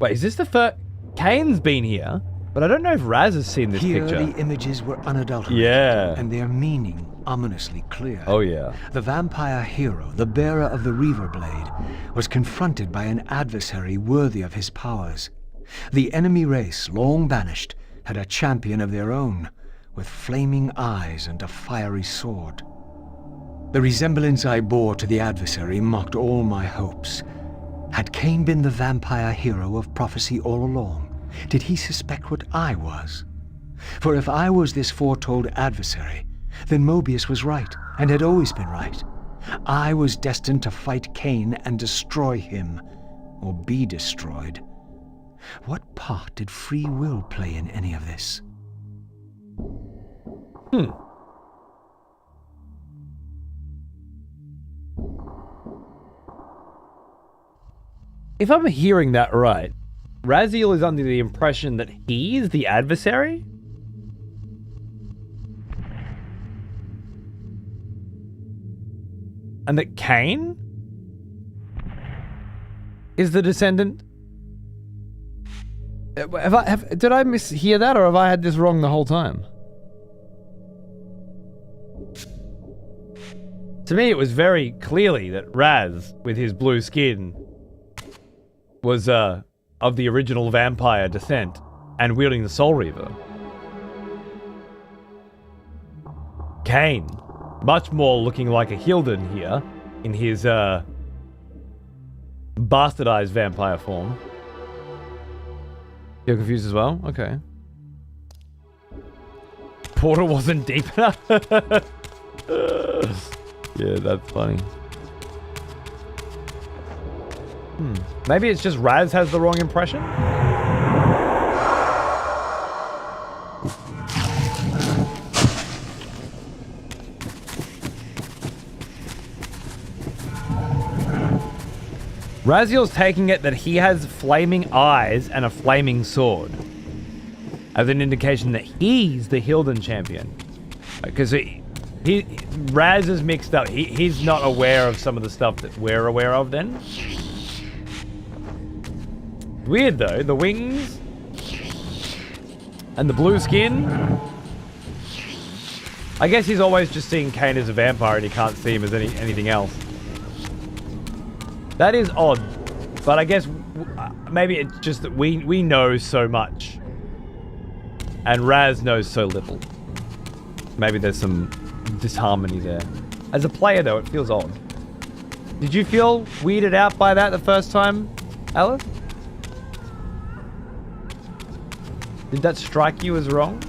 Wait, is this the first? Kain's been here, but I don't know if Raz has seen this
Here
picture.
the images were unadulterated,
Yeah.
and their meaning ominously clear.
Oh, yeah.
The vampire hero, the bearer of the Reaver Blade, was confronted by an adversary worthy of his powers. The enemy race, long banished, had a champion of their own, with flaming eyes and a fiery sword. The resemblance I bore to the adversary mocked all my hopes. Had Kain been the vampire hero of prophecy all along? Did he suspect what I was? For if I was this foretold adversary, then Mobius was right, and had always been right. I was destined to fight Kain and destroy him, or be destroyed. What part did free will play in any of this?
If I'm hearing that right, Raziel is under the impression that he is the adversary? And that Kain is the descendant? Did I mishear that, or have I had this wrong the whole time? To me, it was very clearly that Raz, with his blue skin, was of the original vampire descent and wielding the Soul Reaver. Kain, much more looking like a Hilden here in his bastardized vampire form. You're confused as well? Okay. Portal wasn't deep enough. Yeah, that's funny. Maybe it's just Raz has the wrong impression? Raziel's taking it that he has flaming eyes and a flaming sword as an indication that he's the Hilden champion. Because Raz is mixed up. He's not aware of some of the stuff that we're aware of then. Weird though, the wings and the blue skin. I guess he's always just seeing Kain as a vampire and he can't see him as anything else. That is odd, but I guess maybe it's just that we know so much and Raz knows so little. Maybe there's some disharmony there. As a player though, it feels odd. Did you feel weirded out by that the first time, Alice? Did that strike you as wrong?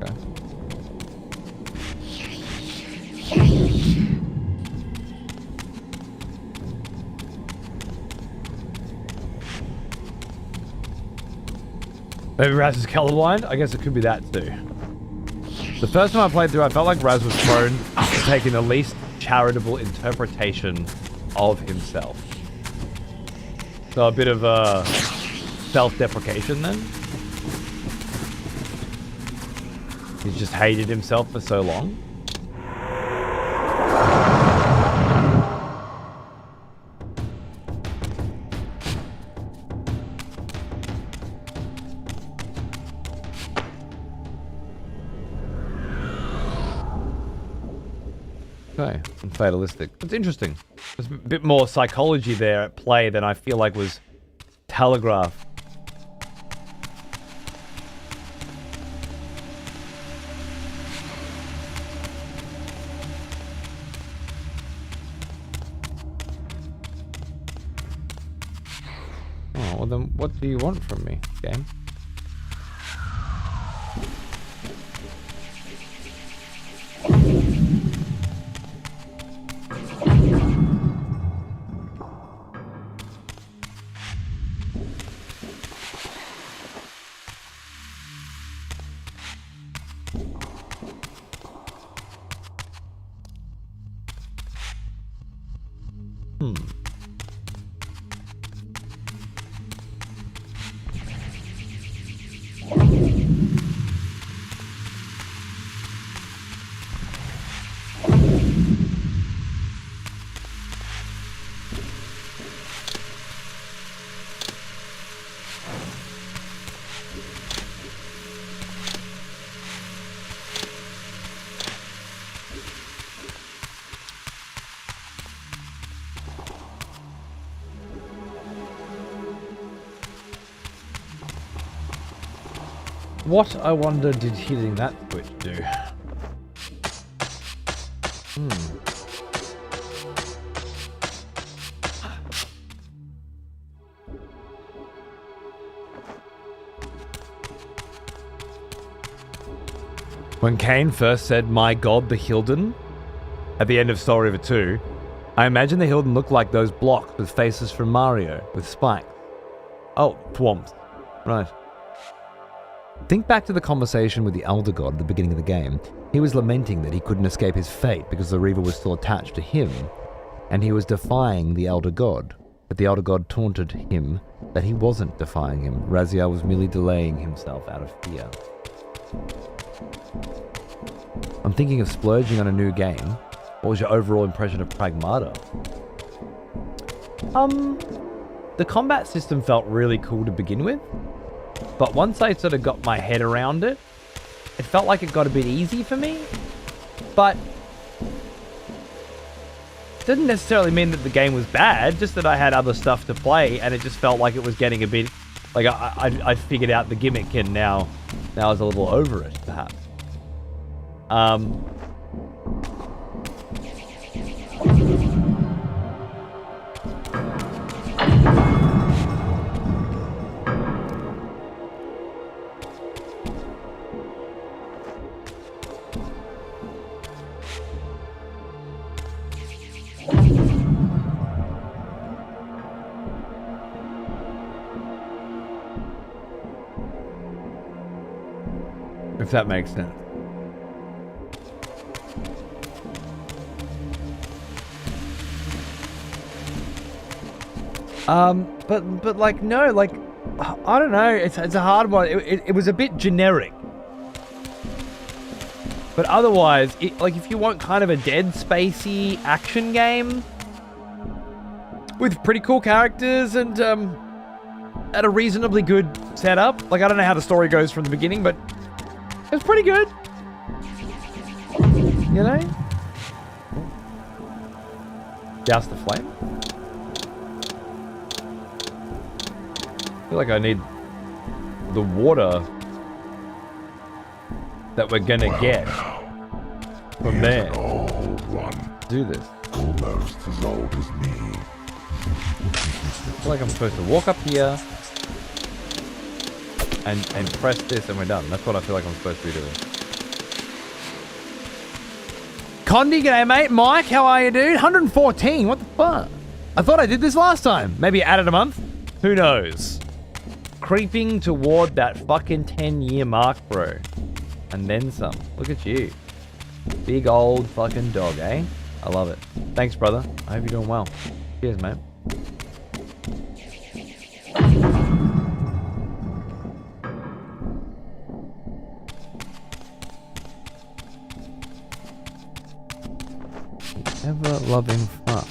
Okay. Maybe Raz is colorblind? I guess it could be that too. The first time I played through, I felt like Raz was prone to taking the least charitable interpretation of himself. So a bit of self-deprecation then. He's just hated himself for so long. Okay, and fatalistic. It's interesting. There's a bit more psychology there at play than I feel like was telegraphed. Oh, well then what do you want from me, game? What, I wonder, did hitting that switch do? When Kain first said, "My God, the Hilden," at the end of Soul River 2, I imagine the Hilden looked like those blocks with faces from Mario, with spikes. Oh, thwomps. Right. Think back to the conversation with the Elder God at the beginning of the game. He was lamenting that he couldn't escape his fate because the Reaver was still attached to him, and he was defying the Elder God. But the Elder God taunted him that he wasn't defying him. Raziel was merely delaying himself out of fear. I'm thinking of splurging on a new game. What was your overall impression of Pragmata? The combat system felt really cool to begin with, but once I sort of got my head around it, it felt like it got a bit easy for me, but it didn't necessarily mean that the game was bad, just that I had other stuff to play, and it just felt like it was getting a bit, like I figured out the gimmick, and now I was a little over it, perhaps. If that makes sense. But like, no, like, I don't know, it's a hard one. It was a bit generic. But otherwise, like, if you want kind of a Dead Spacey action game with pretty cool characters and at a reasonably good setup, like, I don't know how the story goes from the beginning, but it's pretty good. You know? Douse the flame? I feel like I need the water that we're gonna get from there.
Old one,
Do this.
almost as old as me.
I feel like I'm supposed to walk up here and press this and we're done. That's what I feel like I'm supposed to be doing. Condi, g'day mate. Mike, how are you, dude? 114, what the fuck? I thought I did this last time. Maybe added a month? Who knows? Creeping toward that fucking 10-year mark, bro. And then some. Look at you. Big old fucking dog, eh? I love it. Thanks, brother. I hope you're doing well. Cheers, mate. Ever-loving fuck.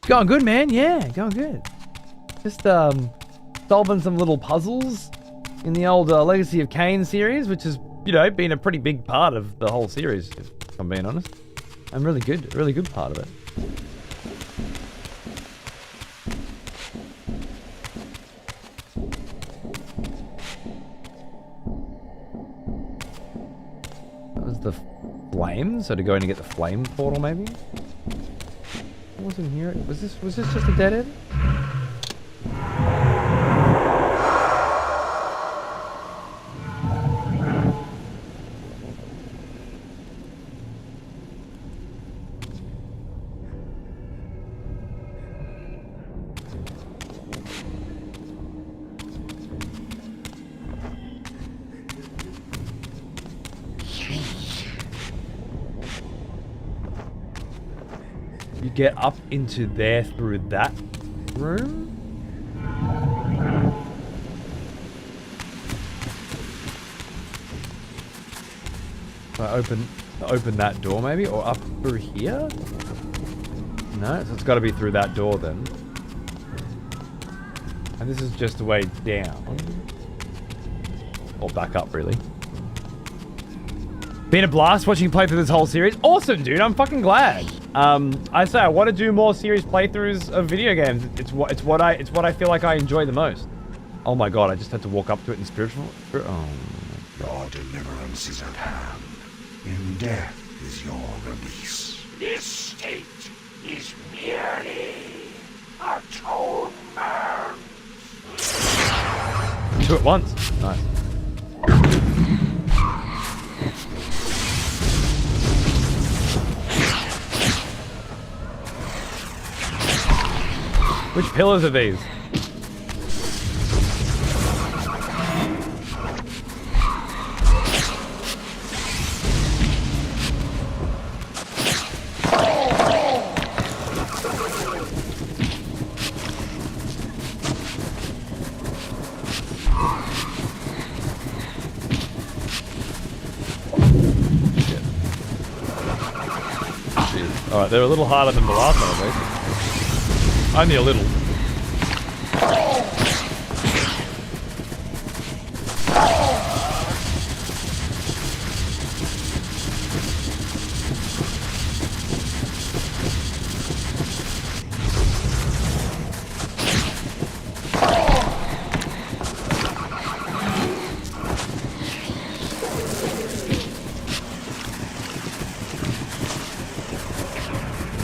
Going good, man. Yeah, going good. Just solving some little puzzles in the old Legacy of Kain series, which has, you know, been a pretty big part of the whole series, if I'm being honest. I'm really good part of it. That was the flame, so to go in and get the flame portal, maybe? I wasn't here. Was this just a dead end? You get up into there through that room? So I open that door maybe, or up through here? No, so it's got to be through that door then. And this is just the way down. Or back up, really. Been a blast watching you play through this whole series. Awesome, dude. I'm fucking glad. I say I want to do more series playthroughs of video games. It's what I feel like I enjoy the most. Oh my god, I just had to walk up to it in spiritual. Oh.
Your deliverance is at hand. In death is your release. This state is merely atonement.
Two at once. Nice. Which pillars are these? Alright, they're a little harder than the last one, I think. Only a little.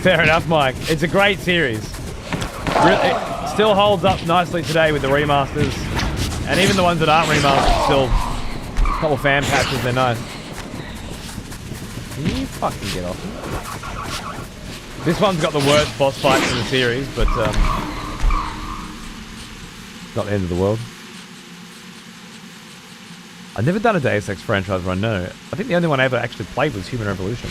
Fair enough, Mike. It's a great series. It still holds up nicely today with the remasters. And even the ones that aren't remastered, still a couple fan patches, they're nice. Can you fucking get off me? This one's got the worst boss fights in the series, but not the end of the world. I've never done a Deus Ex franchise run, no. I think the only one I ever actually played was Human Revolution.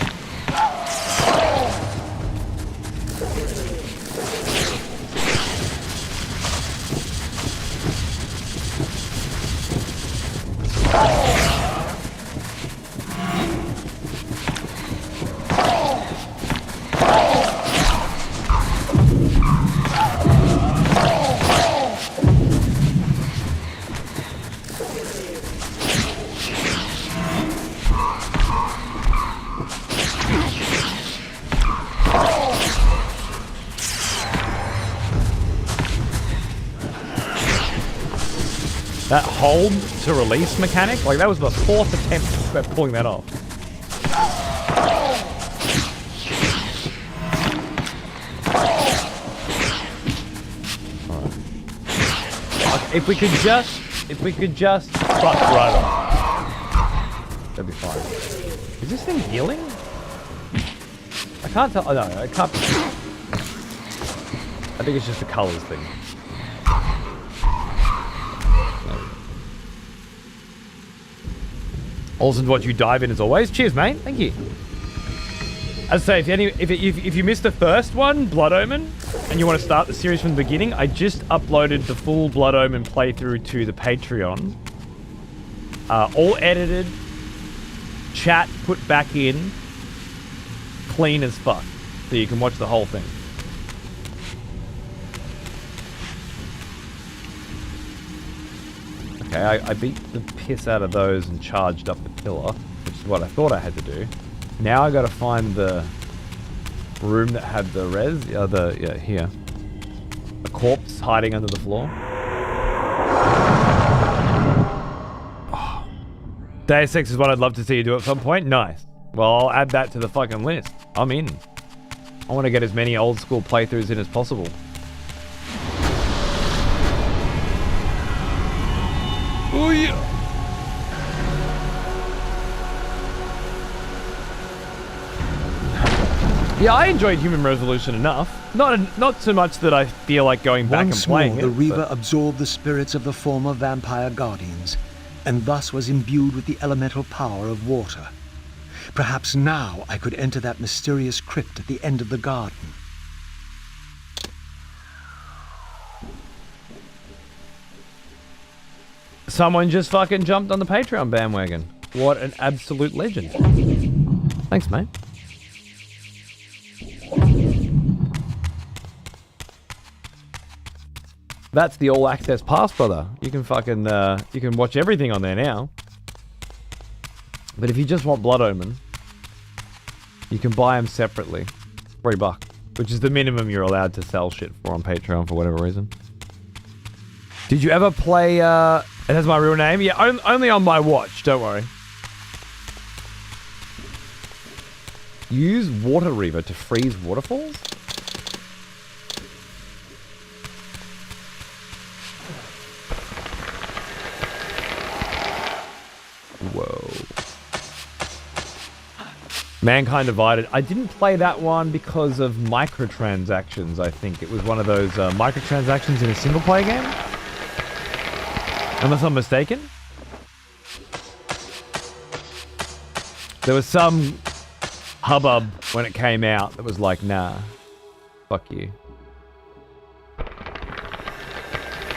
That hold to release mechanic, like that was the fourth attempt at pulling that off. Alright. Okay, if we could just fuck right off. That'd be fine. Is this thing healing? I can't tell. Oh no, I can't. I think it's just the colors thing. Awesome to watch you dive in as always. Cheers, mate. Thank you. As I say, if you missed the first one, Blood Omen, and you want to start the series from the beginning, I just uploaded the full Blood Omen playthrough to the Patreon. All edited, chat put back in, clean as fuck, so you can watch the whole thing. Okay, I beat the piss out of those and charged up the pillar, which is what I thought I had to do. Now I gotta find the room that had the res, yeah, here. A corpse hiding under the floor. Oh. Deus Ex is what I'd love to see you do at some point. Nice. Well, I'll add that to the fucking list. I'm in. I want to get as many old school playthroughs in as possible. Oh yeah. Yeah, I enjoyed Human Revolution enough. Not so much that I feel like going back and playing
Once more, the Reaver absorbed the spirits of the former vampire guardians, and thus was imbued with the elemental power of water. Perhaps now I could enter that mysterious crypt at the end of the garden.
Someone just fucking jumped on the Patreon bandwagon. What an absolute legend. Thanks, mate. That's the all access pass, brother. You can fucking, you can watch everything on there now. But if you just want Blood Omen, you can buy them separately. $3, which is the minimum you're allowed to sell shit for on Patreon for whatever reason. Did you ever play, it has my real name? Yeah, only on my watch, don't worry. Use Water Reaver to freeze waterfalls? Whoa. Mankind Divided. I didn't play that one because of microtransactions, I think. It was one of those microtransactions in a single player game? Unless I'm mistaken? There was some hubbub when it came out that was like, nah, fuck you.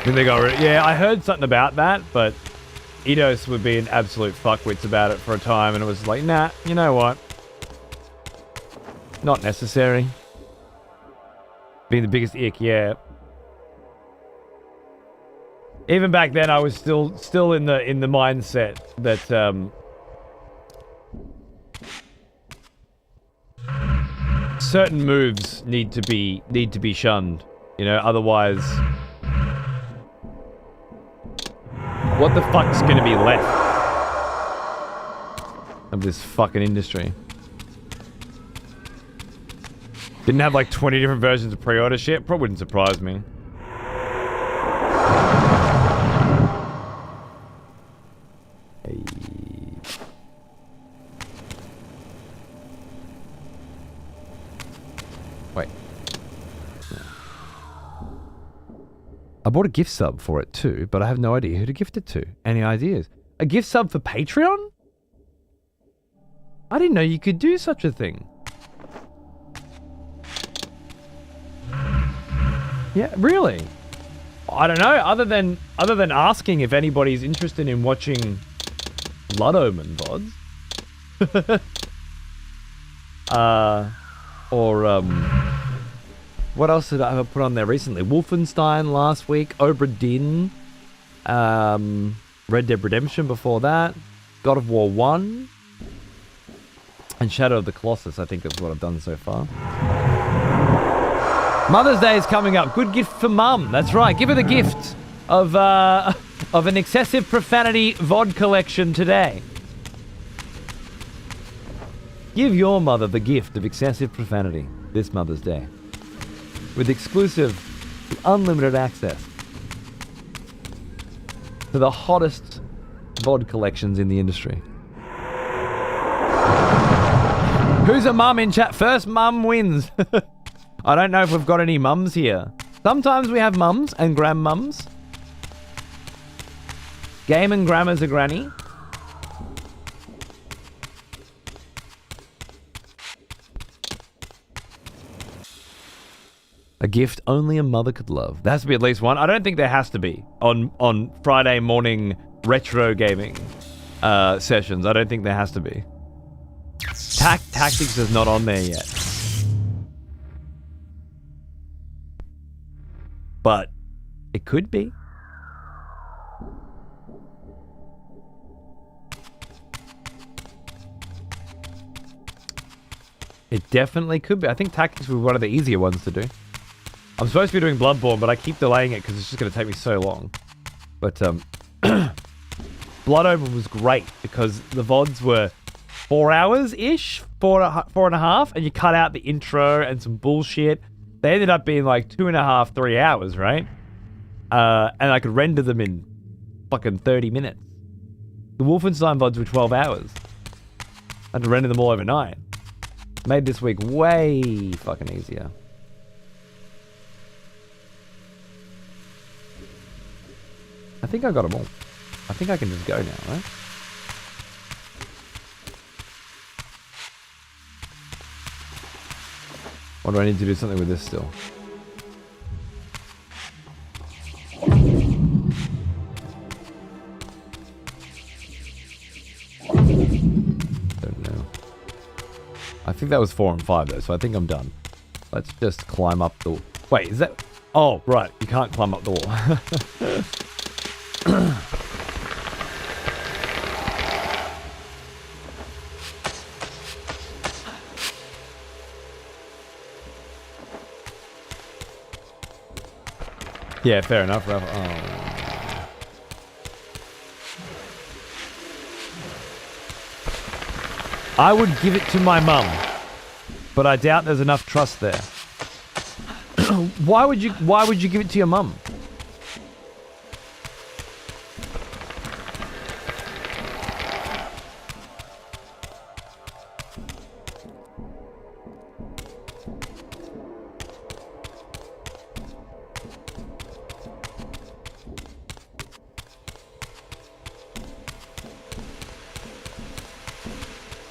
Then they got rid. Yeah, I heard something about that, but Eidos would be an absolute fuckwits about it for a time, and it was like, nah, you know what? Not necessary. Being the biggest ick, yeah. Even back then, I was still in the mindset that certain moves need to be shunned. You know, otherwise, what the fuck's gonna be left of this fucking industry? Didn't have like 20 different versions of pre-order shit? Probably wouldn't surprise me. Hey. Wait. I bought a gift sub for it too, but I have no idea who to gift it to. Any ideas? A gift sub for Patreon? I didn't know you could do such a thing. Yeah, really? I don't know. Other than asking if anybody's interested in watching Blood Omen VODs, what else did I ever put on there recently? Wolfenstein last week, Obra Dinn, Red Dead Redemption before that, God of War 1, and Shadow of the Colossus. I think that's what I've done so far. Mother's Day is coming up. Good gift for Mum. That's right. Give her the gift of an excessive profanity VOD collection today. Give your mother the gift of excessive profanity this Mother's Day, with exclusive, unlimited access to the hottest VOD collections in the industry. Who's a mum in chat? First mum wins. I don't know if we've got any mums here. Sometimes we have mums and grandmums. Game and Grandma's a granny. A gift only a mother could love. There has to be at least one. I don't think there has to be on Friday morning retro gaming sessions. I don't think there has to be. Tactics is not on there yet. But it could be. It definitely could be. I think Tactics would be one of the easier ones to do. I'm supposed to be doing Bloodborne, but I keep delaying it because it's just going to take me so long. But Blood Omen was great because the VODs were 4 hours-ish, four and a half, and you cut out the intro and some bullshit. They ended up being like 2.5, 3 hours, right? And I could render them in fucking 30 minutes. The Wolfenstein VODs were 12 hours. I had to render them all overnight. Made this week way fucking easier. I think I got them all. I think I can just go now, right? Or do I need to do something with this still? Don't know. I think that was 4 and 5 though, so I think I'm done. Let's just climb up the... Wait, is that... Oh, right. You can't climb up the wall. Yeah, fair enough, Ralph. Oh. I would give it to my mum, but I doubt there's enough trust there. Why would you give it to your mum?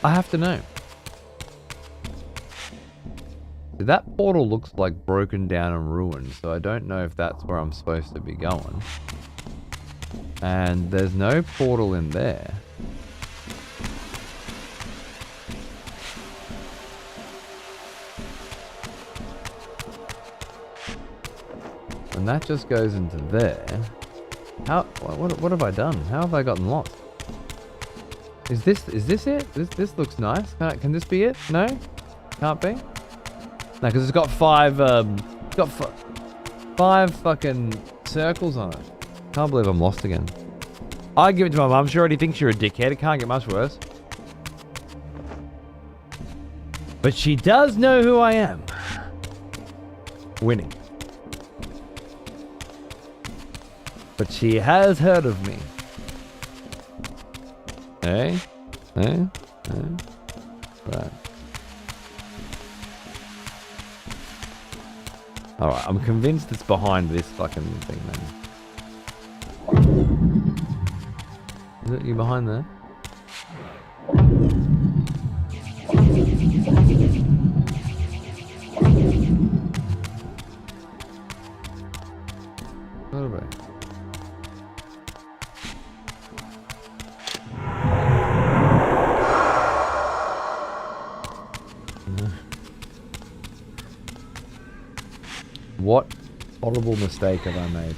I have to know. That portal looks like broken down and ruined, so I don't know if that's where I'm supposed to be going. And there's no portal in there. And that just goes into there. How? What have I done? How have I gotten lost? Is this it? This looks nice. Can this be it? No, can't be. No, because it's got five fucking circles on it. Can't believe I'm lost again. I give it to my mum. She already thinks you're a dickhead. It can't get much worse. But she does know who I am. Winning. But she has heard of me. Hey? Right. Alright, I'm convinced it's behind this fucking thing, man. Is it you behind there? What about? What horrible mistake have I made?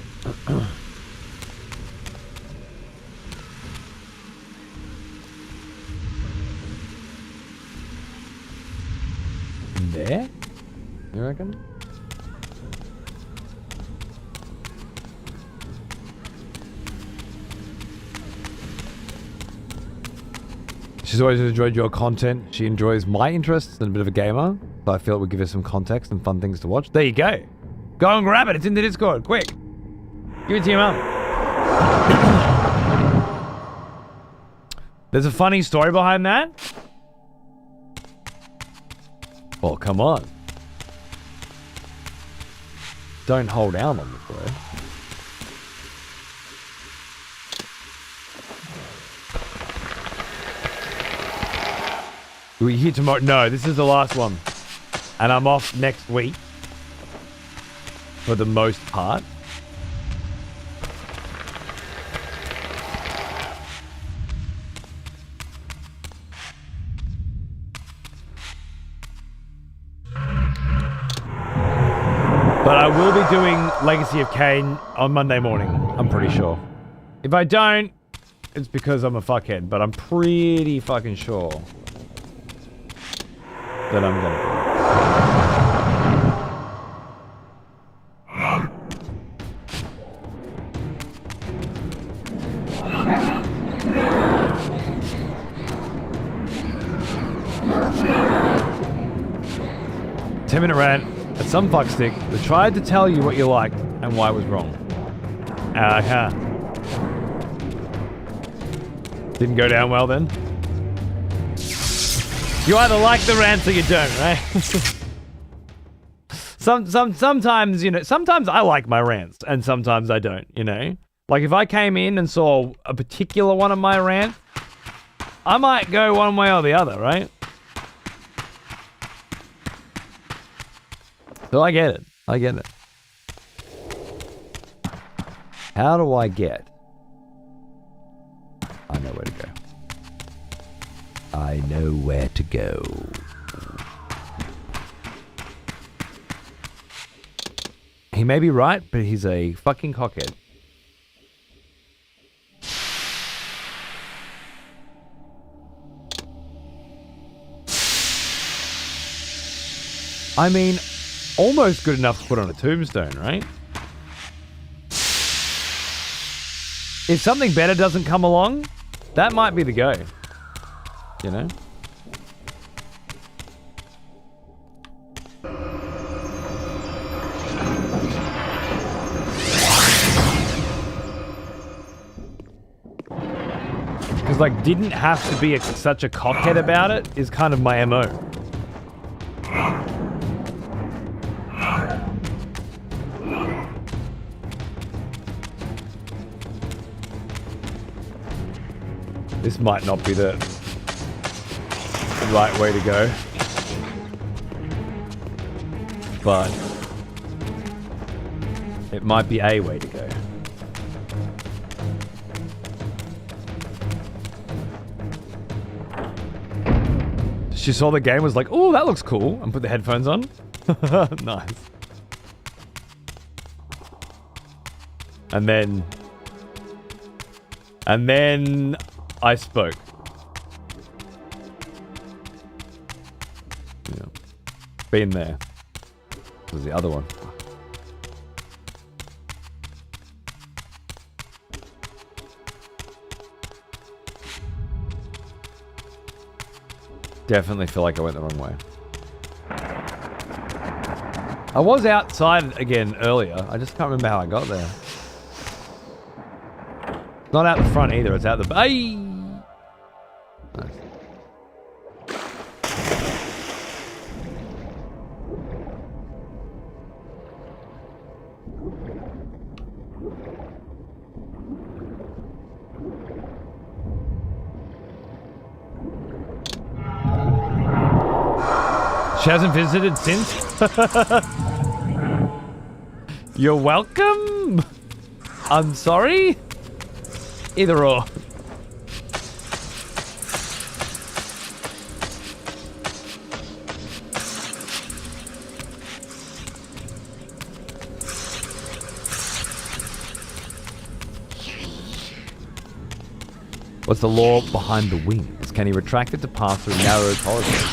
There? You reckon? She's always enjoyed your content. She enjoys my interests and a bit of a gamer. So I feel it would give her some context and fun things to watch. There you go. Go and grab it. It's in the Discord. Quick. Give it to your mum. There's a funny story behind that. Oh, come on. Don't hold out on this, bro. We're here tomorrow. No, this is the last one. And I'm off next week. For the most part. But I will be doing Legacy of Kain on Monday morning, I'm pretty sure. If I don't, it's because I'm a fuckhead, but I'm pretty fucking sure that I'm gonna. 10-minute rant at some fuckstick that tried to tell you what you liked and why it was wrong. Didn't go down well then? You either like the rants or you don't, right? Sometimes, you know, sometimes I like my rants and sometimes I don't, you know? Like if I came in and saw a particular one of my rants, I might go one way or the other, right? So I get it. I get it. How do I get? I know where to go. I know where to go. He may be right, but he's a fucking cockhead. I mean, almost good enough to put on a tombstone, right? If something better doesn't come along, that might be the go. You know? Because, like, didn't have to be such a cockhead about it is kind of my MO. This might not be the right way to go. But it might be a way to go. She saw the game, was like, oh, that looks cool, and put the headphones on. Nice. And then I spoke. Yeah. Been there. This was the other one. Definitely feel like I went the wrong way. I was outside again earlier. I just can't remember how I got there. Not out the front either. It's out the... Ay! Nice. She hasn't visited since? You're welcome? I'm sorry? Either or. What's the law behind the wings? Can he retract it to pass through narrow corridors?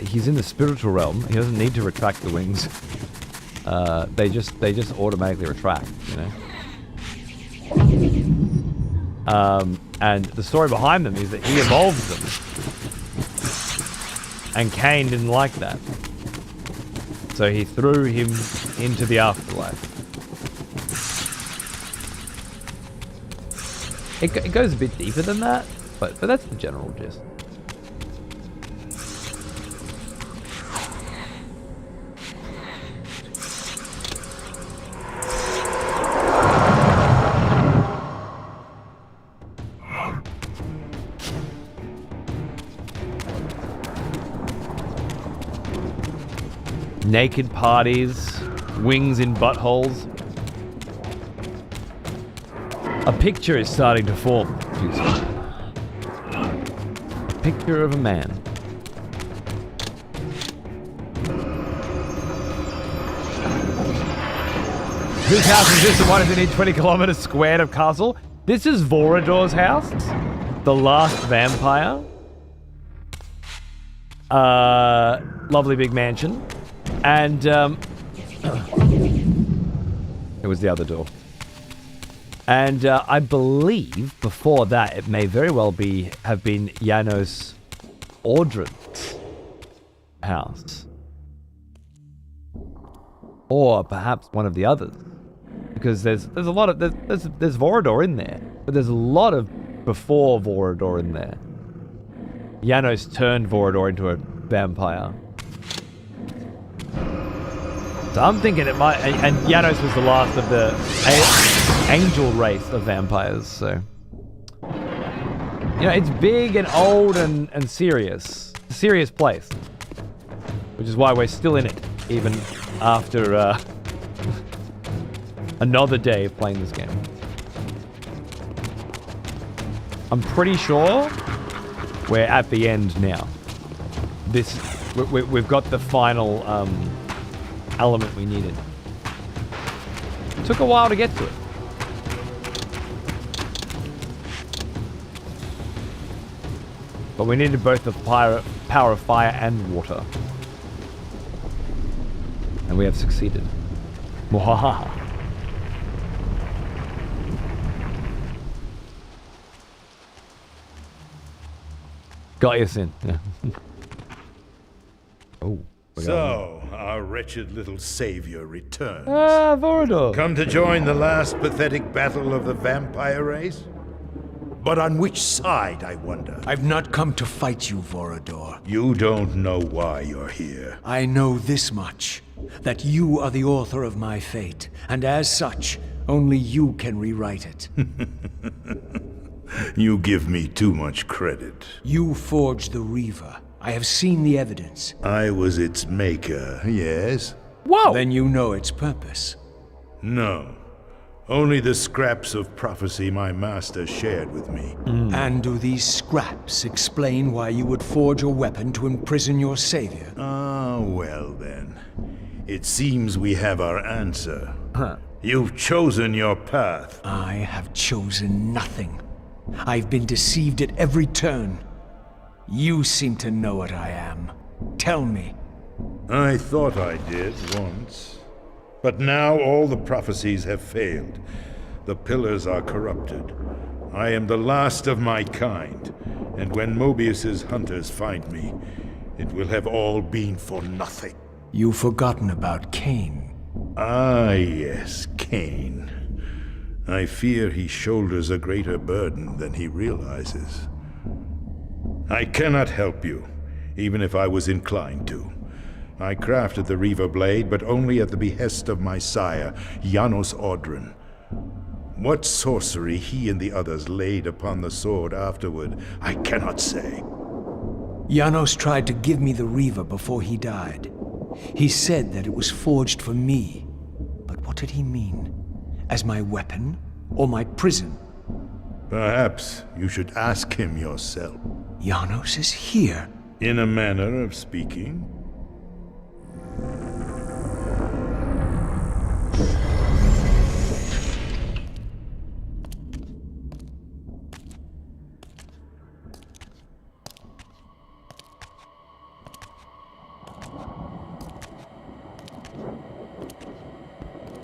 He's in the spiritual realm. He doesn't need to retract the wings. They just automatically retract, you know. And the story behind them is that he evolved them, and Kain didn't like that, so he threw him into the afterlife. It goes a bit deeper than that, but that's the general gist. Naked parties, wings in buttholes. A picture is starting to form. A picture of a man. Whose house is this and why does it need 20 kilometers squared of castle? This is Vorador's house. The last vampire. Lovely big mansion. And it was the other door. And I believe before that it may very well have been Janos Audrin's house. Or perhaps one of the others. Because there's a lot of there's Vorador in there, but there's a lot of before Vorador in there. Janos turned Vorador into a vampire. So I'm thinking it might, and Janos was the last of the angel race of vampires, so. You know, it's big and old and serious. It's a serious place. Which is why we're still in it, even after another day of playing this game. I'm pretty sure we're at the end now. We've got the final element we needed. It took a while to get to it. But we needed both the power of fire and water. And we have succeeded. Mwahaha. Got you, Sin. Yeah. Oh.
So, our wretched little savior returns.
Ah, Vorador.
Come to join the last pathetic battle of the vampire race? But on which side, I wonder?
I've not come to fight you, Vorador.
You don't know why you're here.
I know this much, that you are the author of my fate, and as such, only you can rewrite it.
You give me too much credit.
You forged the Reaver. I have seen the evidence.
I was its maker, yes?
Whoa!
Then you know its purpose.
No. Only the scraps of prophecy my master shared with me.
And do these scraps explain why you would forge a weapon to imprison your savior?
Ah, well then. It seems we have our answer. You've chosen your path.
I have chosen nothing. I've been deceived at every turn. You seem to know what I am. Tell me.
I thought I did once. But now all the prophecies have failed. The pillars are corrupted. I am the last of my kind, and when Mobius's hunters find me, it will have all been for nothing.
You've forgotten about Kain.
Ah, yes, Kain. I fear he shoulders a greater burden than he realizes. I cannot help you, even if I was inclined to. I crafted the Reaver blade, but only at the behest of my sire, Janos Audron. What sorcery he and the others laid upon the sword afterward, I cannot say.
Janos tried to give me the Reaver before he died. He said that it was forged for me. But what did he mean? As my weapon or my prison?
Perhaps you should ask him yourself.
Janos is here.
In a manner of speaking.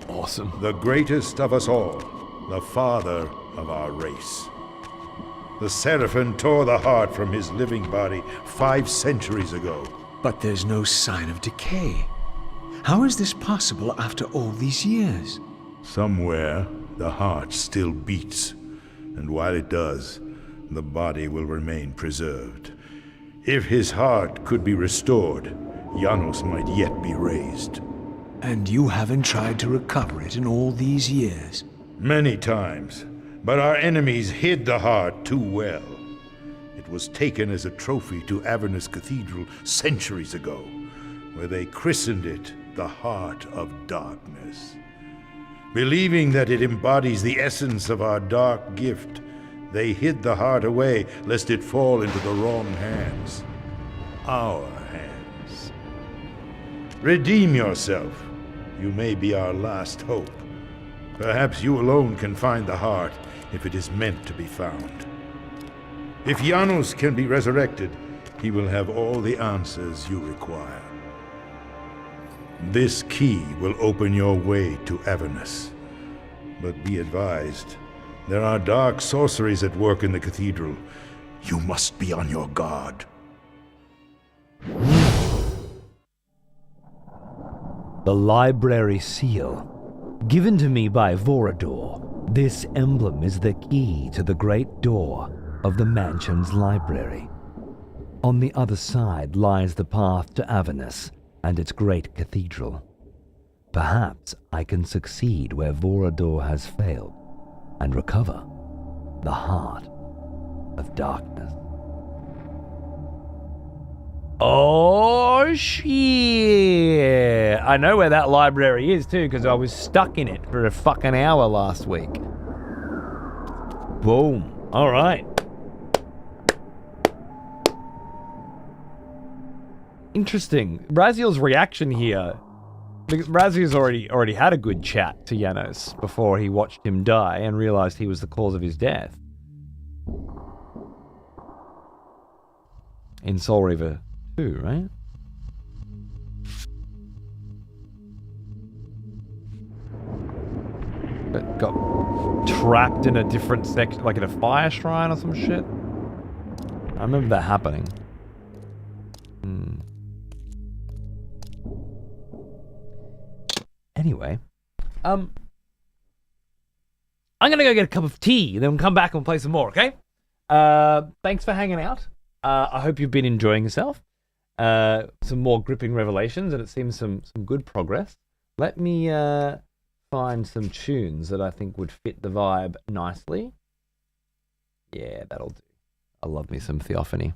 Awesome.
The greatest of us all, the father of our race. The Seraphim tore the heart from his living body 5 centuries ago.
But there's no sign of decay. How is this possible after all these years?
Somewhere, the heart still beats, and while it does, the body will remain preserved. If his heart could be restored, Janos might yet be raised.
And you haven't tried to recover it in all these years?
Many times, but our enemies hid the heart too well. It was taken as a trophy to Avernus Cathedral centuries ago, where they christened it the Heart of Darkness. Believing that it embodies the essence of our dark gift, they hid the heart away lest it fall into the wrong hands. Our hands. Redeem yourself. You may be our last hope. Perhaps you alone can find the heart if it is meant to be found. If Janos can be resurrected, he will have all the answers you require. This key will open your way to Avernus. But be advised, there are dark sorceries at work in the cathedral. You must be on your guard.
The library seal. Given to me by Vorador, this emblem is the key to the great door of the mansion's library. On the other side lies the path to Avernus and its great cathedral. Perhaps I can succeed where Vorador has failed and recover the heart of darkness.
Oh, shit. I know where that library is, too, because I was stuck in it for a fucking hour last week. Boom. All right. Interesting. Raziel's reaction here. Because Raziel's already had a good chat to Janos before he watched him die and realized he was the cause of his death. In Soul Reaver 2, right? But got trapped in a different section, like in a fire shrine or some shit. I remember that happening. Anyway, I'm gonna go get a cup of tea, and then we'll come back and play some more, okay? Thanks for hanging out. I hope you've been enjoying yourself. Some more gripping revelations, and it seems some good progress. Let me find some tunes that I think would fit the vibe nicely. Yeah, that'll do. I love me some Theophany.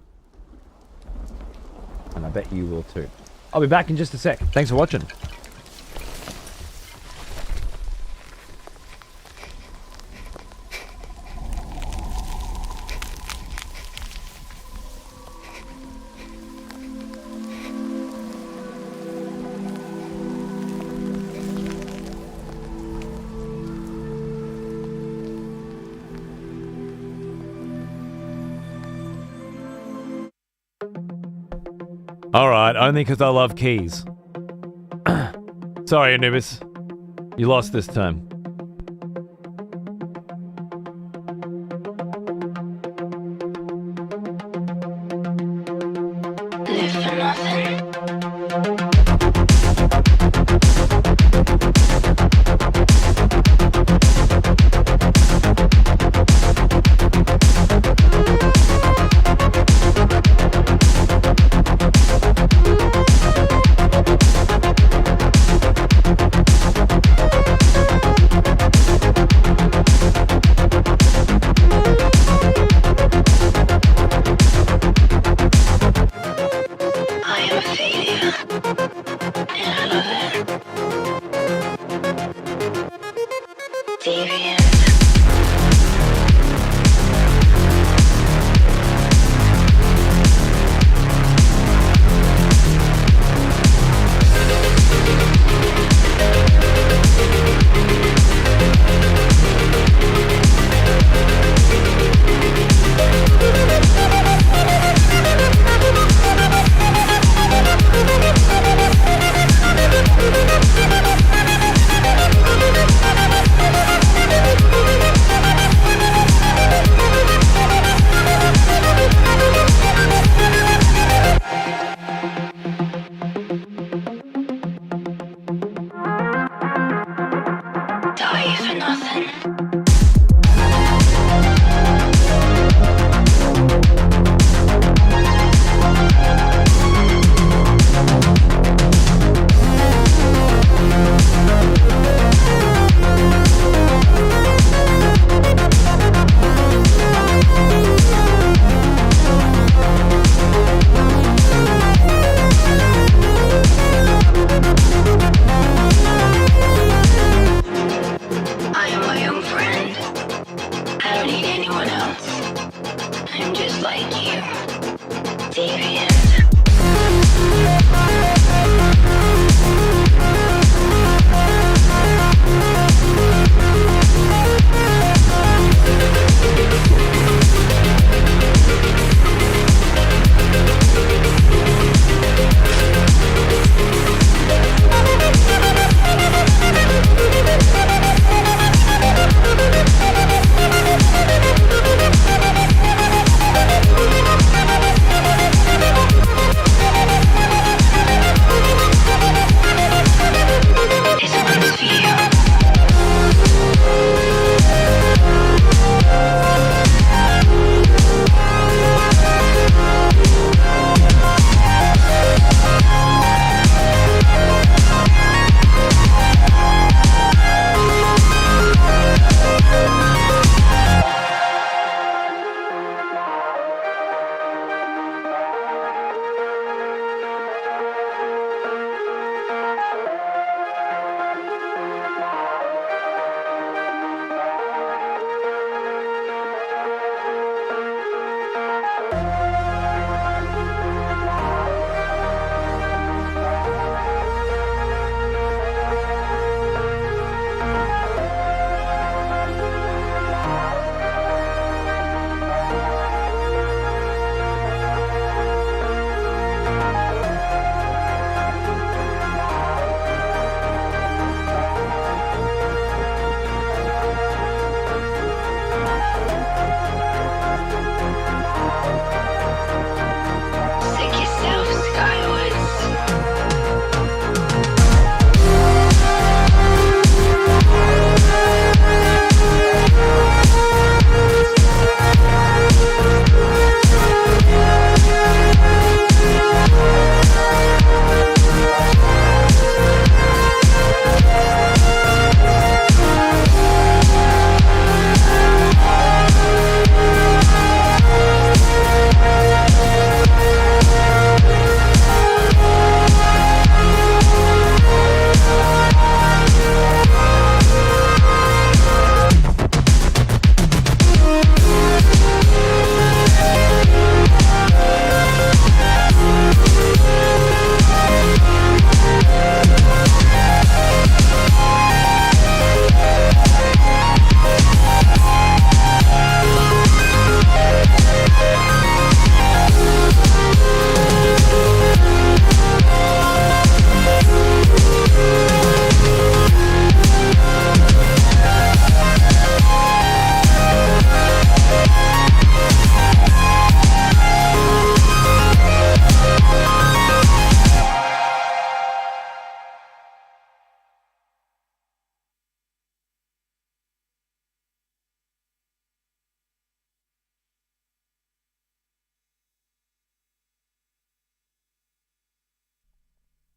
And I bet you will too. I'll be back in just a sec. Thanks for watching. Alright, only because I love keys. Sorry, Anubis. You lost this time.
Live for nothing.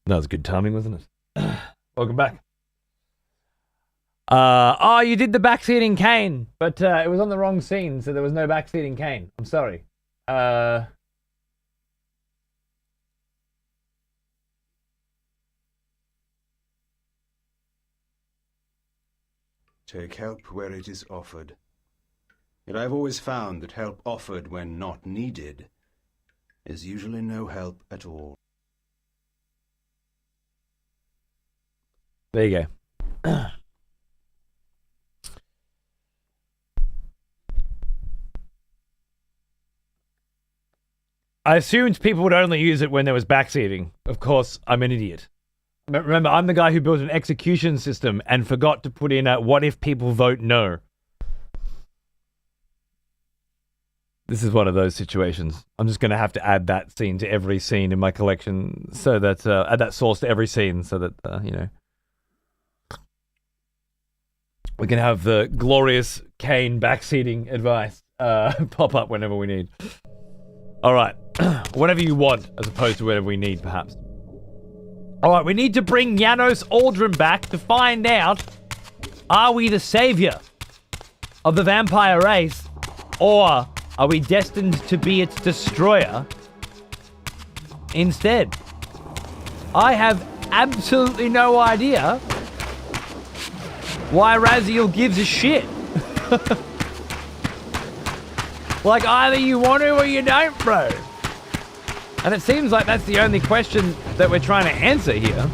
That was good timing, wasn't it? Welcome back. Oh, you did the backseating Kain, but it was on the wrong scene, so there was no backseating Kain. I'm sorry.
Take help where it is offered. Yet I've always found that help offered when not needed is usually no help at all.
There you go. I assumed people would only use it when there was backseating. Of course, I'm an idiot. Remember, I'm the guy who built an execution system and forgot to put in a what if people vote no. This is one of those situations. I'm just going to have to add that scene to every scene in my collection so that, add that source to every scene so that, you know, we can have the glorious Kain backseating advice pop up whenever we need. All right. Whatever you want as opposed to whatever we need, perhaps. All right, we need to bring Janos Aldrin back to find out, are we the savior of the vampire race, or are we destined to be its destroyer instead? I have absolutely no idea why Raziel gives a shit. Like, either you want to or you don't, bro. And it seems like that's the only question that we're trying to answer here.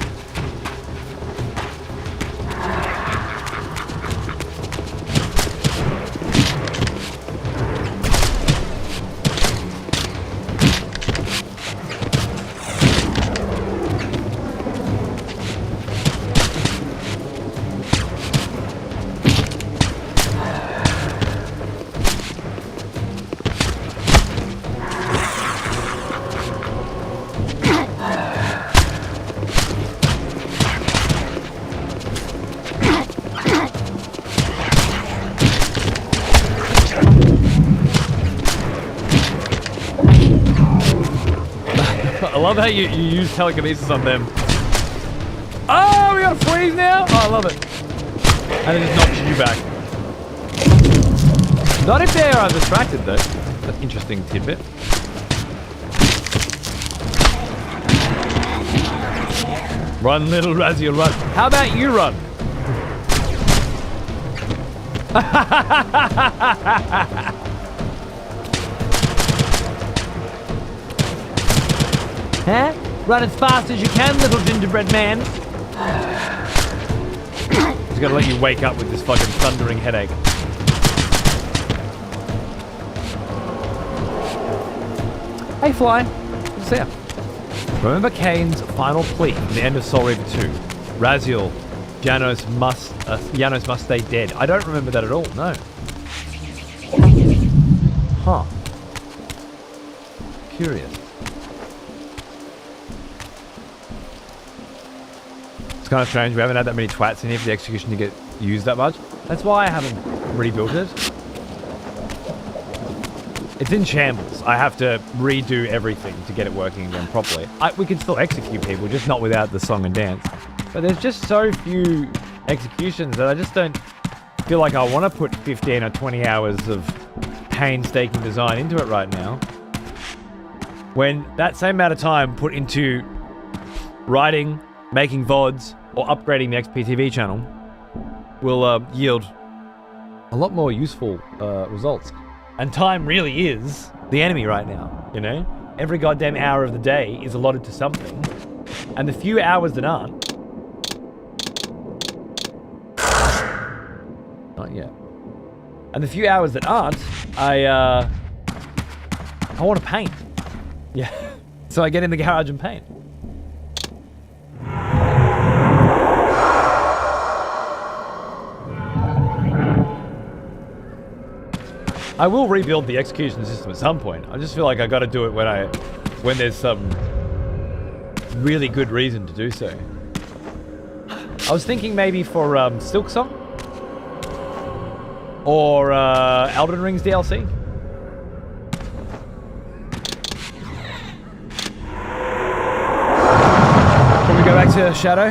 I love how you use telekinesis on them. Oh, we got a freeze now? Oh, I love it. And it just knocks you back. Not if they are distracted, though. That's an interesting tidbit. Run, little Raziel, run. How about you run? Huh? Run as fast as you can, little gingerbread man. He's gonna let you wake up with this fucking thundering headache. Hey, Fly. Good to see ya. Remember Kain's final plea at the end of Soul Reaver 2. Raziel, Janos must stay dead. I don't remember that at all, no. Huh. Curious. It's kind of strange, we haven't had that many twats in here for the execution to get used that much. That's why I haven't rebuilt it. It's in shambles. I have to redo everything to get it working again properly. We can still execute people, just not without the song and dance. But there's just so few executions that I just don't feel like I want to put 15 or 20 hours of painstaking design into it right now. When that same amount of time put into writing, making VODs, or upgrading the XPTV channel will yield a lot more useful results. And time really is the enemy right now, you know? Every goddamn hour of the day is allotted to something. And the few hours that aren't... Not yet. And the few hours that aren't, I want to paint. Yeah. So I get in the garage and paint. I will rebuild the execution system at some point. I just feel like I got to do it when there's some really good reason to do so. I was thinking maybe for Silksong or Elden Ring's DLC. Can we Shadow.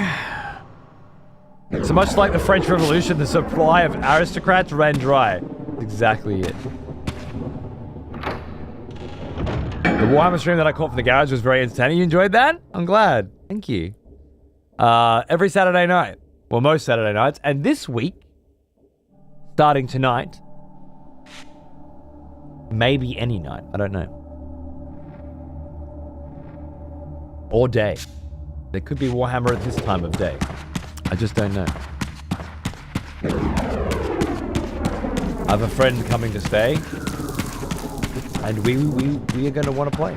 So much like the French Revolution, the supply of aristocrats ran dry. Exactly it. The Warhammer stream that I caught from the garage was very entertaining. You enjoyed that? I'm glad. Thank you. Every Saturday night. Well, most Saturday nights. And this week, starting tonight, maybe any night. I don't know. Or day. There could be Warhammer at this time of day. I just don't know. I have a friend coming to stay, and we are going to want to play.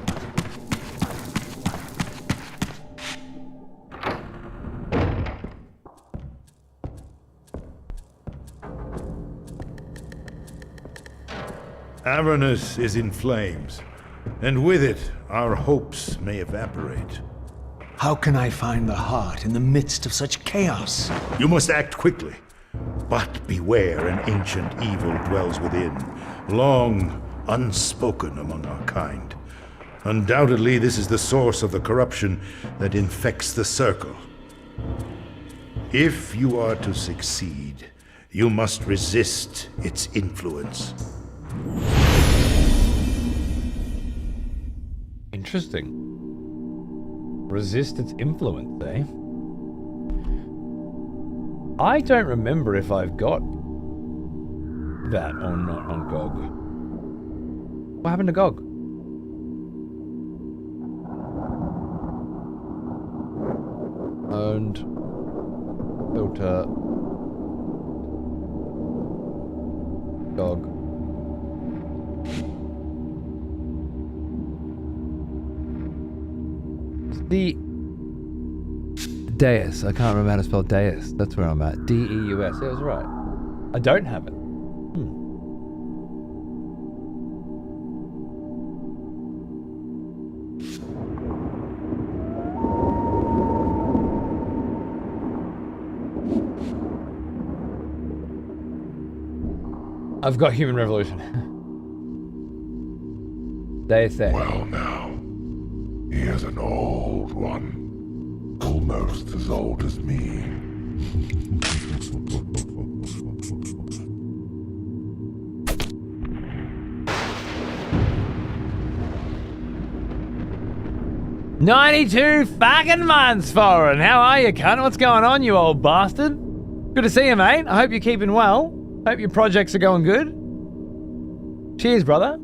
Avernus is in flames, and with it, our hopes may evaporate.
How can I find the heart in the midst of such chaos?
You must act quickly. But beware, an ancient evil dwells within, long unspoken among our kind. Undoubtedly, this is the source of the corruption that infects the Circle. If you are to succeed, you must resist its influence.
Interesting. Resist its influence, eh? I don't remember if I've got that or not on GOG. What happened to GOG? Owned. Filter. GOG. The Deus. I can't remember how to spell Deus. That's where I'm at. D-E-U-S. It was right. I don't have it. I've got Human Revolution. Deus Ex.
Well now, here's an old one. Almost as old as me.
$92 fucking months, Foreign. How are you, cunt? What's going on, you old bastard? Good to see you, mate. I hope you're keeping well. Hope your projects are going good. Cheers, brother.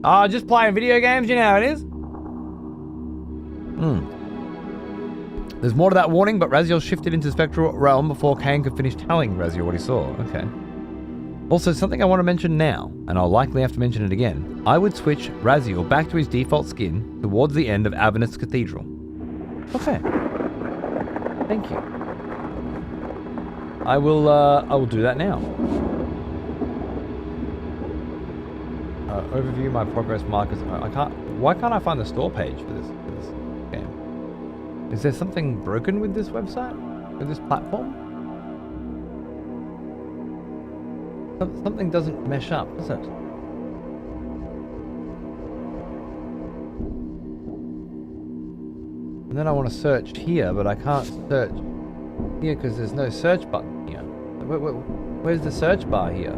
Oh, just playing video games, you know how it is. There's more to that warning, but Raziel shifted into the Spectral Realm before Kain could finish telling Raziel what he saw. Okay. Also, something I want to mention now, and I'll likely have to mention it again. I would switch Raziel back to his default skin towards the end of Avernus Cathedral. Okay. Thank you. I will do that now. Overview my progress markers. Why can't I find the store page for this game? Is there something broken with this website? With this platform? Something doesn't mesh up, does it? And then I want to search here, but I can't search here because there's no search button here. Where's the search bar here?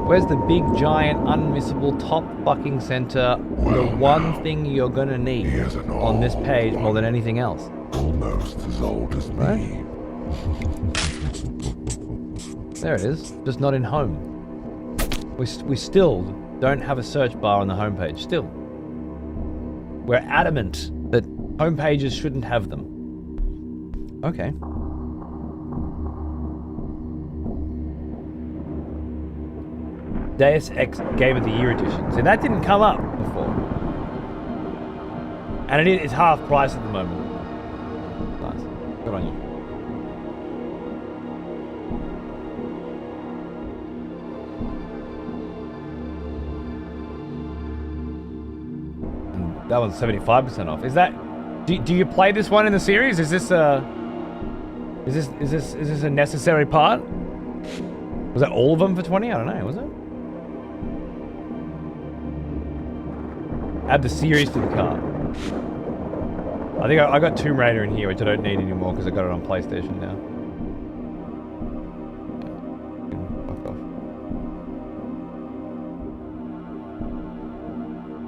Where's the big, giant, unmissable top fucking center? The one thing you're gonna need on this page more than anything else.
Almost as old as me.
There it is, just not in home. We still don't have a search bar on the homepage, still. We're adamant that homepages shouldn't have them. Okay. Deus Ex Game of the Year edition. So that didn't come up before. And it's half price at the moment. Nice. Good on you. And that one's 75% off. Is that... Do you play this one in the series? Is this a necessary part? Was that all of them for 20? I don't know, was it? Add the series to the cart. I think I got Tomb Raider in here, which I don't need anymore because I got it on PlayStation now. Fuck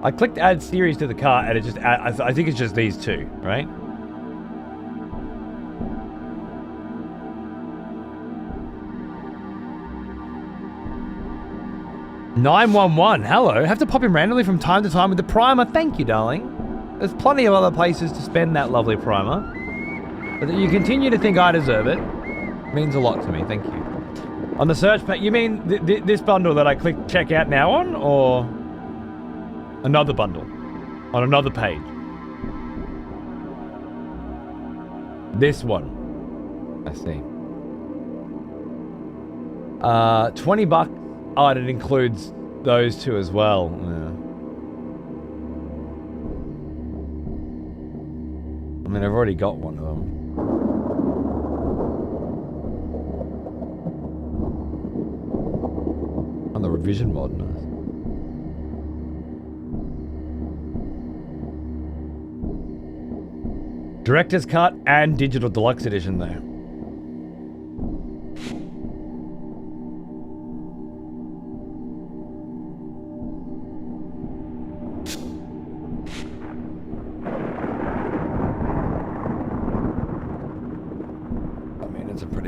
off. I clicked add series to the cart and it just, I think it's just these two, right? $911, hello. Have to pop in randomly from time to time with the primer. Thank you, darling. There's plenty of other places to spend that lovely primer. But that you continue to think I deserve it means a lot to me. Thank you. On the search page, you mean this bundle that I click check out now on, or another bundle on another page? This one. I see. $20. Oh, and it includes those two as well. Yeah. I mean, I've already got one of them. On the revision mod, nice. Director's Cut and Digital Deluxe Edition, though.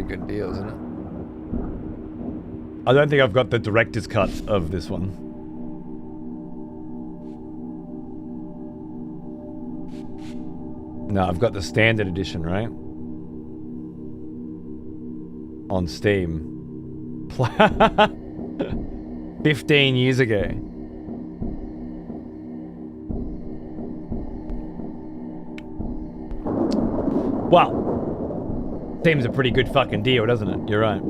Good deal, isn't it? I don't think I've got the director's cut of this one. No, I've got the standard edition, right? On Steam. 15 years ago. Well, seems a pretty good fucking deal, doesn't it? You're right.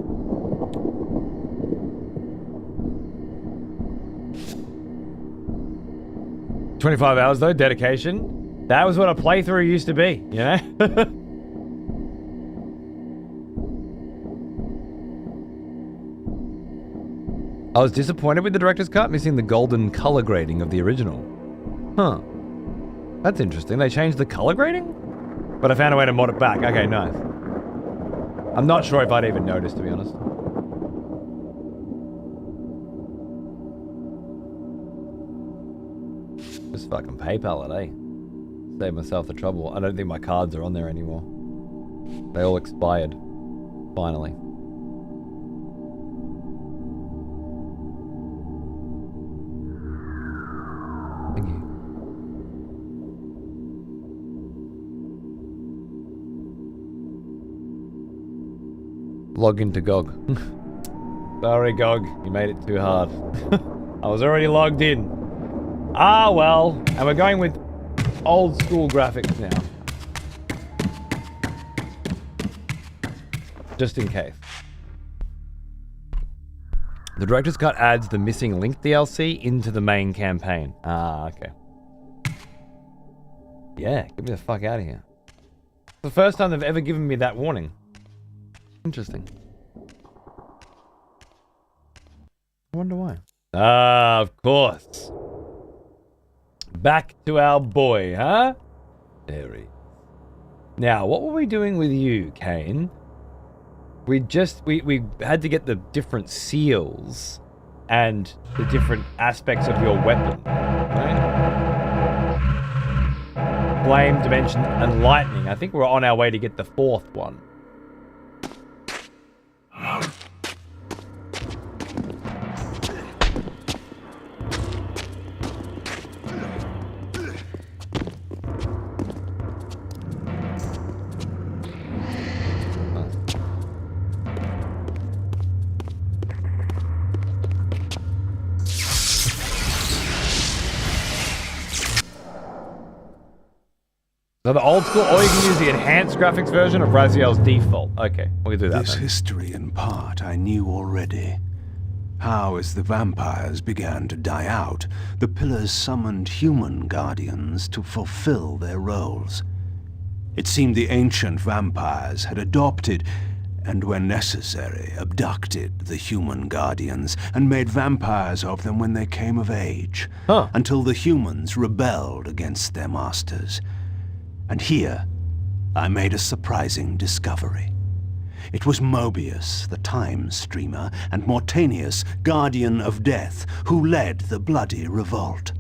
$25 hours though, dedication. That was what a playthrough used to be, you know? I was disappointed with the director's cut, missing the golden color grading of the original. Huh. That's interesting. They changed the color grading? But I found a way to mod it back. Okay, nice. I'm not sure if I'd even noticed, to be honest. Just fucking PayPal it, eh? Save myself the trouble. I don't think my cards are on there anymore. They all expired. Finally. Thank you. Log into GOG. Sorry, GOG. You made it too hard. I was already logged in. Ah, well. And we're going with old school graphics now. Just in case. The director's cut adds the missing Link DLC into the main campaign. Ah, okay. Yeah, get me the fuck out of here. It's the first time they've ever given me that warning. Interesting. I wonder why. Ah, of course. Back to our boy, huh? There he is. Now, what were we doing with you, Kain? We had to get the different seals and the different aspects of your weapon, right? Flame, Dimension, and Lightning. I think we're on our way to get the fourth one. So the old school, or you can use the enhanced graphics version of Raziel's default. Okay, we can do that
This
then.
history, in part, I knew already. How, as the vampires began to die out, the pillars summoned human guardians to fulfill their roles. It seemed the ancient vampires had adopted, and when necessary, abducted the human guardians and made vampires of them when they came of age, until the humans rebelled against their masters. And here, I made a surprising discovery. It was Mobius, the time streamer, and Mortanius, guardian of death, who led the bloody revolt.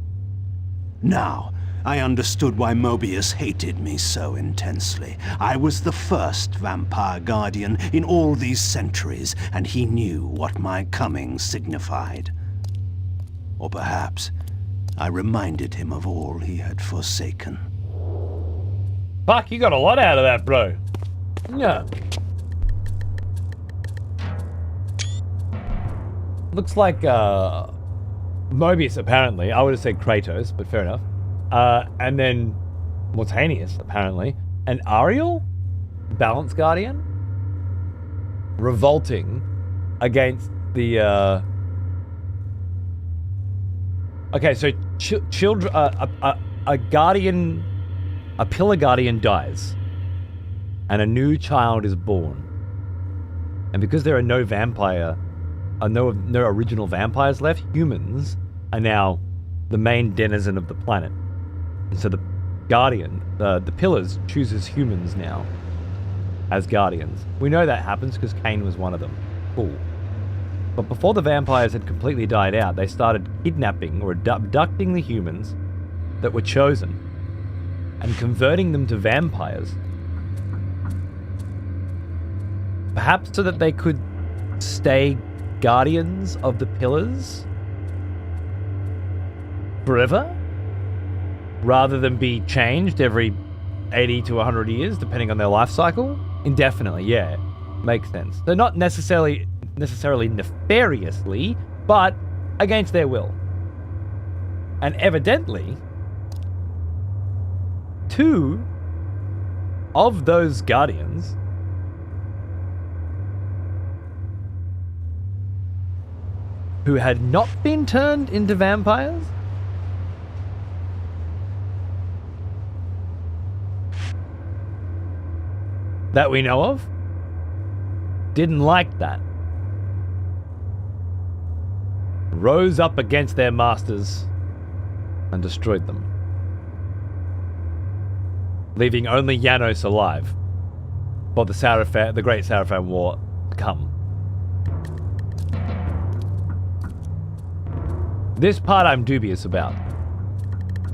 Now, I understood why Mobius hated me so intensely. I was the first vampire guardian in all these centuries, and he knew what my coming signified. Or perhaps I reminded him of all he had forsaken.
Fuck, you got a lot out of that, bro. Yeah. Looks like Mobius, apparently. I would have said Kratos, but fair enough. And then Mortanius, apparently. And Ariel? Balance Guardian? Revolting against the... Okay, so children... a guardian... A pillar guardian dies. And a new child is born. And because there are no no original vampires left, humans are now the main denizen of the planet. And so the guardian, the pillars, chooses humans now as guardians. We know that happens because Kain was one of them. Cool. But before the vampires had completely died out, they started kidnapping or abducting the humans that were chosen and converting them to vampires. Perhaps so that they could stay guardians of the pillars forever, rather than be changed every 80 to 100 years, depending on their life cycle. Indefinitely, yeah. Makes sense. So not necessarily nefariously, but against their will. And evidently, 2 of those guardians who had not been turned into vampires that we know of didn't like that. Rose up against their masters and destroyed them, leaving only Janos alive for the Great Sarafan War to come. This part I'm dubious about.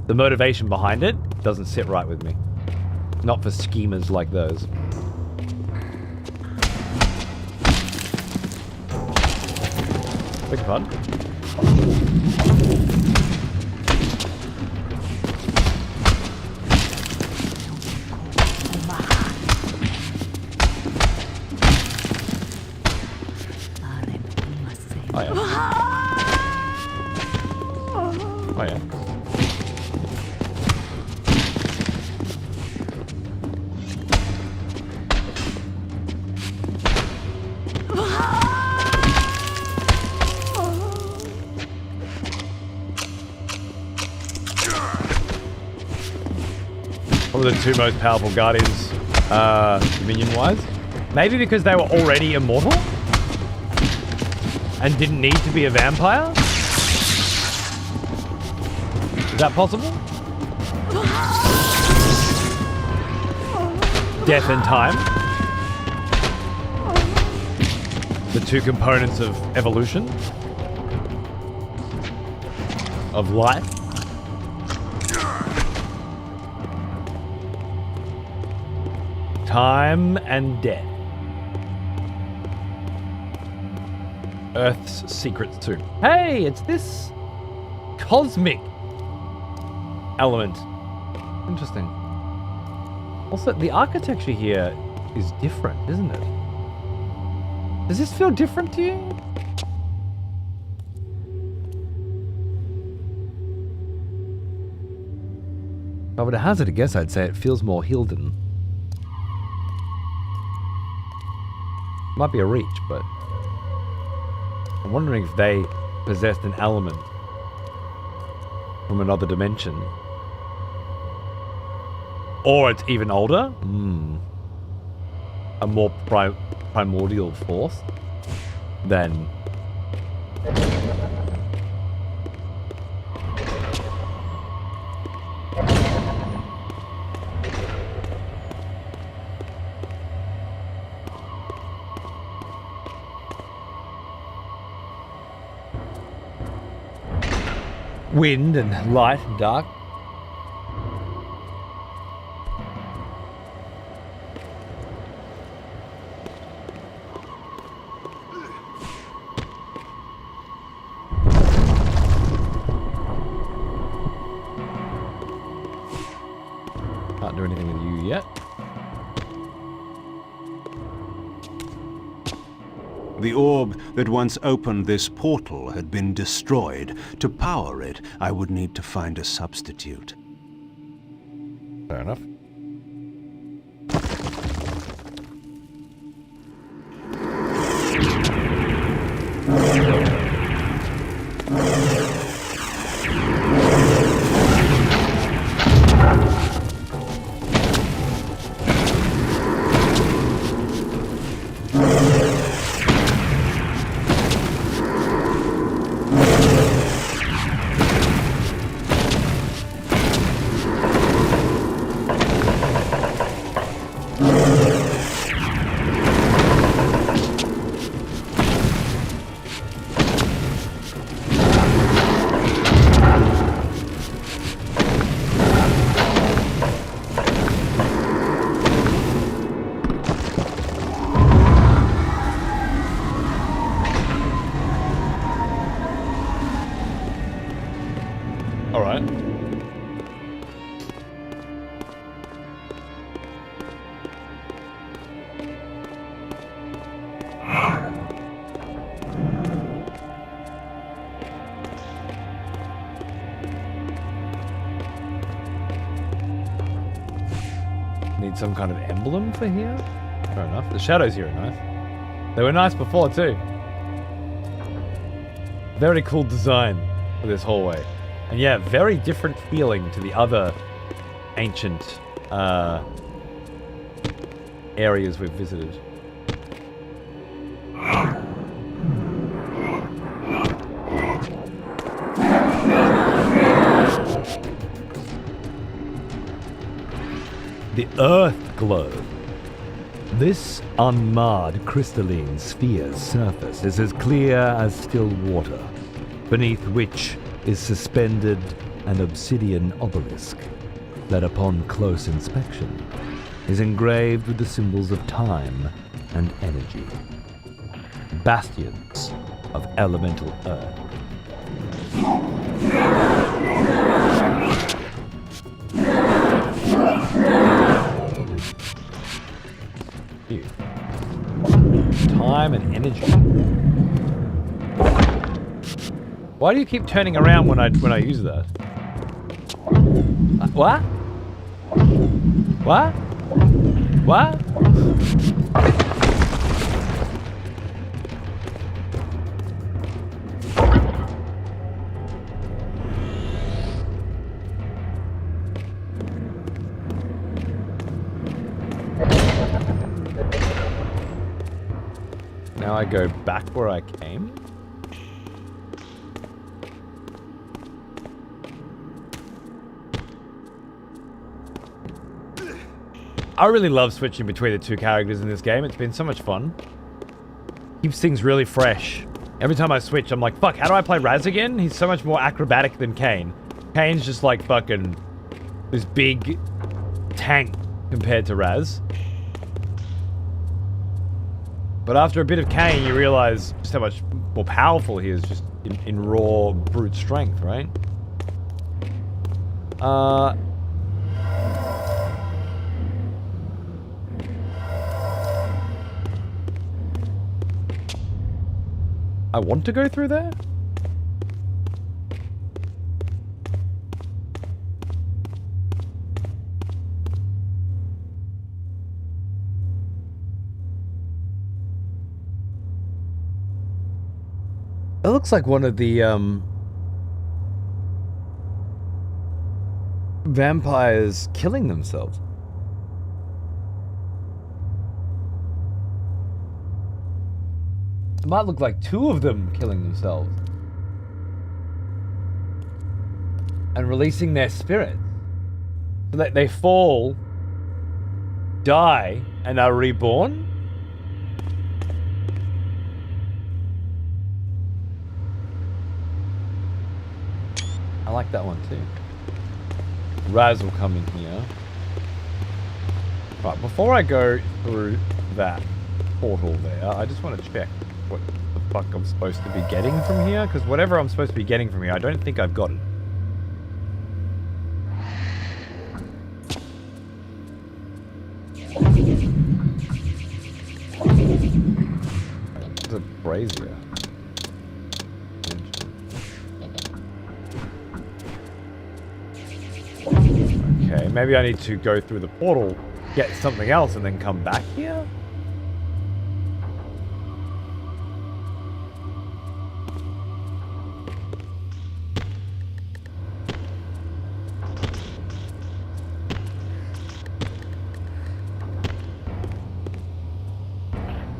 The motivation behind it doesn't sit right with me. Not for schemers like those. Big fun. Oh yeah. Oh yeah. What were the 2 most powerful guardians, minion-wise? Maybe because they were already immortal? And didn't need to be a vampire? Is that possible? Death and time? The 2 components of evolution? Of life? Time and death. Earth's secrets too. Hey, it's this cosmic element. Interesting. Also, the architecture here is different, isn't it? Does this feel different to you? If I were to hazard a guess, I'd say it feels more Hilden. Might be a reach, but I'm wondering if they possessed an element from another dimension. Or it's even older? A more primordial force than... wind and light and dark. Can't do anything with you yet.
The orb that once opened this portal had been destroyed. To power it, I would need to find a substitute.
Fair enough. Need some kind of emblem for here? Fair enough. The shadows here are nice. They were nice before too. Very cool design for this hallway. And yeah, very different feeling to the other ancient areas we've visited.
The Earth Globe. This unmarred crystalline sphere's surface is as clear as still water, beneath which is suspended an obsidian obelisk that upon close inspection is engraved with the symbols of time and energy. Bastions of elemental earth.
Here. Time and energy. Why do you keep turning around when I use that? What? What? What? Now I go back where I came? I really love switching between the two characters in this game. It's been so much fun. Keeps things really fresh. Every time I switch, I'm like, fuck, how do I play Raz again? He's so much more acrobatic than Kain. Kain's just like fucking this big tank compared to Raz. But after a bit of Kain, you realize just how much more powerful he is just in raw brute strength, right? I want to go through there? It looks like one of the vampires killing themselves. It might look like two of them killing themselves. And releasing their spirits. So that they fall, die, and are reborn? I like that one too. Raz will come in here. Right, before I go through that portal there, I just want to check what the fuck I'm supposed to be getting from here, because whatever I'm supposed to be getting from here, I don't think I've got it. It's a brazier. Okay, maybe I need to go through the portal, get something else, and then come back here?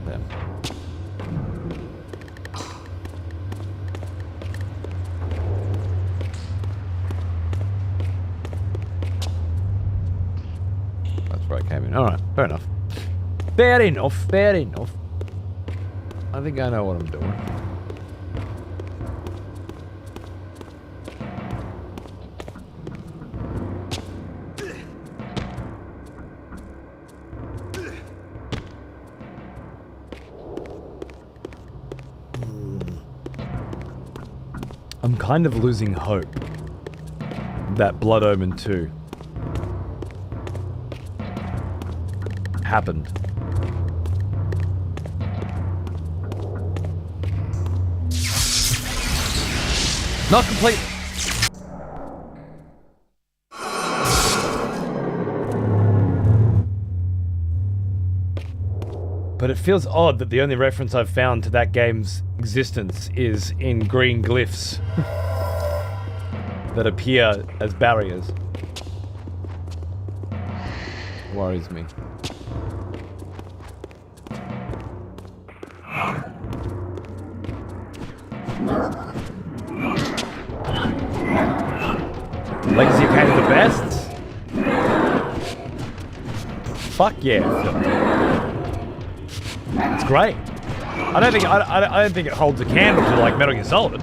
There. Where I came in. Alright, fair enough. Fair enough, fair enough. I think I know what I'm doing. I'm kind of losing hope that Blood Omen 2 happened. Not complete. But it feels odd that the only reference I've found to that game's existence is in green glyphs that appear as barriers. Worries me. Legacy of Kain is the best? Fuck yeah. It's great. I don't think it holds a candle to like Metal Gear Solid,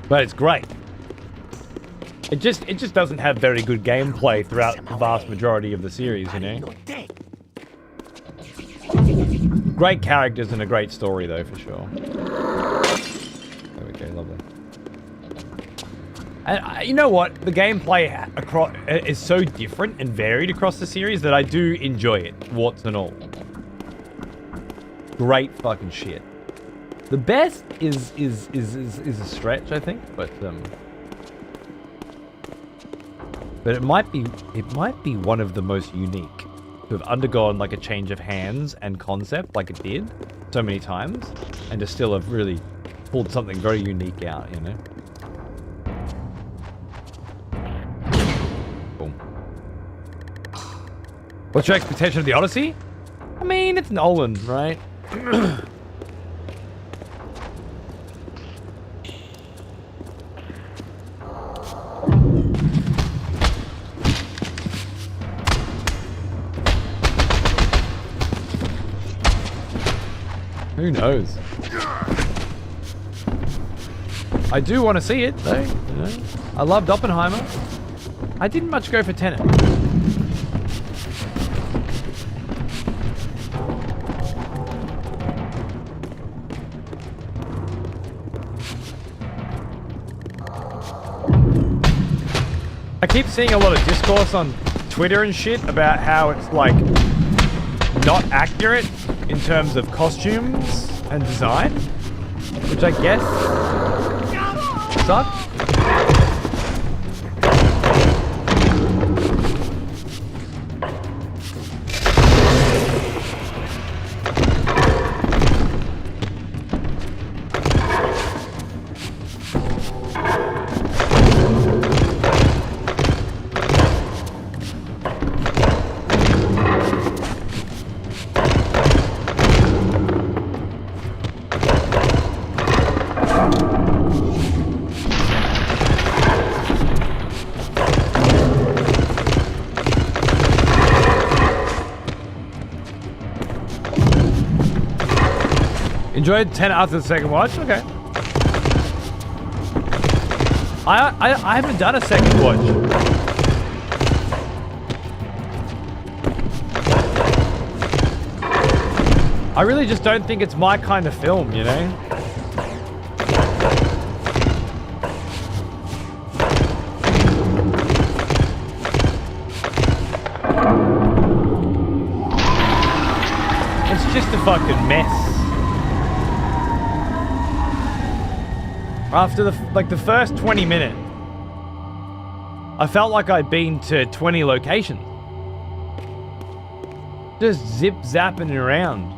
but it's great. It just doesn't have very good gameplay throughout the vast majority of the series, you know? Great characters and a great story, though, for sure. There we go, lovely. And you know what? The gameplay is so different and varied across the series that I do enjoy it, warts and all. Great fucking shit. The best is a stretch, I think, but it might be one of the most unique to have undergone like a change of hands and concept like it did so many times, and to still have really pulled something very unique out, you know? Boom. What's your expectation of the Odyssey? I mean, it's Nolan, right? Who knows? I do want to see it, though. You know? I loved Oppenheimer. I didn't much go for Tenet. I keep seeing a lot of discourse on Twitter and shit about how it's like not accurate in terms of costumes and design, which I guess sucks. enjoyed 10 after the second watch? Okay. I haven't done a second watch. I really just don't think it's my kind of film, you know? It's just a fucking mess. After the first 20 minutes, I felt like I'd been to 20 locations. Just zip zapping around.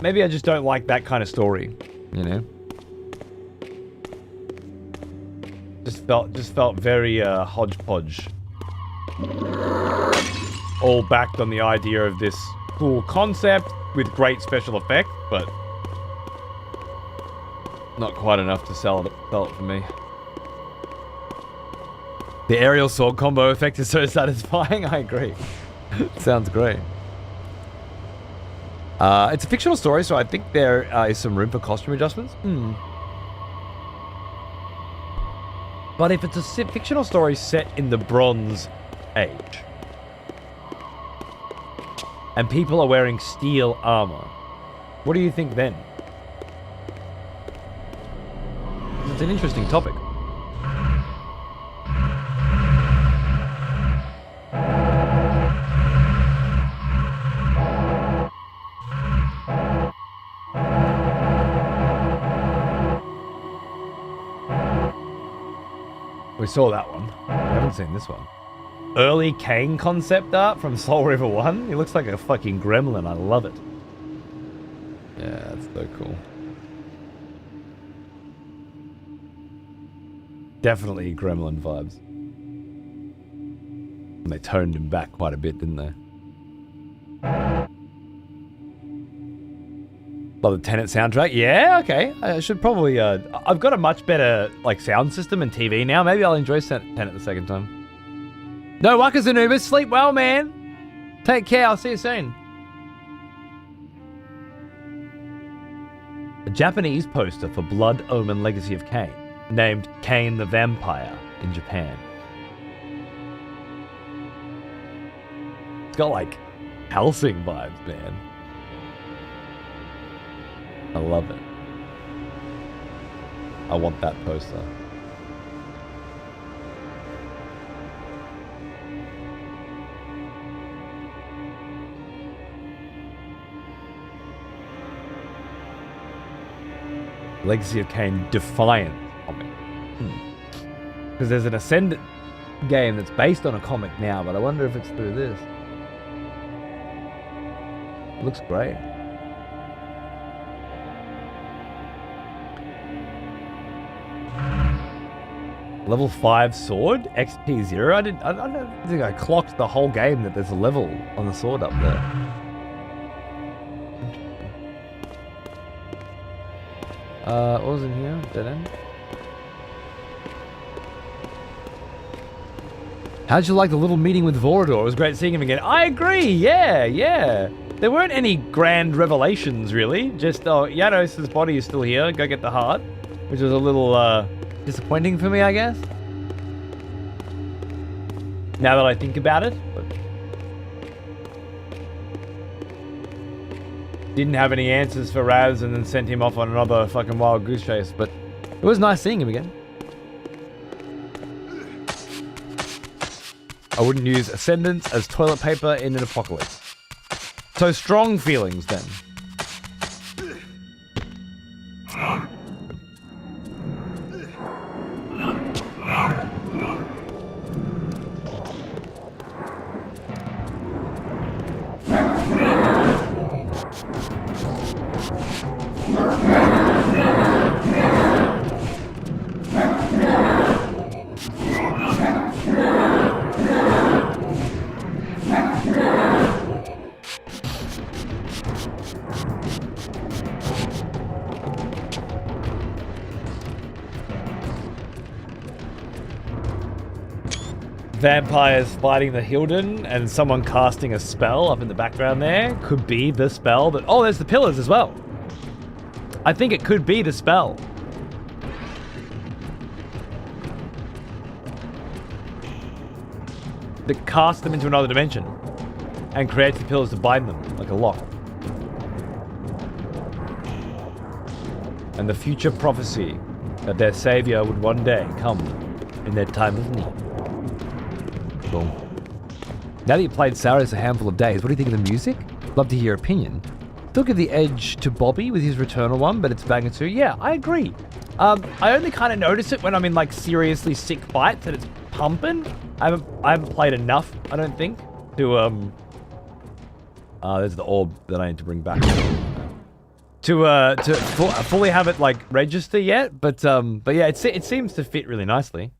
Maybe I just don't like that kind of story, you know. Just felt very hodgepodge. All backed on the idea of this cool concept with great special effects, but not quite enough to sell it for me. The aerial sword combo effect is so satisfying. I agree. Sounds great. It's a fictional story, so I think there is some room for costume adjustments. But if it's a fictional story set in the Bronze Age, and people are wearing steel armor, what do you think then? It's an interesting topic. We saw that one. We haven't seen this one. Early Kain concept art from Soul River 1. He looks like a fucking gremlin. I love it. Yeah, that's so cool. Definitely gremlin vibes. And they toned him back quite a bit, didn't they? Love the Tenet soundtrack. Yeah, okay. I should probably... I've got a much better like sound system and TV now. Maybe I'll enjoy Tenet the second time. No Wakas Anubis. Sleep well, man. Take care. I'll see you soon. A Japanese poster for Blood Omen Legacy of Kain, named Kain the Vampire in Japan. It's got like Helsing vibes, man. I love it. I want that poster. Legacy of Kain Defiance comic. Because there's an Ascendant game that's based on a comic now, but I wonder if it's through this. It looks great. Level 5 sword, XP 0. I don't think I clocked the whole game that there's a level on the sword up there. What was in here? Dead end. How'd you like the little meeting with Vorador? It was great seeing him again. I agree, yeah. There weren't any grand revelations, really. Just, oh, Yanos' body is still here. Go get the heart. Which was a little, disappointing for me, I guess. Now that I think about it. But didn't have any answers for Raz and then sent him off on another fucking wild goose chase. But it was nice seeing him again. I wouldn't use Ascendants as toilet paper in an apocalypse. So strong feelings then. Vampires fighting the Hilden and someone casting a spell up in the background there could be the spell that... Oh, there's the pillars as well. I think it could be the spell. That casts them into another dimension and creates the pillars to bind them like a lock. And the future prophecy that their savior would one day come in their time of need. Boom. Now that you've played Saris a handful of days, what do you think of the music? Love to hear your opinion. Still give the edge to Bobby with his Returnal one, but it's banger too. Yeah, I agree. I only kind of notice it when I'm in like seriously sick fights and it's pumping. I haven't played enough, I don't think, to there's the orb that I need to bring back. To fully have it like register yet, but yeah, it seems to fit really nicely.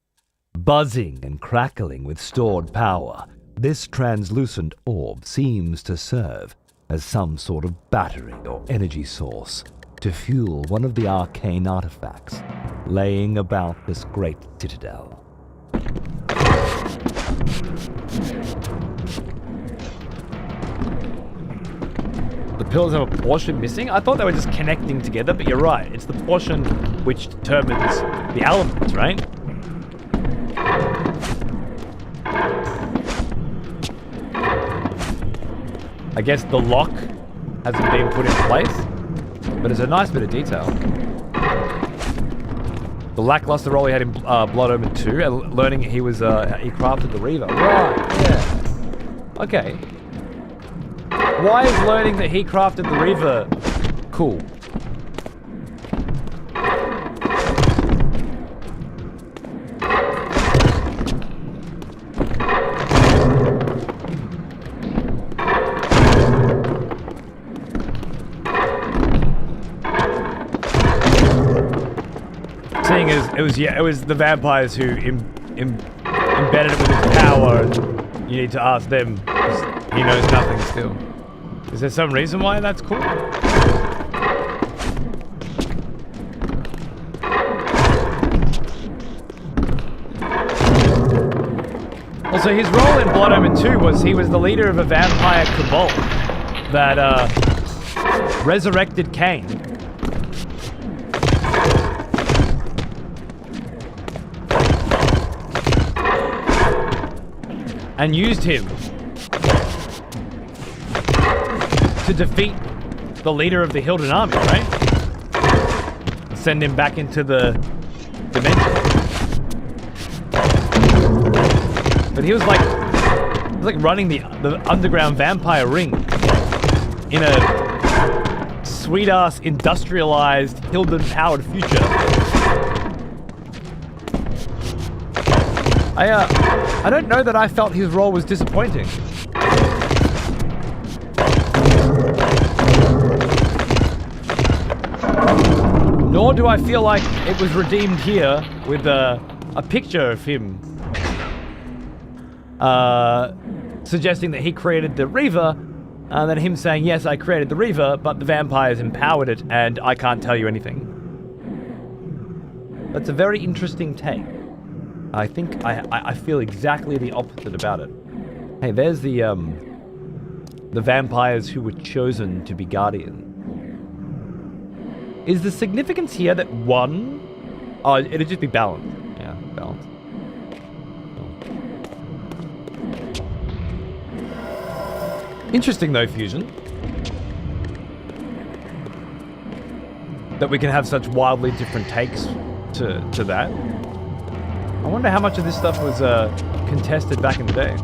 Buzzing and crackling with stored power, this translucent orb seems to serve as some sort of battery or energy source to fuel one of the arcane artifacts laying about this great citadel.
The pillars have a portion missing? I thought they were just connecting together, but you're right. It's the portion which determines the elements, right? I guess the lock hasn't been put in place, but it's a nice bit of detail. The lackluster role he had in Blood Omen 2, and learning he crafted the Reaver. Right, yeah. Okay. Why is learning that he crafted the Reaver cool? Seeing as it was the vampires who embedded it with his power, and you need to ask them, 'cause he knows nothing still. Is there some reason why that's cool? Also, his role in Blood Omen 2 was he was the leader of a vampire cabal that resurrected Kain. And used him to defeat the leader of the Hilden army, right? Send him back into the dimension. But he was like running the underground vampire ring in a sweet-ass industrialized Hilden-powered future. I don't know that I felt his role was disappointing. Nor do I feel like it was redeemed here with a picture of him suggesting that he created the Reaver, and then him saying, yes, I created the Reaver, but the vampires empowered it, and I can't tell you anything. That's a very interesting take. I think I feel exactly the opposite about it. Hey, there's the vampires who were chosen to be Guardian. Is the significance here that one... Oh, it'd just be balanced. Yeah, balanced. Oh. Interesting though, Fusion. That we can have such wildly different takes to that. I wonder how much of this stuff was contested back in the day.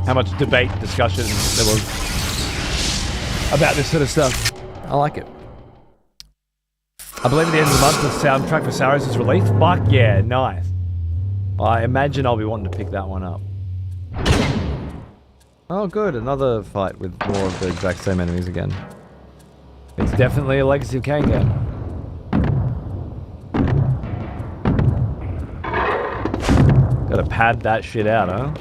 How much debate, discussion there was about this sort of stuff. I like it. I believe at the end of the month the soundtrack for Saros is released. Fuck yeah, nice. I imagine I'll be wanting to pick that one up. Oh good, another fight with more of the exact same enemies again. It's definitely a Legacy of Kain game. Gotta pad that shit out, huh?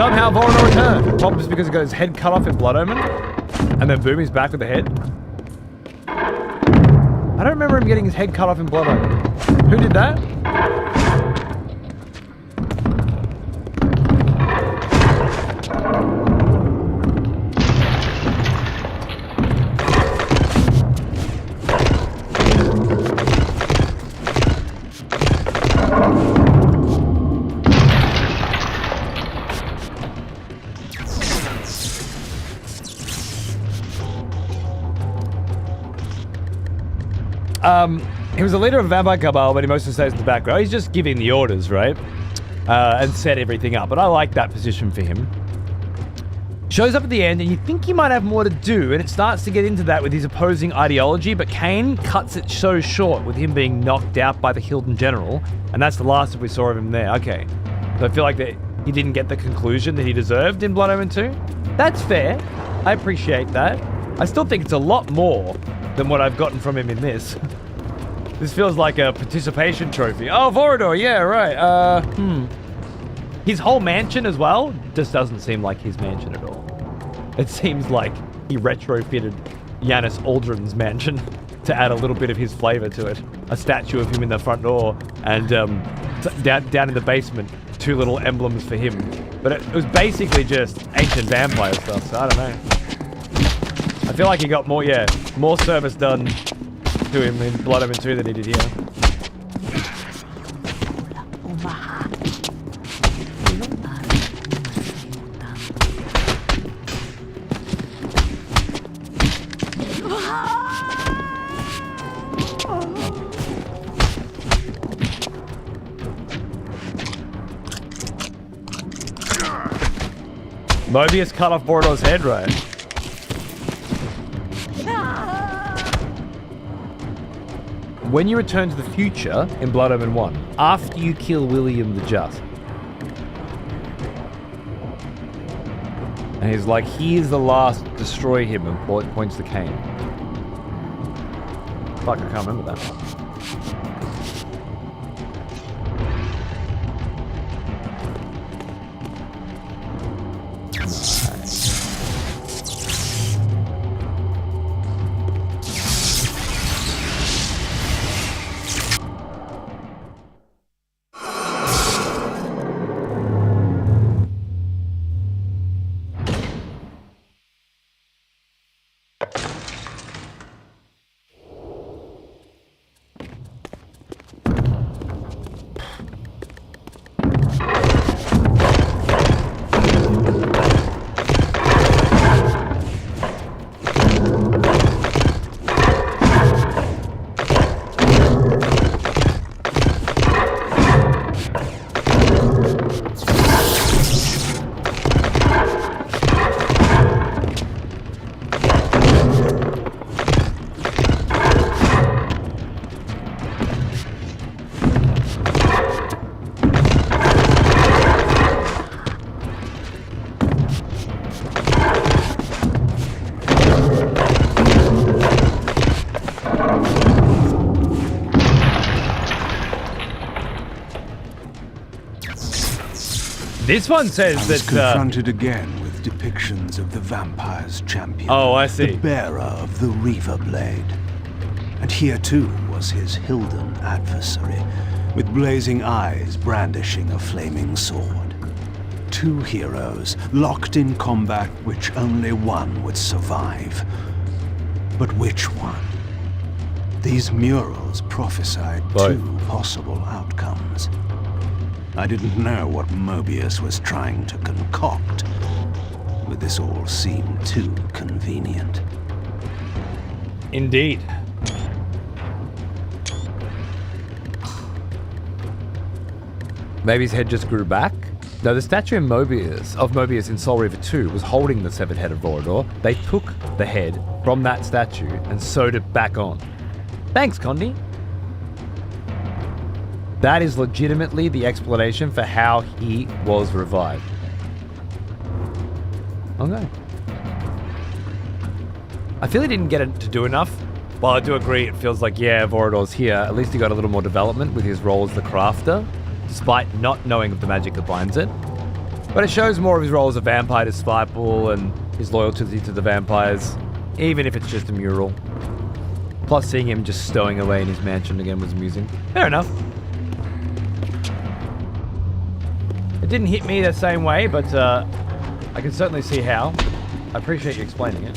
Somehow Vorador returned. Probably just because he got his head cut off in Blood Omen. And then boom, he's back with the head. I don't remember him getting his head cut off in Blood Omen. Who did that? He was the leader of a vampire cabal, but he mostly stays in the background. He's just giving the orders, right? And set everything up. But I like that position for him. Shows up at the end, and you think he might have more to do, and it starts to get into that with his opposing ideology, but Kain cuts it so short with him being knocked out by the Hilden General, and that's the last we saw of him there. Okay. So I feel like that he didn't get the conclusion that he deserved in Blood Omen 2. That's fair. I appreciate that. I still think it's a lot more than what I've gotten from him in this. This feels like a participation trophy. Oh, Vorador, yeah, right. His whole mansion as well just doesn't seem like his mansion at all. It seems like he retrofitted Yanis Aldrin's mansion to add a little bit of his flavor to it. A statue of him in the front door, and down in the basement, 2 little emblems for him. But it was basically just ancient vampire stuff, so I don't know. I feel like he got more service done to him in Blood Omen 2 than he did here. Mobius cut off Vorador's head, right? When you return to the future in Blood Omen 1, after you kill William the Just, and he's like, here's the last, destroy him, and points to Kain. Fuck, I can't remember that. This one says
I was confronted again with depictions of the vampire's champion.
Oh, I see.
The bearer of the Reaver Blade. And here too was his Hilden adversary, with blazing eyes brandishing a flaming sword. 2 heroes locked in combat which only one would survive. But which one? These murals prophesied 2 possible outcomes. I didn't know what Mobius was trying to concoct, but this all seemed too convenient.
Indeed. Maybe his head just grew back? No, the statue of Mobius in Soul Reaver 2 was holding the severed head of Vorador. They took the head from that statue and sewed it back on. Thanks, Condi. That is legitimately the explanation for how he was revived. Okay. I feel he didn't get it to do enough. While I do agree, it feels like, yeah, Vorador's here. At least he got a little more development with his role as the crafter, despite not knowing of the magic that binds it. But it shows more of his role as a vampire disciple and his loyalty to the vampires, even if it's just a mural. Plus, seeing him just stowing away in his mansion again was amusing. Fair enough. It didn't hit me the same way, but I can certainly see how. I appreciate you explaining it.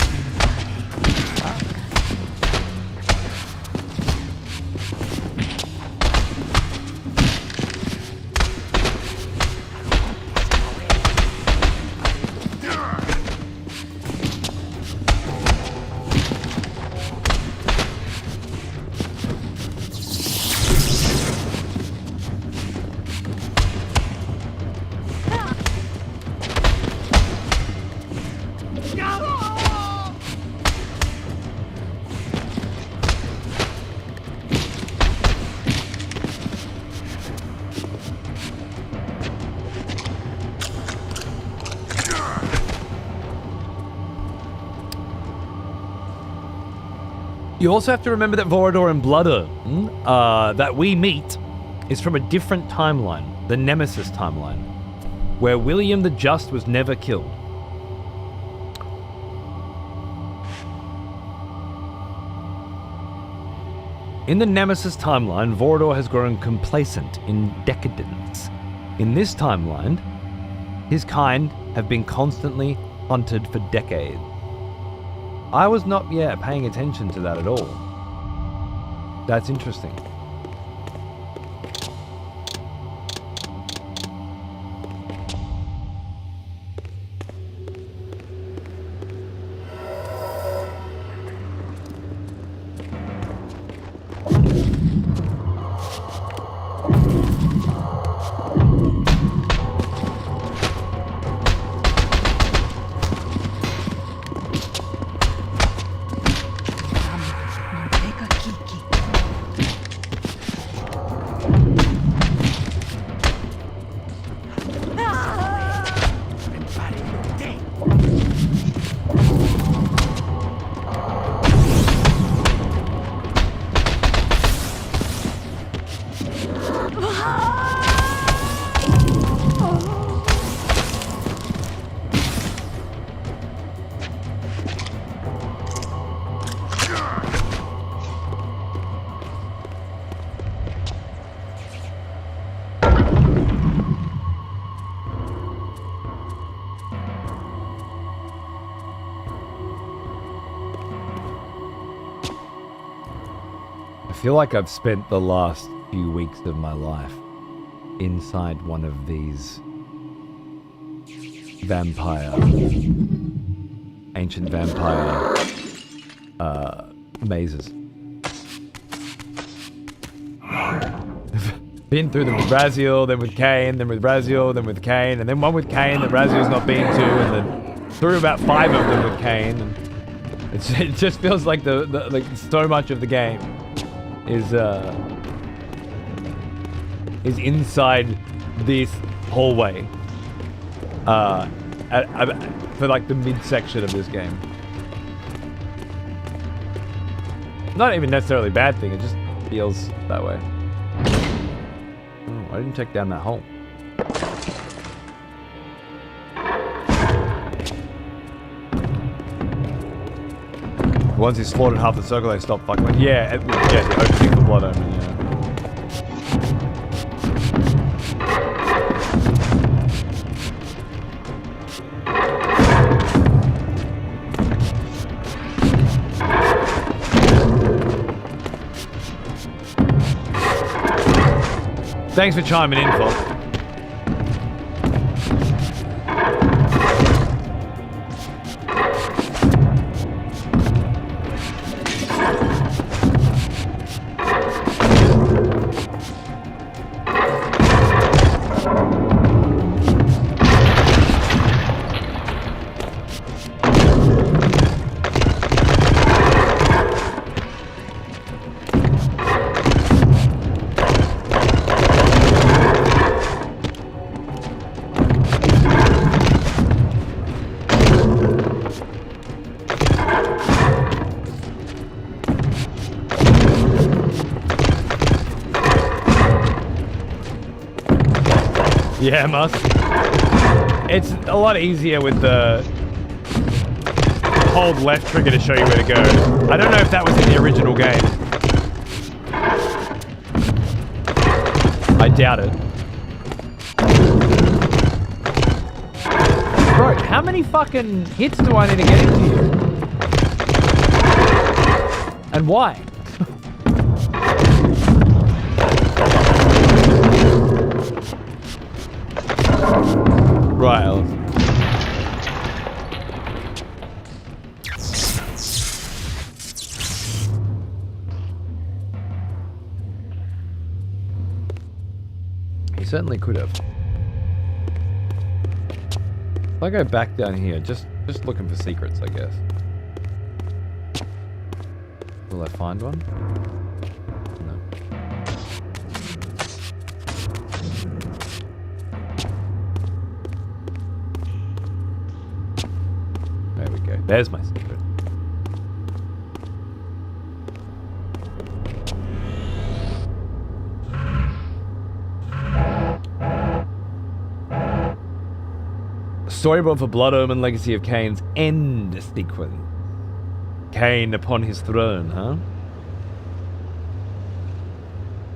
You also have to remember that Vorador and Blooder that we meet is from a different timeline, the Nemesis timeline, where William the Just was never killed. In the Nemesis timeline, Vorador has grown complacent in decadence. In this timeline, his kind have been constantly hunted for decades. I was not yet paying attention to that at all. That's interesting. I feel like I've spent the last few weeks of my life inside one of these ancient vampire mazes. Been through them with Raziel, then with Kain, then with Raziel, then with Kain, and then one with Kain that Raziel's not been to, and then through about 5 of them with Kain. And it just feels like like so much of the game is inside this hallway for like the midsection of this game. Not even necessarily a bad thing, it just feels that way. Oh, I didn't check down that hole. Once he's slaughtered half the circle, they stop fucking with. Yeah, the opening the blood omen, yeah. Thanks for chiming in, Fox. Yeah, must. It's a lot easier with the hold left trigger to show you where to go. I don't know if that was in the original game. I doubt it. Bro, how many fucking hits do I need to get into you? And why? Right, Alice. He certainly could have. If I go back down here, just looking for secrets, I guess. Will I find one? No. There we go. There's my secret. Storyboard for Blood Omen Legacy of Kain's end sequence. Kain upon his throne, huh?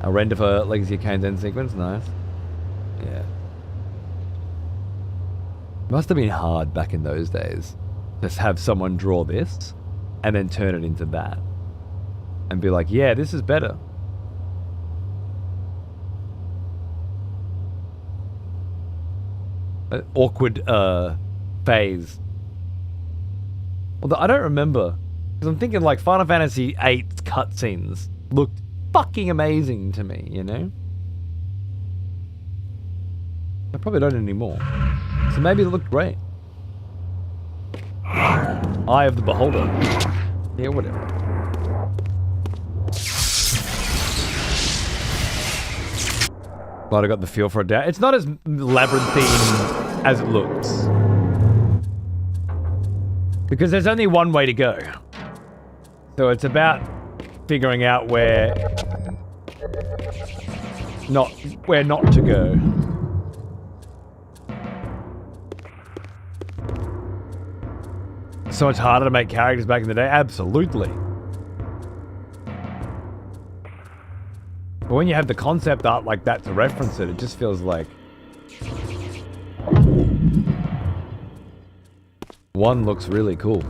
A render for Legacy of Kain's end sequence? Nice. Yeah. Must have been hard back in those days. Just have someone draw this and then turn it into that. And be like, yeah, this is better. An awkward phase. Although I don't remember. Because I'm thinking like Final Fantasy VIII cutscenes looked fucking amazing to me, you know? I probably don't anymore. So maybe it looked great. Eye of the Beholder. Yeah, whatever. Glad I got the feel for it down. It's not as labyrinthine as it looks. Because there's only one way to go. So it's about figuring out where not to go. So much harder to make characters back in the day? Absolutely. But when you have the concept art like that to reference it, it just feels like one looks really cool.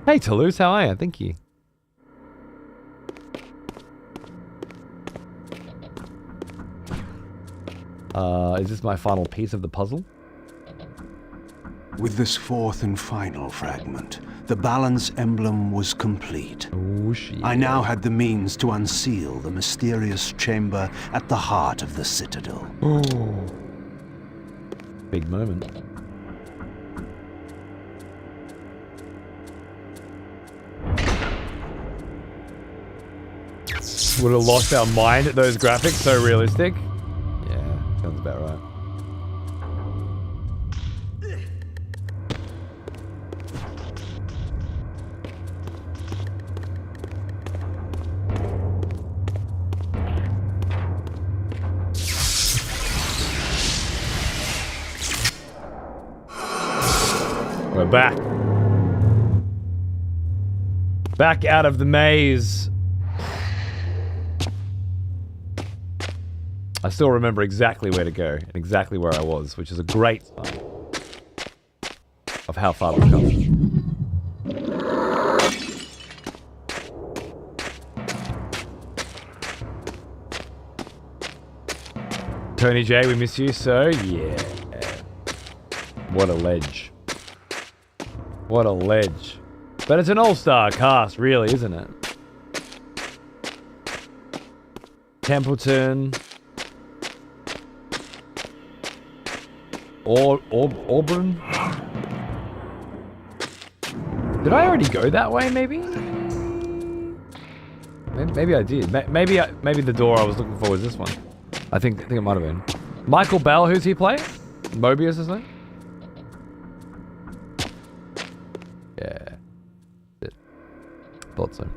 Hey Toulouse, how are you? Thank you. Is this my final piece of the puzzle?
With this fourth and final fragment, the balance emblem was complete.
Oh shit.
I now had the means to unseal the mysterious chamber at the heart of the Citadel.
Oh. Big moment. Would have lost our mind at those graphics, so realistic. Yeah, sounds about right. We're back. Back out of the maze. I still remember exactly where to go and exactly where I was, which is a great sign of how far we've come. Tony J, we miss you, so yeah. What a ledge. What a ledge. But it's an all-star cast, really, isn't it? Templeton. Auburn? Did I already go that way, maybe? Maybe I did. Maybe the door I was looking for was this one. I think it might have been. Michael Bell, who's he playing? Mobius or something? Yeah. It. Thought so.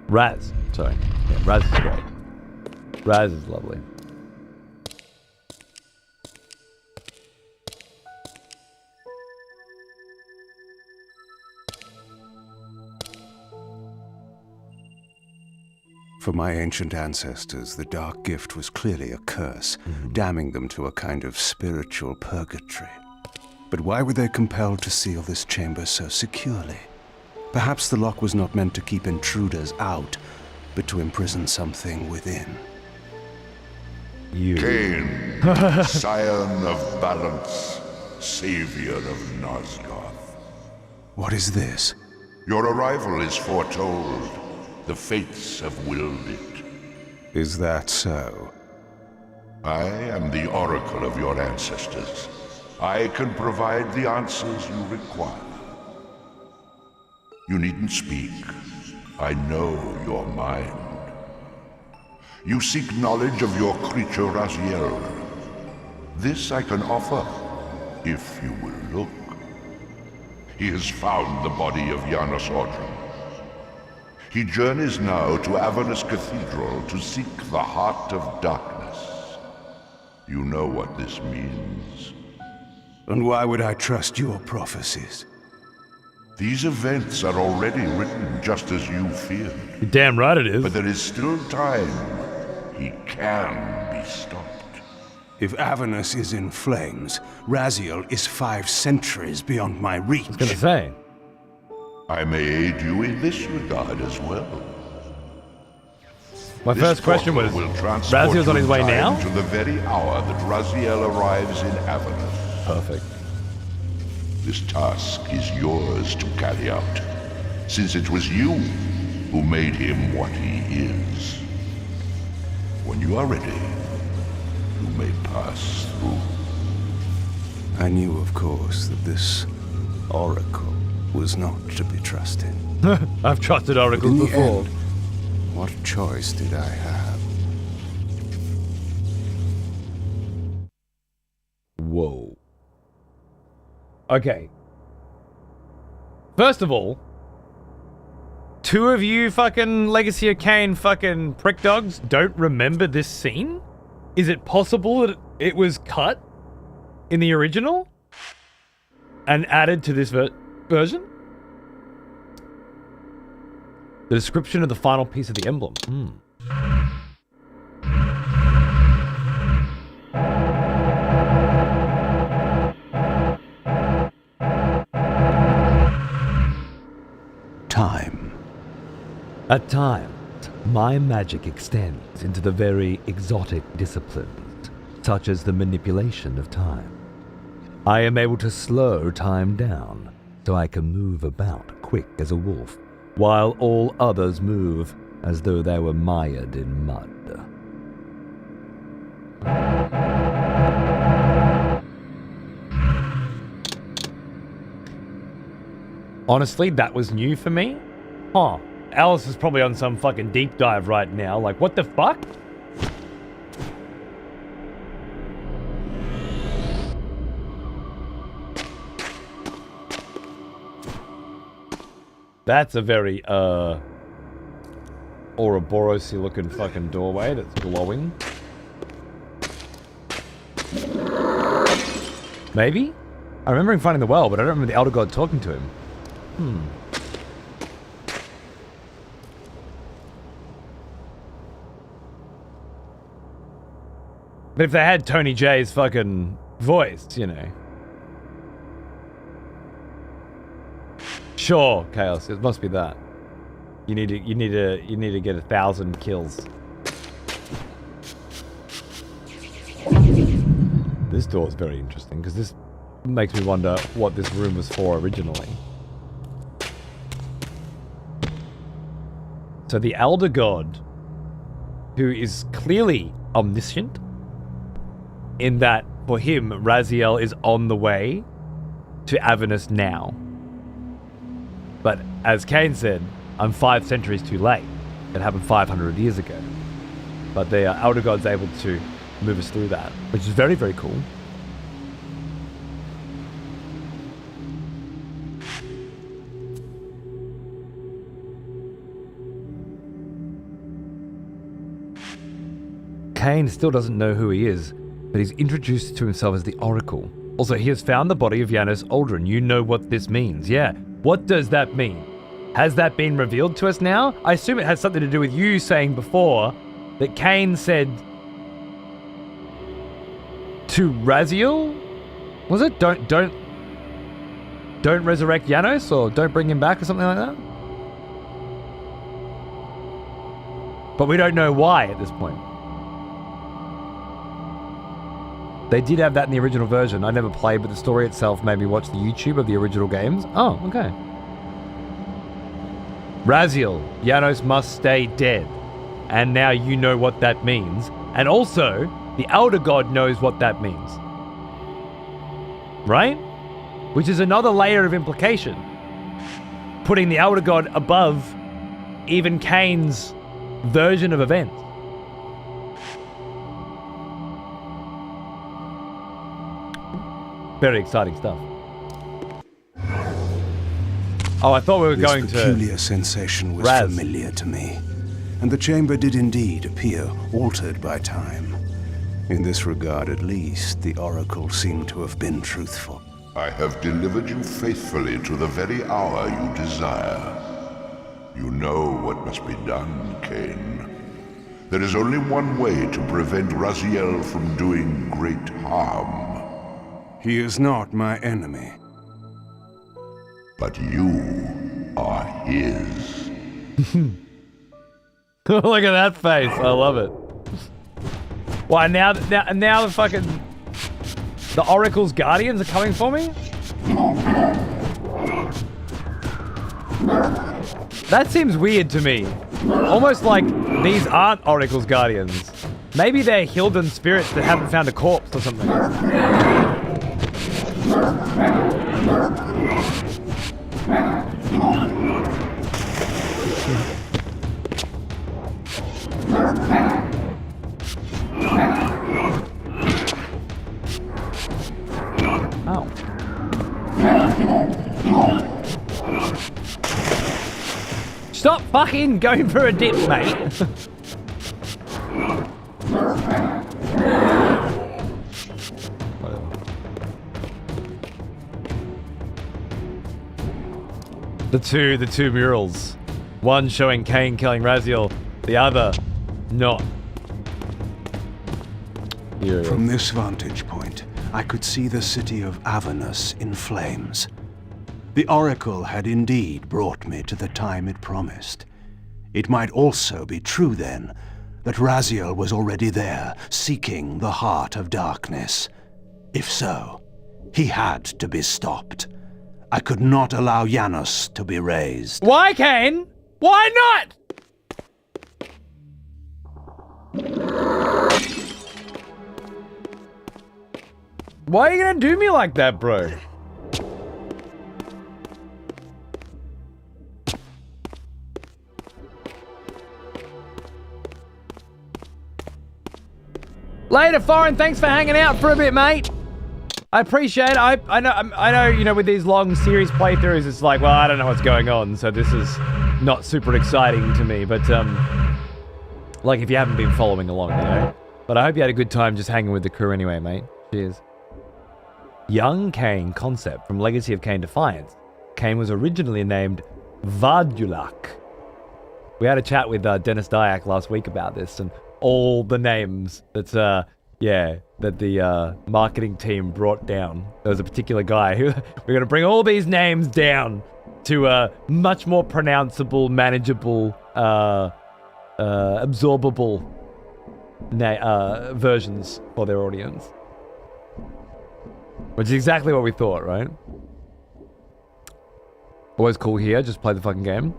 Raz. Sorry. Yeah, Raz is great. Raz is lovely.
For my ancient ancestors, the dark gift was clearly a curse, damning them to a kind of spiritual purgatory. But why were they compelled to seal this chamber so securely? Perhaps the lock was not meant to keep intruders out, but to imprison something within.
Kain, scion of balance, savior of Nosgoth.
What is this?
Your arrival is foretold. The fates have willed it.
Is that so?
I am the oracle of your ancestors. I can provide the answers you require. You needn't speak. I know your mind. You seek knowledge of your creature Raziel. This I can offer, if you will look. He has found the body of Janus Ordrum. He journeys now to Avernus Cathedral to seek the Heart of Darkness. You know what this means.
And why would I trust your prophecies?
These events are already written just as you feared.
You're damn right it is.
But there is still time. He can be stopped.
If Avernus is in flames, Raziel is 5 centuries beyond my reach.
I was gonna say.
I may aid you in this regard as well.
My first question was, Raziel's on his way now?
To the very hour that Raziel arrives in Avernus.
Perfect.
This task is yours to carry out, since it was you who made him what he is. When you are ready, you may pass through.
I knew, of course, that this oracle was not to be trusted.
I've trusted oracles
In the
before.
end, what choice did I have?
Whoa. Okay. First of all, 2 of you fucking Legacy of Kain fucking prick dogs don't remember this scene? Is it possible that it was cut in the original and added to this version? The description of the final piece of the emblem.
Time.
At times, my magic extends into the very exotic disciplines, such as the manipulation of time. I am able to slow time down, so I can move about quick as a wolf, while all others move as though they were mired in mud.
Honestly, that was new for me. Huh. Alice is probably on some fucking deep dive right now. Like, what the fuck? That's a very, Ouroboros-y looking fucking doorway that's glowing. Maybe? I remember him finding the well, but I don't remember the Elder God talking to him. But if they had Tony J's fucking voice, you know. Sure, Chaos. It must be that. You need to get 1,000 kills. This door is very interesting because this makes me wonder what this room was for originally. So the Elder God, who is clearly omniscient, in that for him, Raziel is on the way to Avernus now. But as Kain said, I'm 5 centuries too late. It happened 500 years ago. But the Elder God's able to move us through that, which is very, very cool.
Kain still doesn't know who he is, but he's introduced to himself as the Oracle. Also, he has found the body of Janos Aldrin. You know what this means. Yeah. What does that mean? Has that been revealed to us now? I assume it has something to do with you saying before that Kain said to Raziel, was it? Don't resurrect Janos, or don't bring him back, or something like that? But we don't know why at this point. They did have that in the original version. I never played, but the story itself made me watch the YouTube of the original games. Oh, okay. Raziel, Janos must stay dead. And now you know what that means. And also, the Elder God knows what that means. Right? Which is another layer of implication. Putting the Elder God above even Kain's version of events. Very exciting stuff. Oh, I thought we were going to...
This peculiar sensation was
Raz.
familiar to me, and the chamber did indeed appear altered by time. In this regard, at least, the Oracle seemed to have been truthful.
I have delivered you faithfully to the very hour you desire. You know what must be done, Kain. There is only one way to prevent Raziel from doing great harm.
He is not my enemy.
But you are his.
Look at that face. I love it. Why, now the fucking... The Oracle's guardians are coming for me? That seems weird to me. Almost like these aren't Oracle's guardians. Maybe they're Hilden spirits that haven't found a corpse or something. Oh. Stop fucking going for a dip, mate. The two murals. One showing Kain killing Raziel, the other not. Here.
From this vantage point, I could see the city of Avernus in flames. The Oracle had indeed brought me to the time it promised. It might also be true, then, that Raziel was already there, seeking the heart of darkness. If so, he had to be stopped. I could not allow Janos to be raised.
Why, Kain? Why not? Why are you gonna do me like that, bro? Later, Foreign. Thanks for hanging out for a bit, mate. I appreciate it. I know. You know, with these long series playthroughs, it's like, well, I don't know what's going on, so this is not super exciting to me. But like, if you haven't been following along, you know. But I hope you had a good time just hanging with the crew anyway, mate. Cheers. Young Kain concept from Legacy of Kain Defiance. Kain was originally named Vardulak. We had a chat with Dennis Dyack last week about this, and all the names that the marketing team brought down. There was a particular guy who we're going to bring all these names down to much more pronounceable, manageable, absorbable versions for their audience. Which is exactly what we thought, right? Always cool here, just play the fucking game.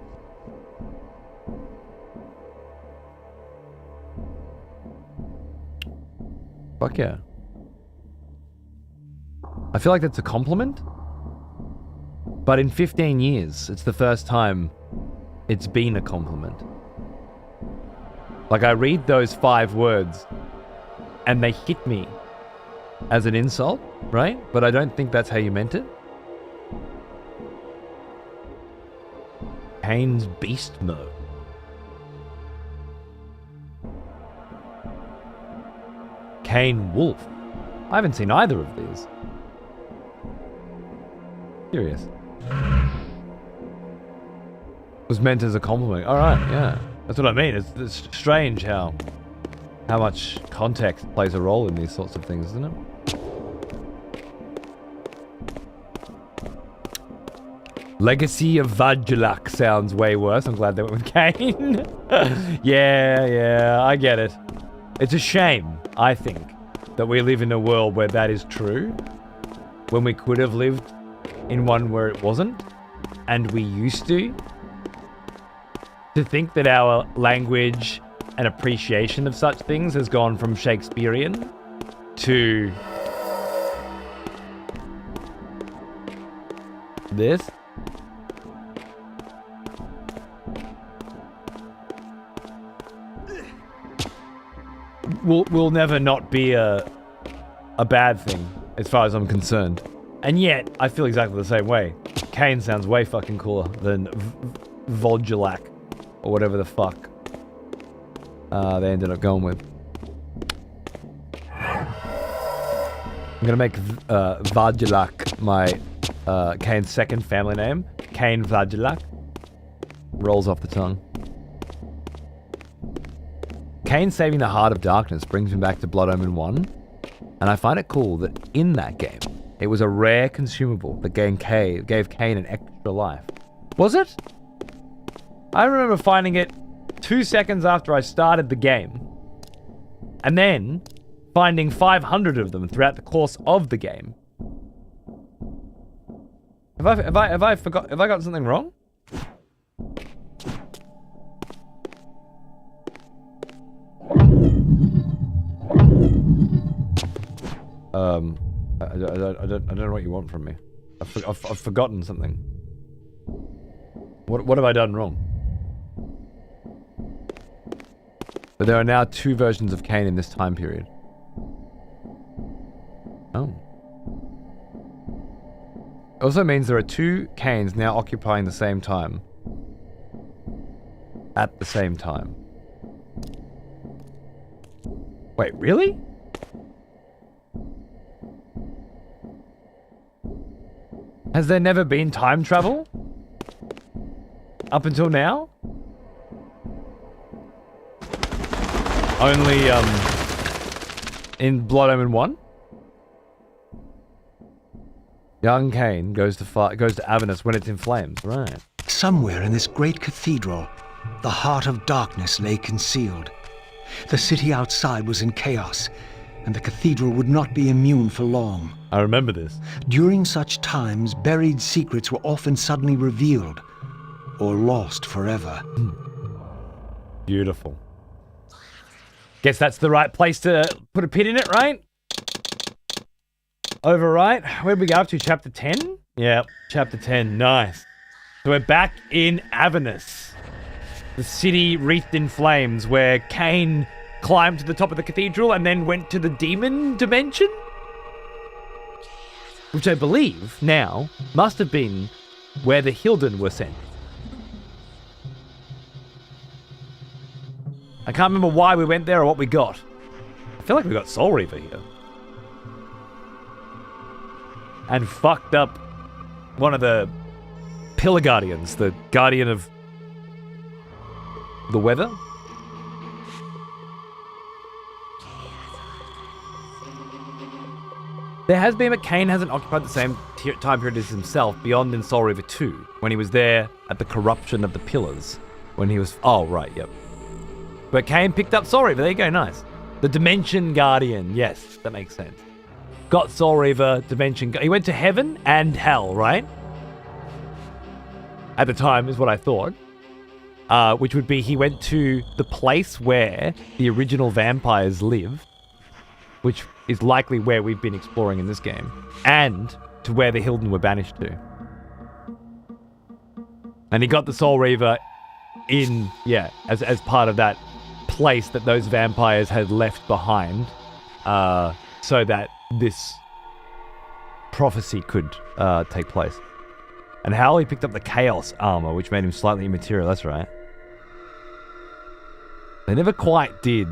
Fuck yeah. I feel like that's a compliment. But in 15 years, it's the first time it's been a compliment. Like, I read those 5 words and they hit me as an insult, right? But I don't think that's how you meant it. Kain's beast mode. Kain Wolf. I haven't seen either of these. Curious. Was meant as a compliment. Alright, yeah. That's what I mean. It's strange how much context plays a role in these sorts of things, isn't it? Legacy of Vajulak sounds way worse. I'm glad they went with Kain. Yeah, I get it. It's a shame, I think, that we live in a world where that is true, when we could have lived in one where it wasn't, and we used to think that our language and appreciation of such things has gone from Shakespearean to this. Will never not be a bad thing as far as I'm concerned. And yet, I feel exactly the same way. Kain sounds way fucking cooler than Voljulak, or whatever the fuck they ended up going with. I'm gonna make Vajulak my Kain's second family name. Kain Vajulak. Rolls off the tongue. Kain saving the Heart of Darkness brings me back to Blood Omen 1, and I find it cool that in that game, it was a rare consumable that gave Kain an extra life. Was it? I remember finding it 2 seconds after I started the game, and then finding 500 of them throughout the course of the game. Have I got something wrong? I don't know what you want from me. I've forgotten something. What have I done wrong? But there are now 2 versions of Kain in this time period. Oh. It also means there are 2 Kains now occupying the same time. At the same time. Wait, really? Has there never been time travel? Up until now? Only, in Blood Omen 1? Young Kain goes to Avernus when it's in flames, right.
Somewhere in this great cathedral, the heart of darkness lay concealed. The city outside was in chaos, and the cathedral would not be immune for long.
I remember this.
During such times, buried secrets were often suddenly revealed, or lost forever.
Beautiful. Guess that's the right place to put a pin in it, right? Over right. Where'd we go up to? Chapter 10? Yeah, chapter 10. Nice. So we're back in Avernus. The city wreathed in flames, where Kain climbed to the top of the cathedral and then went to the demon dimension? Which I believe now must have been where the Hilden were sent. I can't remember why we went there or what we got. I feel like we got Soul Reaver here. And fucked up one of the Pillar Guardians, the Guardian of the Weather. There has been, but Kain hasn't occupied the same time period as himself beyond in Soul Reaver 2, when he was there at the corruption of the Pillars. When he was... Oh, right, yep. But Kain picked up Soul Reaver, there you go, nice. The Dimension Guardian, yes, that makes sense. Got Soul Reaver, Dimension... He went to heaven and hell, right? At the time, is what I thought. Which would be he went to the place where the original vampires live, which is likely where we've been exploring in this game, and to where the Hilden were banished to. And he got the Soul Reaver in, yeah, as part of that place that those vampires had left behind, so that this prophecy could take place. And Hal, he picked up the Chaos armor, which made him slightly immaterial, that's right. They never quite did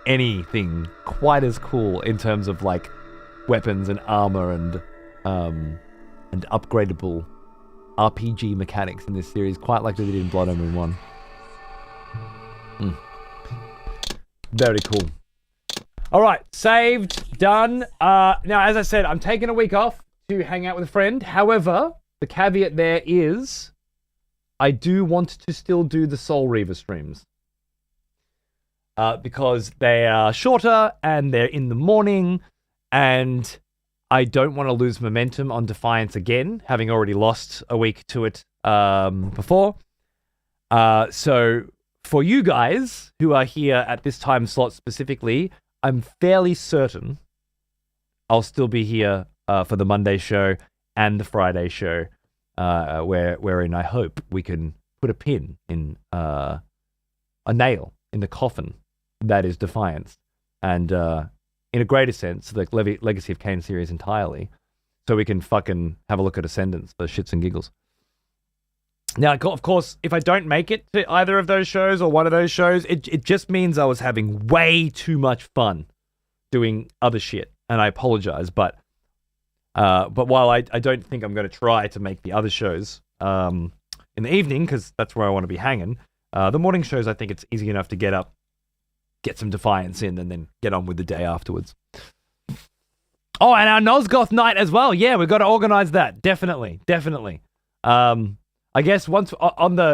anything quite as cool in terms of like weapons and armor and upgradable RPG mechanics in this series, quite like they did in Blood Omen 1. Very cool. All right, saved, done. Now, as I said, I'm taking a week off to hang out with a friend. However, the caveat there is I do want to still do the Soul Reaver streams. Because they are shorter and they're in the morning, and I don't want to lose momentum on Defiance again, having already lost a week to it before. So for you guys who are here at this time slot specifically, I'm fairly certain I'll still be here for the Monday show and the Friday show, wherein I hope we can put a pin in a nail in the coffin that is Defiance, and in a greater sense, the Legacy of Kain series entirely, so we can fucking have a look at Ascendance for shits and giggles. Now, of course, if I don't make it to either of those shows or one of those shows, it just means I was having way too much fun doing other shit, and I apologize. But while I don't think I'm going to try to make the other shows in the evening, because that's where I want to be hanging, the morning shows, I think it's easy enough to get up, get some Defiance in, and then get on with the day afterwards. Oh, and our Nosgoth night as well. Yeah, we've got to organize that. Definitely. I guess once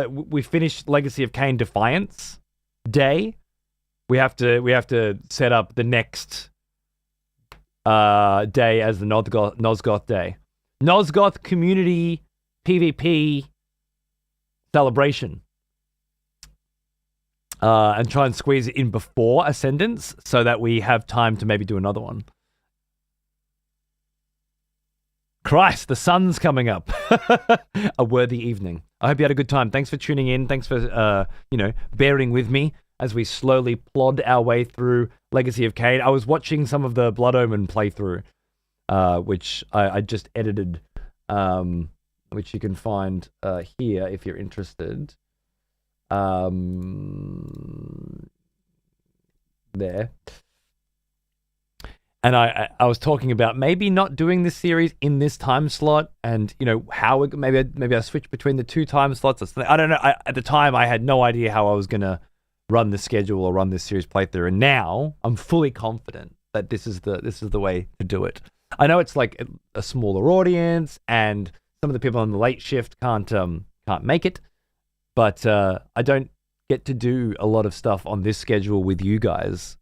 we finish Legacy of Kain Defiance day, we have to set up the next day as the Nosgoth day. Nosgoth community PvP celebration. And try and squeeze it in before Ascendance so that we have time to maybe do another one. Christ, the sun's coming up. A worthy evening. I hope you had a good time. Thanks for tuning in. Thanks for, bearing with me as we slowly plod our way through Legacy of Kain. I was watching some of the Blood Omen playthrough, which I just edited, which you can find here if you're interested. There. And I was talking about maybe not doing this series in this time slot, and how maybe I switch between the two time slots. I don't know. At the time, I had no idea how I was gonna run the schedule or run this series playthrough, and now I'm fully confident that this is the way to do it. I know it's like a smaller audience, and some of the people on the late shift can't make it, but I don't get to do a lot of stuff on this schedule with you guys.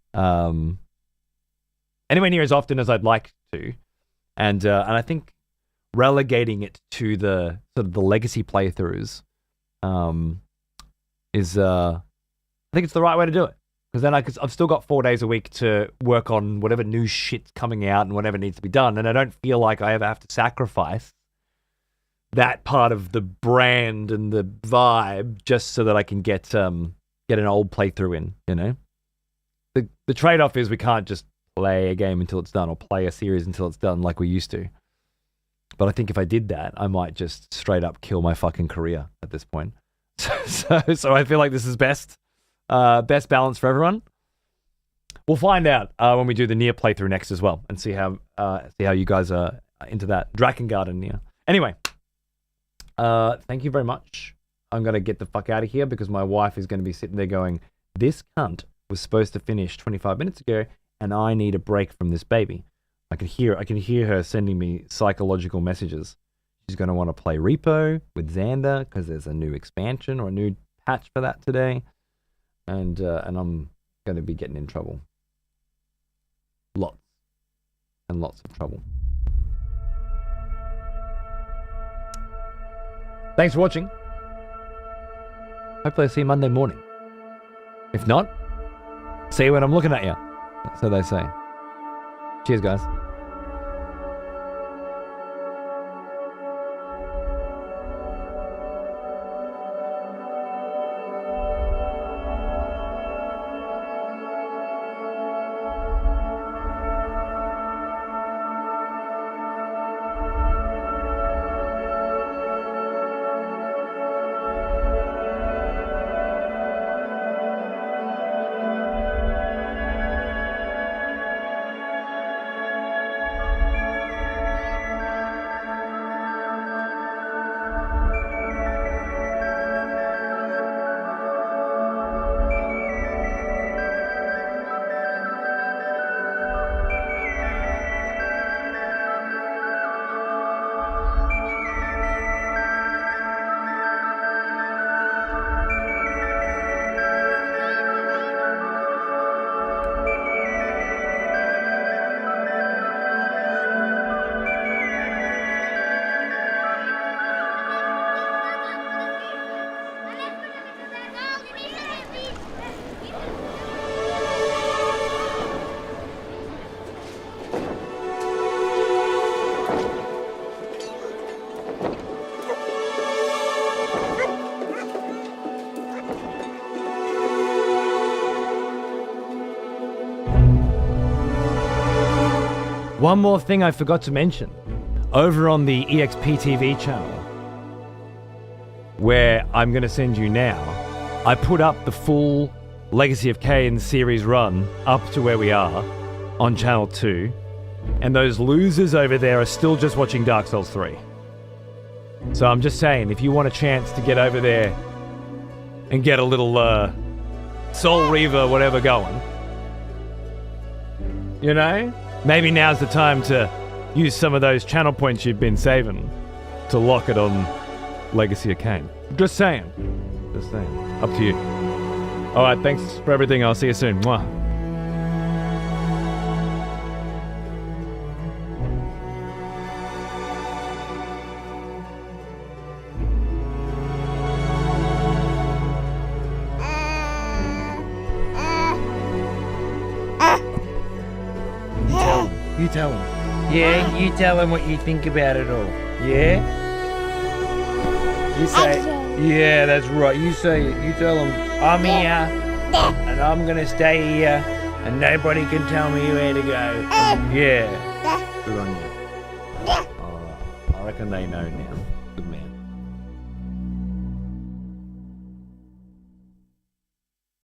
Anywhere near as often as I'd like to, and I think relegating it to the sort of the legacy playthroughs is I think it's the right way to do it, because then I've still got 4 days a week to work on whatever new shit's coming out and whatever needs to be done, and I don't feel like I ever have to sacrifice that part of the brand and the vibe just so that I can get an old playthrough in. The trade-off is we can't just play a game until it's done or play a series until it's done like we used to. But I think if I did that, I might just straight up kill my fucking career at this point. So I feel like this is best balance for everyone. We'll find out when we do the Nier playthrough next as well, and see how you guys are into that Drakengard and Nier. Anyway, thank you very much. I'm gonna get the fuck out of here because my wife is gonna be sitting there going, "This cunt was supposed to finish 25 minutes ago, and I need a break from this baby." I can hear her sending me psychological messages. She's going to want to play Repo with Xander because there's a new expansion or a new patch for that today, and I'm going to be getting in trouble. Lots and lots of trouble. Thanks for watching. Hopefully I'll see you Monday morning. If not, see you when I'm looking at you. So they say. Cheers, guys. One more thing I forgot to mention. Over on the EXP TV channel, where I'm going to send you now, I put up the full Legacy of Kain series run up to where we are on Channel 2, and those losers over there are still just watching Dark Souls 3. So I'm just saying, if you want a chance to get over there and get a little Soul Reaver whatever going, you know, maybe now's the time to use some of those channel points you've been saving to lock it on Legacy of Kain. Just saying. Just saying. Up to you. Alright, thanks for everything. I'll see you soon. Mwah. You tell him. Yeah, you tell him what you think about it all. Yeah? You say, yeah, that's right. You say it. You tell him, I'm here, and I'm going to stay here, and nobody can tell me where to go. Yeah. Good on you. I reckon they know now.